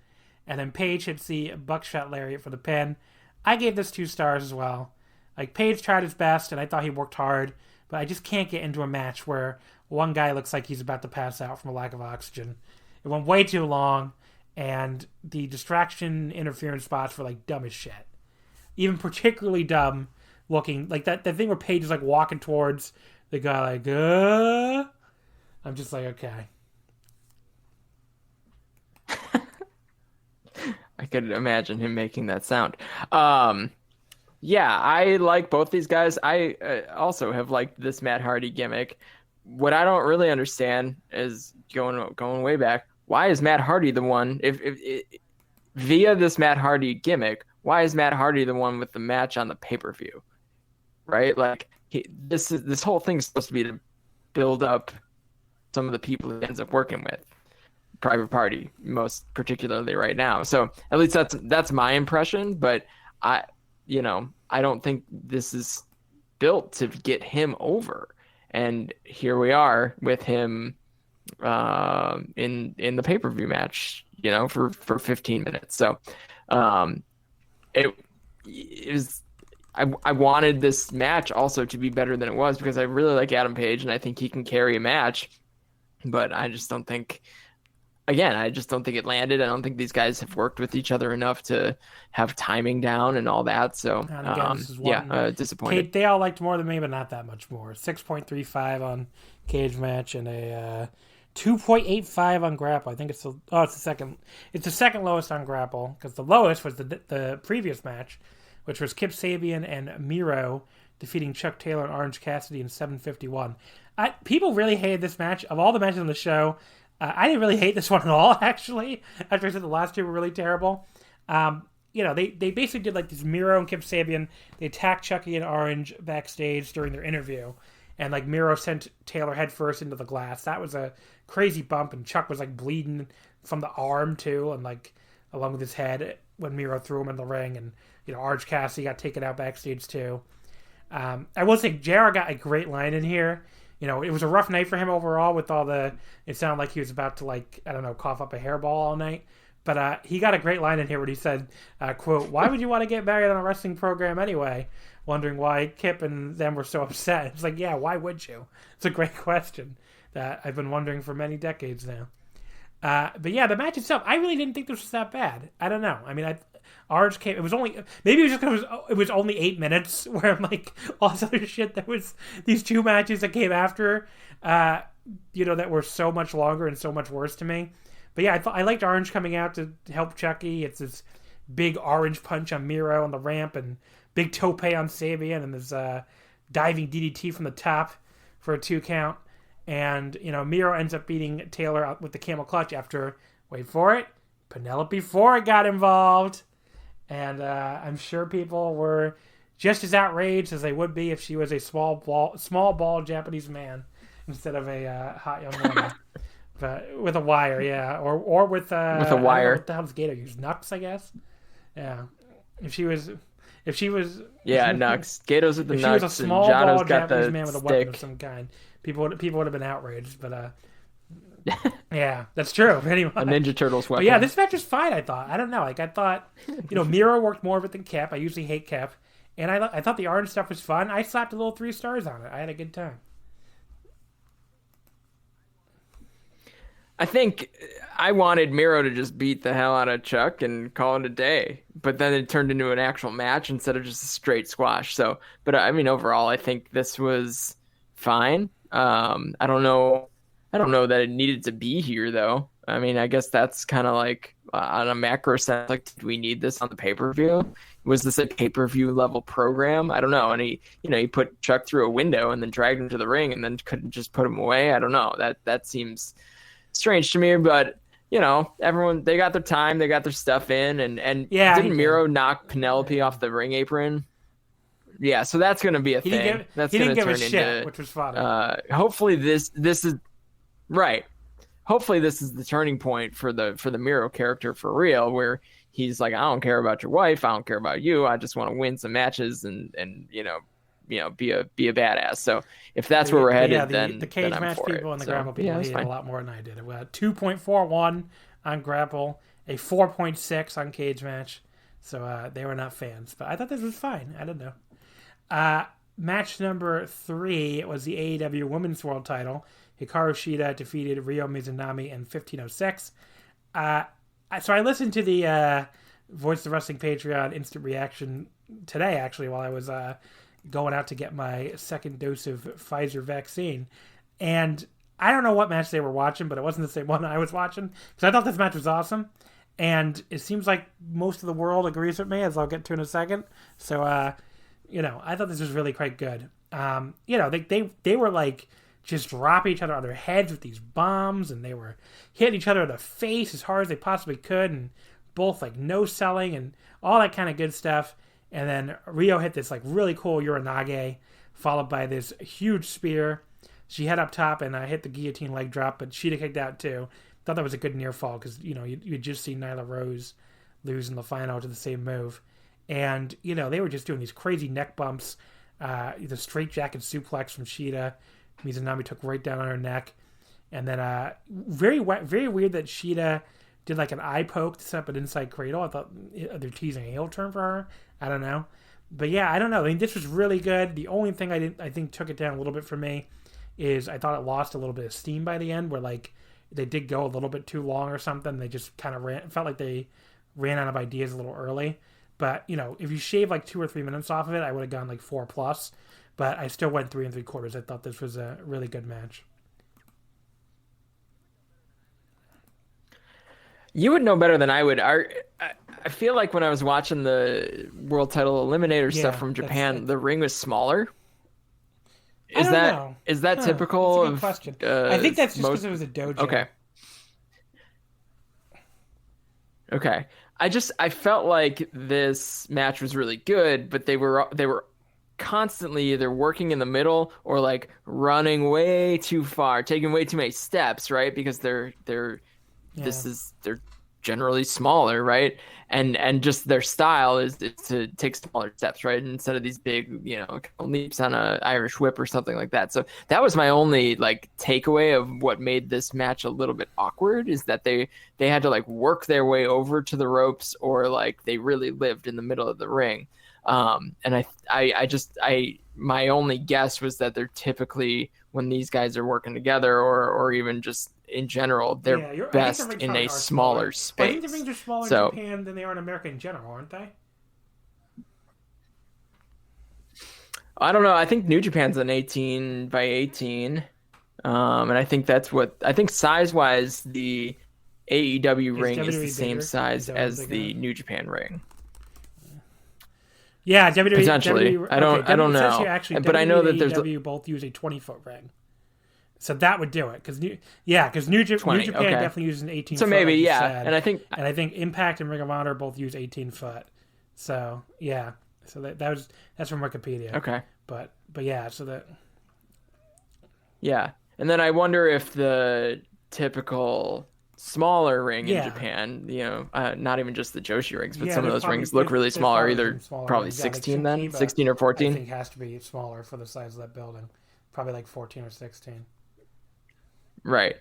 Speaker 2: And then Paige hits the buckshot lariat for the pin. I gave this 2 stars as well. Like, Paige tried his best, and I thought he worked hard, but I just can't get into a match where one guy looks like he's about to pass out from a lack of oxygen. It went way too long, and the distraction interference spots were, like, dumb as shit. Even particularly dumb looking. Like, that thing where Paige is, like, walking towards... The guy like, I'm just like, okay.
Speaker 3: I could imagine him making that sound. Yeah, I like both these guys. I also have liked this Matt Hardy gimmick. What I don't really understand is going way back. Why is Matt Hardy the one? If via this Matt Hardy gimmick, why is Matt Hardy the one with the match on the pay-per-view? Right, like. This whole thing's supposed to be to build up some of the people he ends up working with, Private Party most particularly right now. So at least that's my impression. But I don't think this is built to get him over. And here we are with him in the pay-per-view match, for 15 minutes. So it was. I wanted this match also to be better than it was because I really like Adam Page and I think he can carry a match, but I just don't think it landed. I don't think these guys have worked with each other enough to have timing down and all that. So again, disappointed.
Speaker 2: They all liked more than me, but not that much more. 6.35 on Cage Match and a 2.85 on Grapple. I think it's the second. It's the second lowest on Grapple because the lowest was the previous match, which was Kip Sabian and Miro defeating Chuck Taylor and Orange Cassidy in 7:51. People really hated this match. Of all the matches on the show, I didn't really hate this one at all, actually, after I said the last 2 were really terrible. They basically did like this Miro and Kip Sabian. They attacked Chucky and Orange backstage during their interview. And like Miro sent Taylor headfirst into the glass. That was a crazy bump, and Chuck was like bleeding from the arm too, and like along with his head when Miro threw him in the ring. And Orange Cassidy got taken out backstage too. I will say JR got a great line in here. It was a rough night for him overall with all it sounded like he was about to cough up a hairball all night. But he got a great line in here where he said, quote, "Why would you want to get married on a wrestling program anyway?" Wondering why Kip and them were so upset. It's like, yeah, why would you? It's a great question that I've been wondering for many decades now. But yeah, the match itself, I really didn't think this was that bad. I don't know. I mean, Orange came. It was only because it was only 8 minutes. Where I'm like all this other shit. There was these 2 matches that came after, that were so much longer and so much worse to me. But yeah, I liked Orange coming out to help Chucky. It's this big orange punch on Miro on the ramp and big tope on Sabian and this diving DDT from the top for a 2 count. And Miro ends up beating Taylor out with the camel clutch after, wait for it, Penelope Ford got involved. And I'm sure people were just as outraged as they would be if she was a small ball Japanese man instead of a hot young woman. But with a wire, yeah, or with a wire. What the hell does Gator use? Knucks, I guess. Yeah, if If she was,
Speaker 3: Nux. Gato's with the
Speaker 2: if
Speaker 3: Nux,
Speaker 2: she was a small
Speaker 3: and Jono's
Speaker 2: ball
Speaker 3: got
Speaker 2: Japanese
Speaker 3: the
Speaker 2: man with a
Speaker 3: stick.
Speaker 2: weapon of some kind, people would have been outraged. But yeah, that's true. Anyway,
Speaker 3: A Ninja Turtles weapon.
Speaker 2: but yeah, this match was fine. I thought. I don't know. Like I thought, Miro worked more of it than Cap. I usually hate Cap, and I thought the orange stuff was fun. I slapped a little 3 stars on it. I had a good time.
Speaker 3: I think I wanted Miro to just beat the hell out of Chuck and call it a day, but then it turned into an actual match instead of just a straight squash. So, but I mean, overall, I think this was fine. I don't know that it needed to be here though. I mean, I guess that's kind of like on a macro sense, like, did we need this on the pay-per-view? Was this a pay-per-view level program? I don't know. And he put Chuck through a window and then dragged him to the ring and then couldn't just put him away. I don't know. That seems strange to me, but everyone, they got their time, they got their stuff in, and didn't Miro knock Penelope off the ring apron? Yeah, so that's going to be a thing. That's going to turn into,
Speaker 2: which was fun.
Speaker 3: Hopefully this is right. Hopefully this is the turning point for the Miro character for real, where he's like, I don't care about your wife, I don't care about you, I just want to win some matches and be a badass. So if that's where we're headed, then
Speaker 2: the cage
Speaker 3: then
Speaker 2: match people and the grapple people hated a lot more than I did. We had 2.41 on grapple, a 4.6 on cage match. So they were not fans, but I thought this was fine. I don't know. Match number 3 was the AEW Women's World Title. Hikaru Shida defeated Ryo Mizunami in 15:06. So I listened to the Voice of Wrestling Patreon instant reaction today, actually, while I was going out to get my second dose of Pfizer vaccine. And I don't know what match they were watching, but it wasn't the same one I was watching, because I thought this match was awesome. And it seems like most of the world agrees with me, as I'll get to in a second. So, I thought this was really quite good. They were like just dropping each other on their heads with these bombs, and they were hitting each other in the face as hard as they possibly could, and both like no-selling and all that kind of good stuff. And then Rio hit this like really cool Uranage, followed by this huge spear. She had up top and hit the guillotine leg drop, but Shida kicked out too. Thought that was a good near fall because you just see Nyla Rose lose in the final to the same move, and they were just doing these crazy neck bumps. The straight jacket suplex from Shida, Mizunami took right down on her neck, and then very weird that Shida did like an eye poke to set up an inside cradle. I thought they're teasing a heel turn for her. I don't know. But yeah, I don't know. I mean, this was really good. The only thing I think took it down a little bit for me is I thought it lost a little bit of steam by the end, where like they did go a little bit too long or something. They just kind of felt like they ran out of ideas a little early. But, if you shave like 2 or 3 minutes off of it, I would have gone like 4+. But I still went 3 3/4. I thought this was a really good match.
Speaker 3: You would know better than I would. I feel like when I was watching the World Title Eliminator stuff from Japan, the ring was smaller. Is that typical?
Speaker 2: That's a good question. I think that's just because it was a dojo.
Speaker 3: Okay. I felt like this match was really good, but they were constantly either working in the middle or like running way too far, taking way too many steps, right? Because they're generally smaller, right? And just their style is to take smaller steps, right? Instead of these big, leaps on a Irish whip or something like that. So that was my only like takeaway of what made this match a little bit awkward, is that they had to like work their way over to the ropes, or like they really lived in the middle of the ring. And my only guess was that they're typically, when these guys are working together, or even just in general, they're best in a smaller space.
Speaker 2: I think the rings are smaller in Japan than they are in America in general, aren't they?
Speaker 3: I don't know. I think New Japan's an 18 by 18. And I think size-wise, the AEW ring is the same size as the New Japan ring.
Speaker 2: Yeah, WWE
Speaker 3: potentially. I don't know.
Speaker 2: Actually,
Speaker 3: but I know that
Speaker 2: AEW both use a 20-foot ring, so that would do it. Because New Japan definitely uses an 18.
Speaker 3: So maybe and I think
Speaker 2: Impact and Ring of Honor both use 18-foot. So yeah, so that's from Wikipedia.
Speaker 3: Okay,
Speaker 2: but yeah, so that
Speaker 3: and then I wonder if the typical smaller ring in
Speaker 2: Yeah.
Speaker 3: Japan. Not even just the Joshi rings, but
Speaker 2: Yeah,
Speaker 3: some of
Speaker 2: they're
Speaker 3: those
Speaker 2: probably-
Speaker 3: rings look really
Speaker 2: they're
Speaker 3: small, or
Speaker 2: probably
Speaker 3: either
Speaker 2: even smaller
Speaker 3: probably
Speaker 2: rings. Yeah, like
Speaker 3: 16 then,
Speaker 2: Tsukiba,
Speaker 3: 16 or
Speaker 2: I
Speaker 3: 14.
Speaker 2: think has to be smaller for the size of that building. Probably like 14 or 16.
Speaker 3: Right.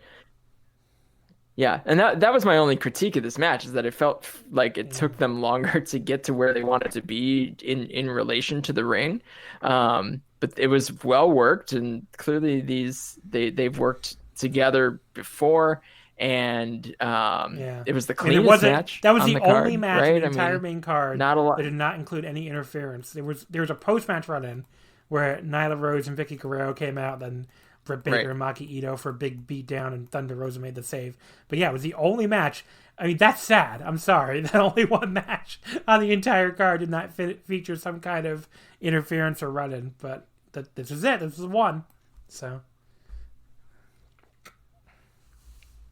Speaker 3: Yeah, and that was my only critique of this match, is that it felt like it took them longer to get to where they wanted to be in relation to the ring. But it was well worked, and clearly they've worked together before, and it was the cleanest match.
Speaker 2: That was
Speaker 3: on
Speaker 2: the
Speaker 3: card,
Speaker 2: only match
Speaker 3: right?
Speaker 2: in the entire main card
Speaker 3: not a lot.
Speaker 2: that did not include any interference. There was a post-match run-in where Nyla Rose and Vicky Guerrero came out, then Britt Baker and Maki Ito for a big beatdown, and Thunder Rosa made the save. But yeah, it was the only match. I mean, that's sad. I'm sorry that only one match on the entire card did not feature some kind of interference or run-in. But this is it. This is one. So,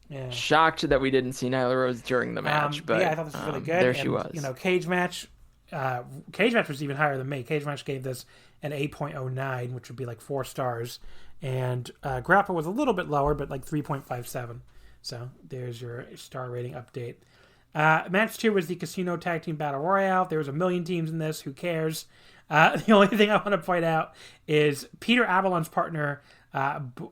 Speaker 2: yeah.
Speaker 3: Shocked that we didn't see Nyla Rose during the match, but
Speaker 2: yeah, I thought this was really good.
Speaker 3: There she was.
Speaker 2: Cage match. Cage match was even higher than me. Cage match gave this an 8.09, which would be like 4 stars. And Grapple was a little bit lower, but like 3.57. So there's your star rating update. Match 2 was the Casino Tag Team Battle Royale. There was a million teams in this. Who cares? The only thing I want to point out is Peter Avalon's partner,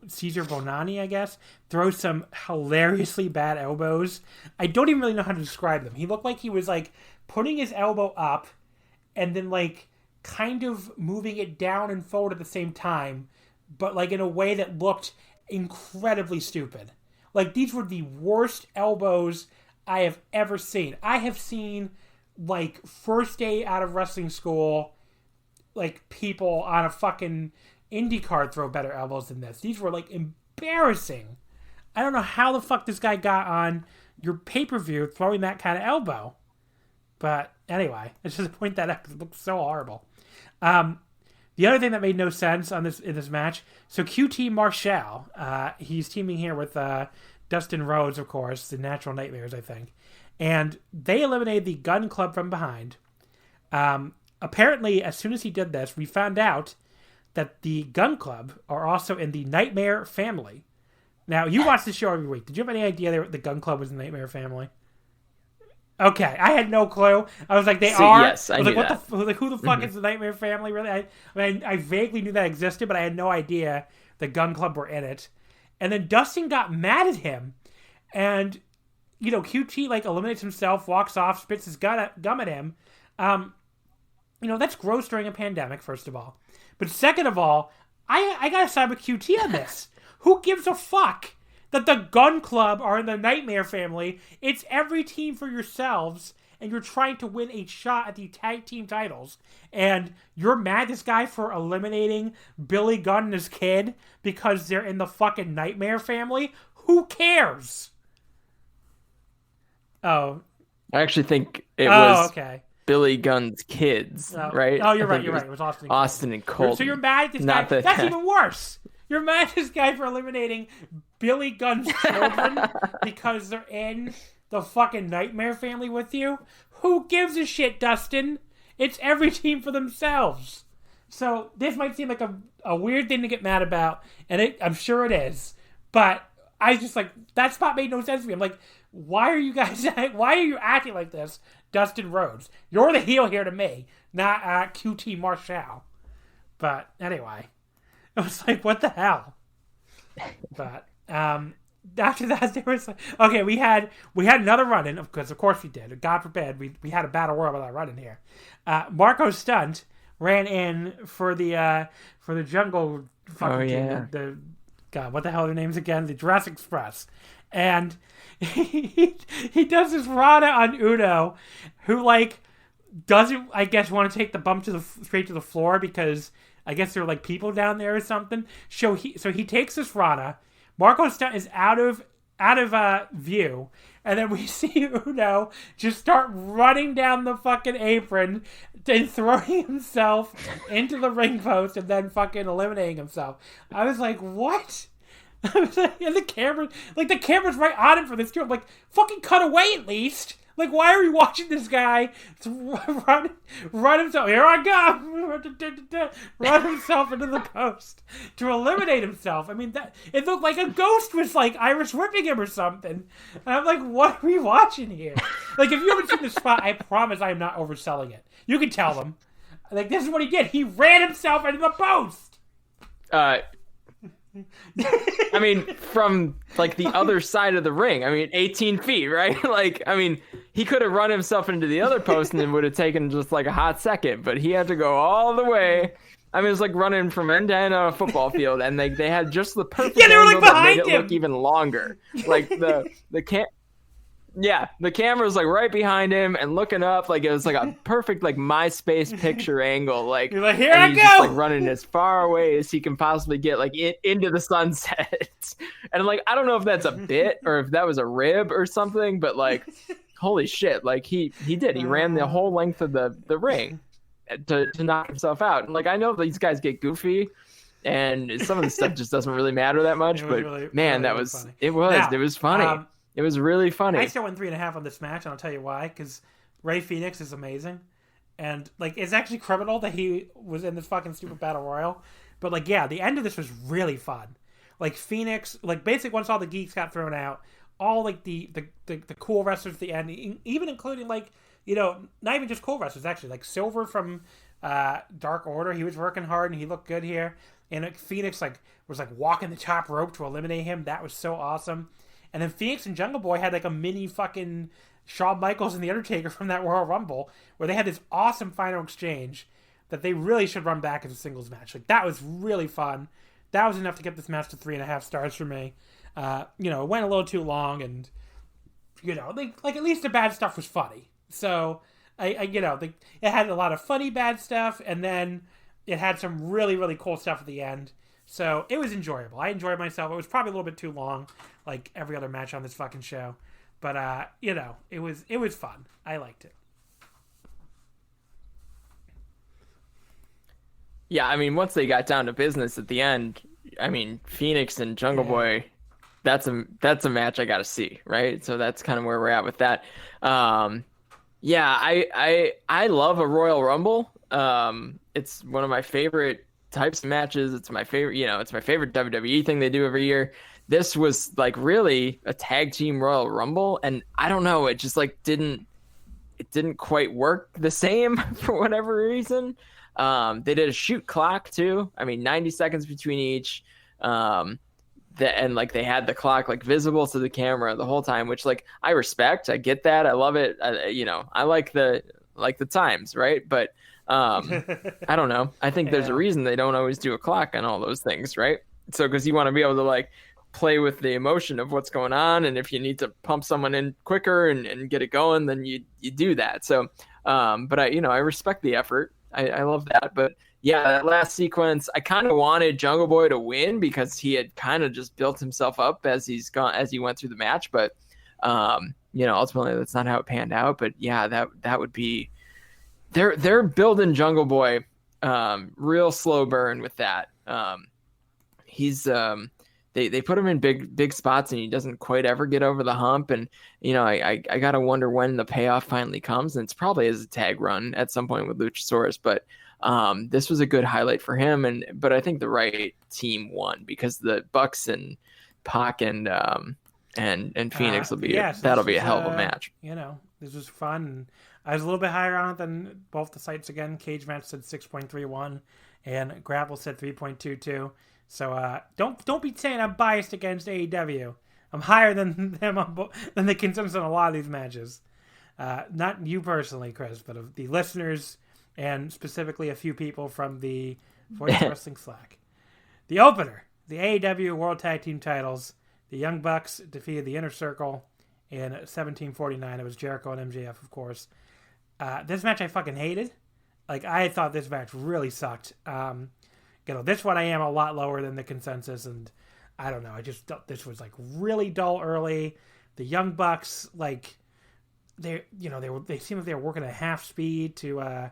Speaker 2: Cesar Bonani, I guess, throws some hilariously bad elbows. I don't even really know how to describe them. He looked like he was like putting his elbow up and then like kind of moving it down and forward at the same time, but like in a way that looked incredibly stupid. Like, these were the worst elbows I have ever seen. I have seen, like, first day out of wrestling school, like, people on a fucking indie card throw better elbows than this. These were, like, embarrassing. I don't know how the fuck this guy got on your pay-per-view throwing that kind of elbow. But anyway, I just point that out because it looks so horrible. The other thing that made no sense in this match, so QT Marshall, he's teaming here with Dustin Rhodes, of course, the Natural Nightmares, I think. And they eliminated the Gun Club from behind. Apparently, as soon as he did this, we found out that the Gun Club are also in the Nightmare family. Now, you watch the show every week. Did you have any idea the Gun Club was the Nightmare family? Okay, I had no clue. I was like, they are.
Speaker 3: Yes, I was
Speaker 2: like,
Speaker 3: knew that.
Speaker 2: Who the fuck is the Nightmare family? Really? I vaguely knew that existed, but I had no idea the Gun Club were in it. And then Dustin got mad at him, and QT like eliminates himself, walks off, spits his gum at him. That's gross during a pandemic, first of all. But second of all, I gotta side with QT on this. Who gives a fuck that the Gun Club are in the Nightmare family? It's every team for yourselves, and you're trying to win a shot at the tag team titles. And you're mad at this guy for eliminating Billy Gunn and his kid because they're in the fucking Nightmare family? Who cares? Oh.
Speaker 3: I actually think it was
Speaker 2: okay.
Speaker 3: Billy Gunn's kids, right?
Speaker 2: Oh, you're right. It was Austin and
Speaker 3: Colton.
Speaker 2: So you're mad at this guy? That's even worse. You're mad at this guy for eliminating Billy Gunn's children because they're in the fucking Nightmare family with you? Who gives a shit, Dustin? It's every team for themselves. So this might seem like a weird thing to get mad about, and I'm sure it is. But I just like, that spot made no sense to me. I'm like, why are you acting like this, Dustin Rhodes? You're the heel here to me, not QT Marshall. But anyway, it was like, what the hell? But after that, there was okay. We had another run-in, because of course we did. God forbid we had a battle royal without run-in here. Marco Stunt ran in for the jungle fucking team, the God, what the hell are their names again? The Jurassic Express. And he does this Rana on Uno, who like doesn't, I guess, want to take the bump straight to the floor because I guess there are like people down there or something. So he takes this Rana. Marco Stunt is out of view, and then we see Uno just start running down the fucking apron and throwing himself into the ring post and then fucking eliminating himself. I was like, what? And the camera's right on him for this too. I'm like, fucking cut away at least. Like, why are we watching this guy run himself? Here I go! Run himself into the post to eliminate himself. I mean, it looked like a ghost was like Irish whipping him or something. And I'm like, what are we watching here? Like, if you haven't seen the spot, I promise I am not overselling it. You can tell them. Like, this is what he did. He ran himself into the post.
Speaker 3: I mean, from like the other side of the ring. I mean, 18 feet, right? Like, I mean, he could have run himself into the other post and it would have taken just like a hot second, but he had to go all the way. I mean, it was like running from end to end on a football field, and they had just the perfect
Speaker 2: they were like
Speaker 3: angle that
Speaker 2: behind
Speaker 3: made it
Speaker 2: him.
Speaker 3: look even longer. Like the camera was like right behind him and looking up, like it was like a perfect like MySpace picture angle. Like,
Speaker 2: you're like, here I
Speaker 3: he's
Speaker 2: go,
Speaker 3: just, like running as far away as he can possibly get, like into the sunset. And I'm like, I don't know if that's a bit or if that was a rib or something, but like, holy shit! Like he ran the whole length of the ring to knock himself out. And like, I know these guys get goofy. And some of the stuff just doesn't really matter that much, but
Speaker 2: really,
Speaker 3: man,
Speaker 2: really,
Speaker 3: that was
Speaker 2: funny.
Speaker 3: it was funny. It was really funny.
Speaker 2: I still went 3.5 on this match, and I'll tell you why. Because Rey Fenix is amazing, and like it's actually criminal that he was in this fucking stupid battle royal. But like, yeah, the end of this was really fun. Like Phoenix, like basically once all the geeks got thrown out, all like the cool wrestlers at the end, even including like not even just cool wrestlers actually, like Silver from Dark Order, he was working hard and he looked good here. And like, Phoenix was walking the top rope to eliminate him. That was so awesome. And then Phoenix and Jungle Boy had like a mini fucking Shawn Michaels and The Undertaker from that Royal Rumble, where they had this awesome final exchange that they really should run back as a singles match. Like, that was really fun. That was enough to get this match to 3.5 stars for me. It went a little too long, and like at least the bad stuff was funny. So it had a lot of funny bad stuff, and then it had some really, really cool stuff at the end. So it was enjoyable. I enjoyed myself. It was probably a little bit too long, like every other match on this fucking show. But it was fun. I liked it.
Speaker 3: Yeah, I mean, once they got down to business at the end, I mean, Phoenix and Jungle Boy, that's a match I got to see, right? So that's kind of where we're at with that. I love a Royal Rumble. It's one of my favorite types of matches. It's my favorite, it's my favorite WWE thing they do every year. This was like really a tag team Royal Rumble, and I don't know, it just like didn't quite work the same for whatever reason. They did a shoot clock too. I mean, 90 seconds between each. And like they had the clock like visible to the camera the whole time, which like I respect. I get that. I love it. I like the times, right? But I don't know. I think there's a reason they don't always do a clock on all those things, right? So because you want to be able to like play with the emotion of what's going on, and if you need to pump someone in quicker and get it going, then you do that. So, but I respect the effort. I love that. But yeah, that last sequence, I kind of wanted Jungle Boy to win because he had kind of just built himself up as he went through the match. But ultimately that's not how it panned out. But yeah, that would be. They're building Jungle Boy, real slow burn with that. He's they put him in big spots and he doesn't quite ever get over the hump. And I gotta wonder when the payoff finally comes. And it's probably as a tag run at some point with Luchasaurus. But this was a good highlight for him. But I think the right team won because the Bucks and Pac and Phoenix will be that'll be a hell of a match.
Speaker 2: This was fun. And I was a little bit higher on it than both the sites again. Cage Match said 6.31 and Grapple said 3.22. So don't be saying I'm biased against AEW. I'm higher than them than the consensus on a lot of these matches. Not you personally, Chris, but of the listeners and specifically a few people from the Voice of Wrestling Slack. The opener, the AEW World Tag Team titles. The Young Bucks defeated the Inner Circle in 1749. It was Jericho and MJF, of course. This match I fucking hated. Like, I thought this match really sucked. This one I am a lot lower than the consensus, and I don't know. I just thought this was like really dull early. The Young Bucks, like, they seem like they were working at half speed to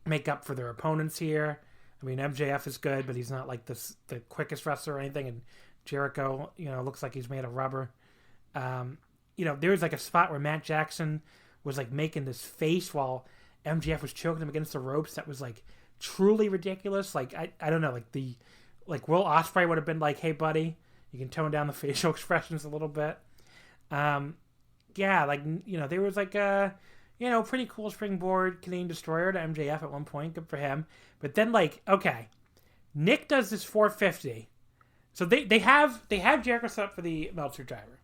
Speaker 2: make up for their opponents here. I mean, MJF is good, but he's not like the quickest wrestler or anything. And Jericho, looks like he's made of rubber. There was like a spot where Matt Jackson was like making this face while MJF was choking him against the ropes. That was like truly ridiculous. Like I don't know, like Will Ospreay would have been like, "Hey, buddy, you can tone down the facial expressions a little bit." There was like a pretty cool springboard Canadian Destroyer to MJF at one point. Good for him. But then Nick does this 450. So they have Jericho set up for the Meltzer driver.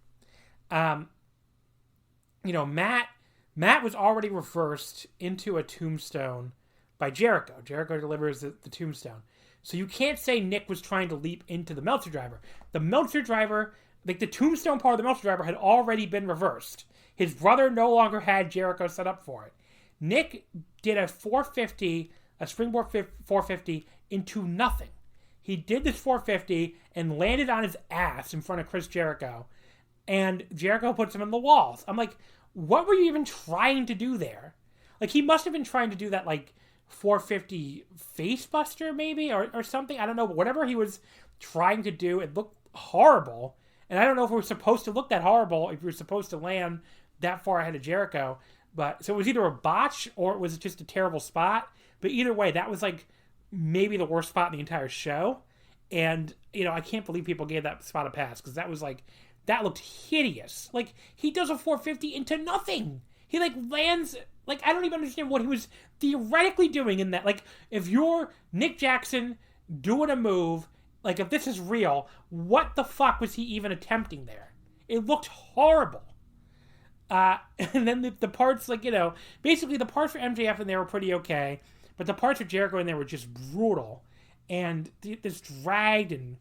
Speaker 2: Matt was already reversed into a tombstone by Jericho. Jericho delivers the tombstone. So you can't say Nick was trying to leap into the Meltzer driver. The Meltzer driver, like the tombstone part of the Meltzer driver, had already been reversed. His brother no longer had Jericho set up for it. Nick did a 450, a springboard 450 into nothing. He did this 450 and landed on his ass in front of Chris Jericho. And Jericho puts him in the walls. I'm like, what were you even trying to do there? Like, he must have been trying to do that, 450 face buster, maybe, or something. I don't know. But whatever he was trying to do, it looked horrible. And I don't know if it was supposed to look that horrible, if you were supposed to land that far ahead of Jericho. But so it was either a botch or it was just a terrible spot. But either way, that was, maybe the worst spot in the entire show. And, I can't believe people gave that spot a pass, because that was, that looked hideous. He does a 450 into nothing. He, lands... I don't even understand what he was theoretically doing in that. If you're Nick Jackson doing a move, if this is real, what the fuck was he even attempting there? It looked horrible. And then the parts, basically the parts for MJF in there were pretty okay, but the parts for Jericho in there were just brutal. And this dragged and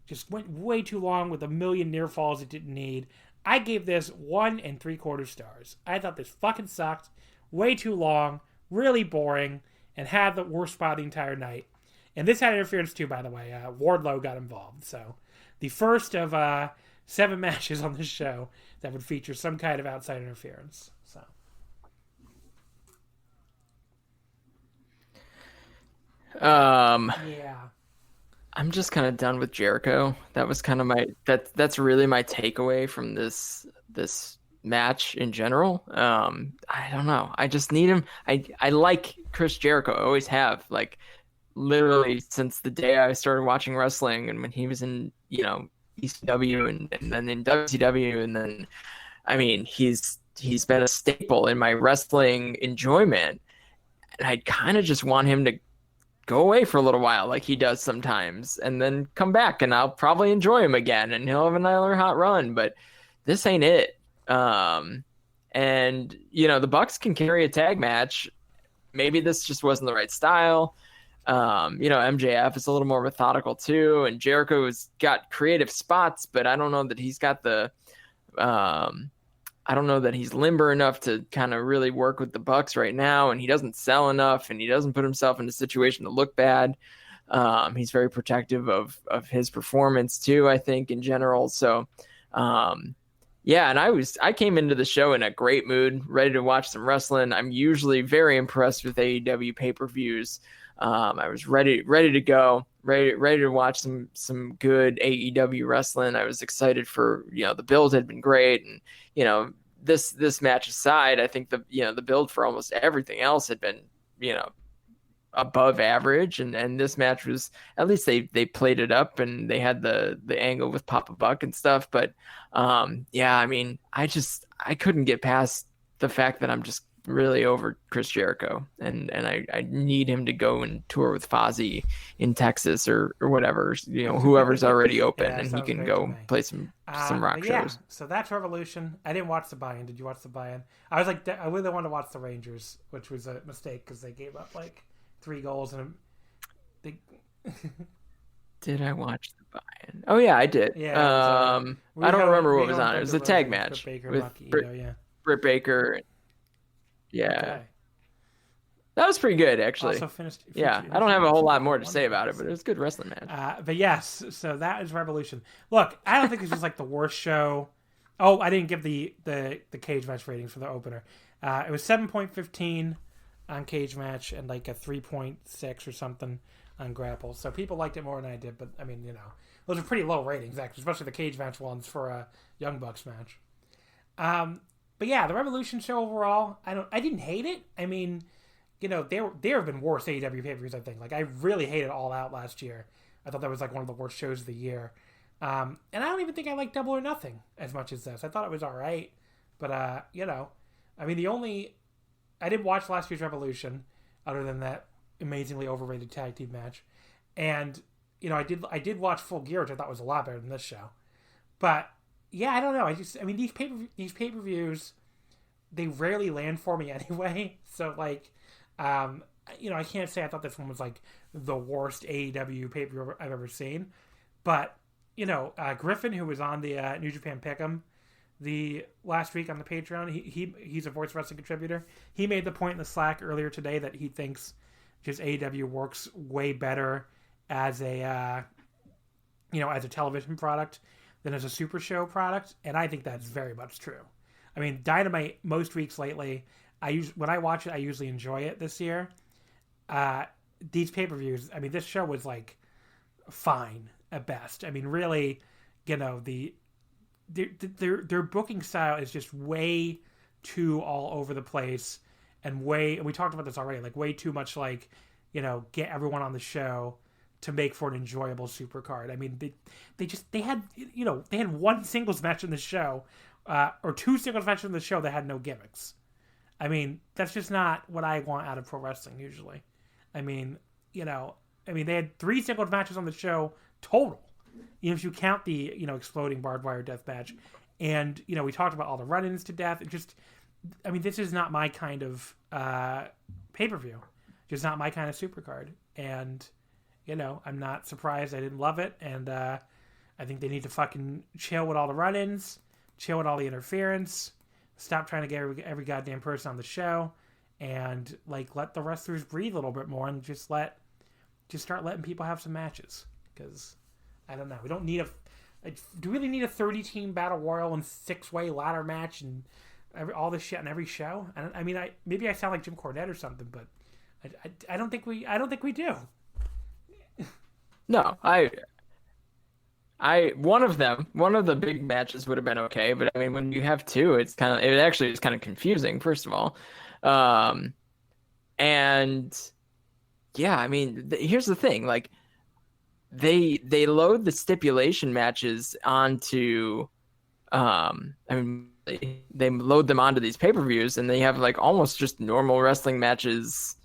Speaker 2: just went way too long with a million near falls it didn't need. I gave this 1 3/4 stars. I thought this fucking sucked. Way too long, really boring, and had the worst spot of the entire night. And this had interference too, by the way. Wardlow got involved. So the first of 7 matches on this show that would feature some kind of outside interference. So. Yeah.
Speaker 3: I'm just kind of done with Jericho. That was kind of that's really my takeaway from this match in general. I don't know. I just need him. I like Chris Jericho. I always have, literally since the day I started watching wrestling, and when he was in, ECW and then in WCW, and then, I mean, he's been a staple in my wrestling enjoyment. And I kind of just want him to go away for a little while, like he does sometimes, and then come back, and I'll probably enjoy him again, and he'll have another hot run. But this ain't it. And the Bucks can carry a tag match. Maybe this just wasn't the right style. MJF is a little more methodical too, and Jericho's got creative spots, but I don't know that he's got the I don't know that he's limber enough to kind of really work with the Bucks right now, and he doesn't sell enough, and he doesn't put himself in a situation to look bad. He's very protective of his performance too, I think, in general. So yeah, and I came into the show in a great mood, ready to watch some wrestling. I'm usually very impressed with AEW pay-per-views. I was ready to go, ready to watch some good AEW wrestling. I was excited for, the build had been great, and this match aside, I think the build for almost everything else had been, above average, and this match was, at least they played it up, and they had the angle with Papa Buck and stuff. But yeah, I mean, I couldn't get past the fact that I'm just really over Chris Jericho, and I need him to go and tour with Fozzy in Texas or whatever, whoever's already open, yeah, and he can go play some rock shows. Yeah,
Speaker 2: so that's Revolution. I didn't watch the buy-in. Did you watch the buy-in? I was like, I really wanted to watch the Rangers, which was a mistake because they gave up 3 goals and they.
Speaker 3: Did I watch the buy-in? Oh yeah, I did. Yeah. I don't remember what was on it. It was a tag match with Britt Baker. Yeah. Okay. That was pretty good, actually.
Speaker 2: Also finished
Speaker 3: I don't have a whole lot more to say about it, but it was a good wrestling match.
Speaker 2: But yes, so that is Revolution. Look, I don't think this was the worst show. Oh, I didn't give the cage match ratings for the opener. It was 7.15 on cage match and a 3.6 or something on Grapple. So people liked it more than I did, but I mean, those are pretty low ratings, actually, especially the cage match ones for a Young Bucks match. But yeah, the Revolution show overall, I didn't hate it. I mean, there have been worse AEW pay-per-views, I think. Like, I really hated All Out last year. I thought that was like one of the worst shows of the year. And I don't even think I like Double or Nothing as much as this. I thought it was all right. But, I mean, I didn't watch last year's Revolution other than that amazingly overrated tag team match. And, I did watch Full Gear, which I thought was a lot better than this show. But, yeah, I don't know. These pay-per-views, they rarely land for me anyway. So, like, I can't say I thought this one was, like, the worst AEW pay-per-view I've ever seen. But, Griffin, who was on the New Japan Pick'em the last week on the Patreon, he's a Voice Wrestling contributor. He made the point in the Slack earlier today that he thinks just AEW works way better as a, as a television product than as a Super Show product, and I think that's very much true. I mean, Dynamite most weeks lately, when I watch it, I usually enjoy it this year. These pay-per-views, I mean, this show was like fine at best. I mean, really, their booking style is just way too all over the place, and we talked about this already, like way too much, like, get everyone on the show to make for an enjoyable supercard. I mean, they had one singles match in the show, or two singles matches in the show that had no gimmicks. I mean, that's just not what I want out of pro wrestling usually. I mean, they had 3 singles matches on the show total. If you count the, exploding barbed wire death match. And, we talked about all the run-ins to death. This is not my kind of pay-per-view. Just not my kind of supercard. And, I'm not surprised I didn't love it. And I think they need to fucking chill with all the run-ins, chill with all the interference, stop trying to get every goddamn person on the show, and, like, let the wrestlers breathe a little bit more and just start letting people have some matches. Because, I don't know, we don't need do we really need a 30-team battle royal and 6-way ladder match and all this shit on every show? Maybe I sound like Jim Cornette or something, but I don't think we do.
Speaker 3: No, one of the big matches would have been okay, but I mean, when you have 2, it actually is kind of confusing, first of all. And yeah, I mean, here's the thing, like, they load the stipulation matches onto, they load them onto these pay-per-views, and they have like almost just normal wrestling matches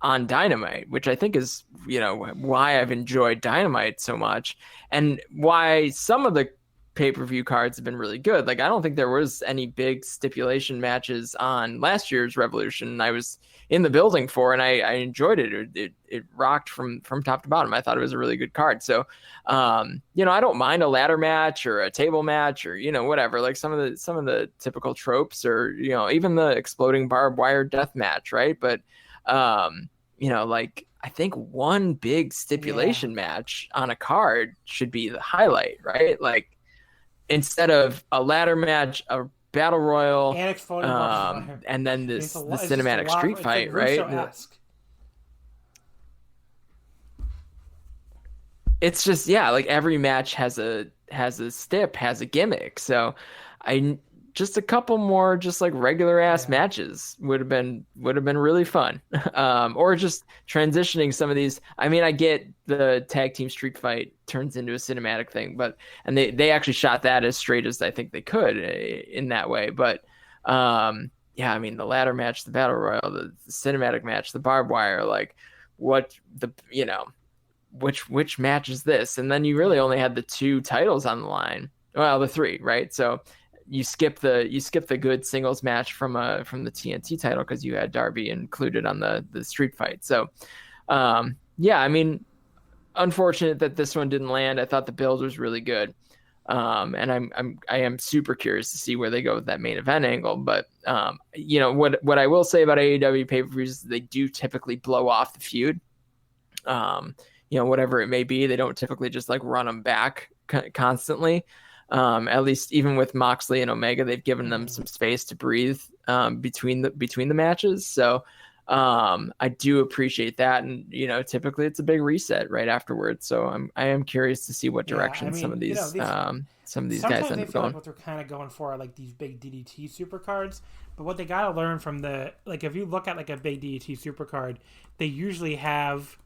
Speaker 3: on Dynamite, which I think is, why I've enjoyed Dynamite so much, and why some of the pay-per-view cards have been really good. Like, I don't think there was any big stipulation matches on last year's Revolution I was in the building for, and I enjoyed it. It rocked from top to bottom. I thought it was a really good card. So, I don't mind a ladder match or a table match or, whatever, like some of the typical tropes, or, even the exploding barbed wire death match. Right. But, like, I think one big stipulation match on a card should be the highlight, right? Like, instead of a ladder match, a battle royal, and then the cinematic street fight, right? It's just, yeah, like every match has a stip, has a gimmick. So just a couple more just like regular ass matches would have been really fun. Or just transitioning some of these. I mean, I get the tag team street fight turns into a cinematic thing, and they actually shot that as straight as I think they could in that way. But yeah, I mean, the ladder match, the battle royal, the cinematic match, the barbed wire, like which match is this? And then you really only had the 2 titles on the line. Well, the 3, right? So you skip the good singles match from the TNT title because you had Darby included on the street fight. So yeah, I mean, unfortunate that this one didn't land. I thought the build was really good. And I am super curious to see where they go with that main event angle. But what I will say about AEW pay-per-views is they do typically blow off the feud. Whatever it may be, they don't typically just like run them back constantly. At least even with Moxley and Omega, they've given them some space to breathe between the matches. So I do appreciate that, and typically it's a big reset right afterwards. So I am curious to see what direction some of these guys
Speaker 2: sometimes
Speaker 3: end
Speaker 2: they
Speaker 3: up
Speaker 2: feel
Speaker 3: going.
Speaker 2: like what they're kind of going for are like these big DDT supercards. But what they got to learn from if you look at like a big DDT supercard, they usually have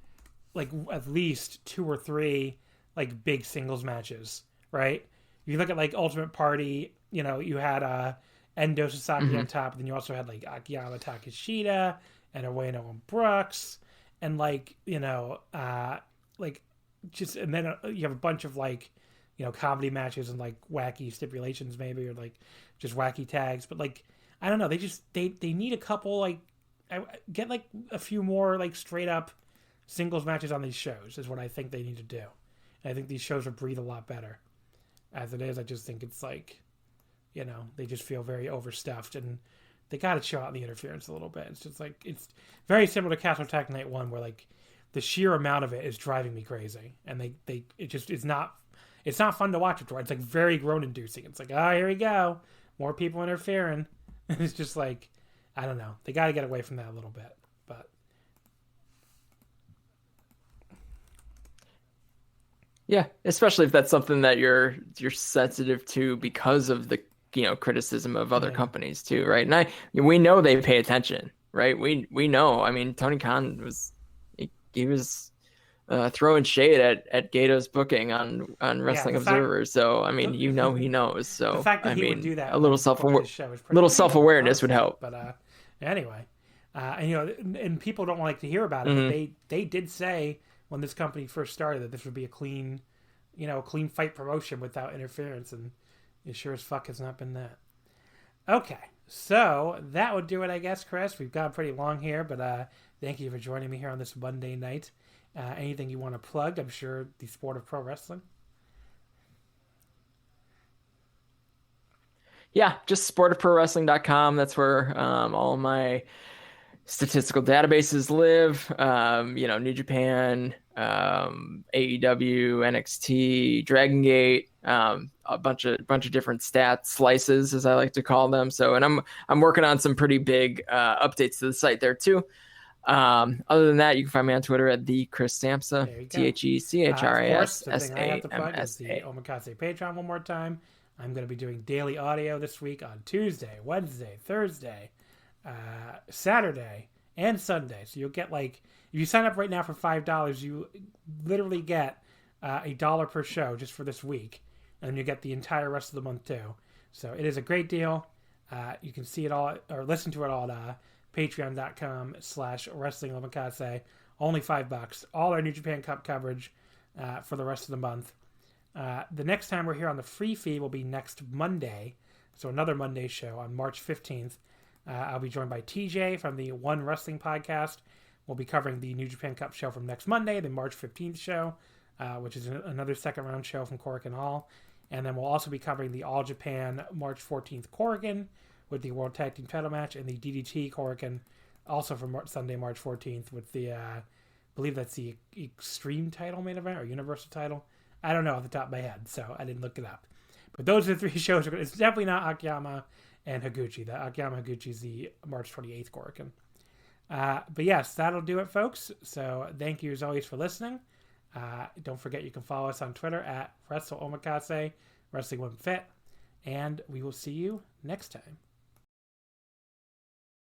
Speaker 2: like at least 2 or 3 like big singles matches, right? If you look at like Ultimate Party, you had Endo Sasaki on top, and then you also had like Akiyama Takeshita and Ueno and Brooks, and like just, and then you have a bunch of like comedy matches and like wacky stipulations maybe, or like just wacky tags. But like I don't know, they need a couple like get like a few more like straight up singles matches on these shows is what I think they need to do. And I think these shows would breathe a lot better. As it is, I just think it's like they just feel very overstuffed, and they got to chill out the interference a little bit. It's just like, it's very similar to Castle Attack Night 1, where like the sheer amount of it is driving me crazy, and it's not fun to watch it. It's like very groan inducing. It's like, here we go, more people interfering. And it's just like, I don't know, they got to get away from that a little bit. But
Speaker 3: yeah, especially if that's something that you're sensitive to because of the criticism of other companies too, right? And we know they pay attention, right? We know. I mean, Tony Khan was throwing shade at Gato's booking on Wrestling Observer. So I mean, he knows. So
Speaker 2: the fact that
Speaker 3: he
Speaker 2: would do that,
Speaker 3: a little self-awareness would help.
Speaker 2: But anyway, and people don't like to hear about it. But they did say when this company first started that this would be a clean fight promotion without interference, and it sure as fuck has not been that. Okay, so that would do it, I guess, Chris. We've gone pretty long here, but thank you for joining me here on this Monday night. Anything you want to plug? I'm sure the sport of pro wrestling.
Speaker 3: Yeah, just sportofprowrestling.com. That's where all my statistical databases live. New Japan, AEW, NXT, Dragon Gate, a bunch of different stats slices, as I like to call them. So, and I'm working on some pretty big updates to the site there too. Other than that, you can find me on Twitter at the Chris Samsa, TheChrisSamsa.
Speaker 2: I have to plug is the Omakase Patreon one more time. I'm going to be doing daily audio this week on Tuesday, Wednesday, Thursday, Saturday, and Sunday. So you'll get like, if you sign up right now for $5, you literally get $1 per show just for this week, and you get the entire rest of the month too. So it is a great deal. You can see it all or listen to it all at patreon.com/Wrestling Omakase. Only $5. All our New Japan Cup coverage for the rest of the month. The next time we're here on the free feed will be next Monday. So another Monday show on March 15th. I'll be joined by TJ from the One Wrestling Podcast. We'll be covering the New Japan Cup show from next Monday, the March 15th show, which is another second round show from Korakuen Hall. And then we'll also be covering the All Japan March 14th Korakuen with the World Tag Team title match, and the DDT Korakuen also from Sunday, March 14th with the, I believe that's the Extreme title main event or Universal title. I don't know off the top of my head, so I didn't look it up. But those are the 3 shows. It's definitely not Akiyama and Higuchi. The Akiyama Higuchi is the March 28th Korakuen. But yes, that'll do it, folks. So thank you as always for listening. Don't forget you can follow us on Twitter at Wrestle Omakase, Wrestling When Fit, and we will see you next time.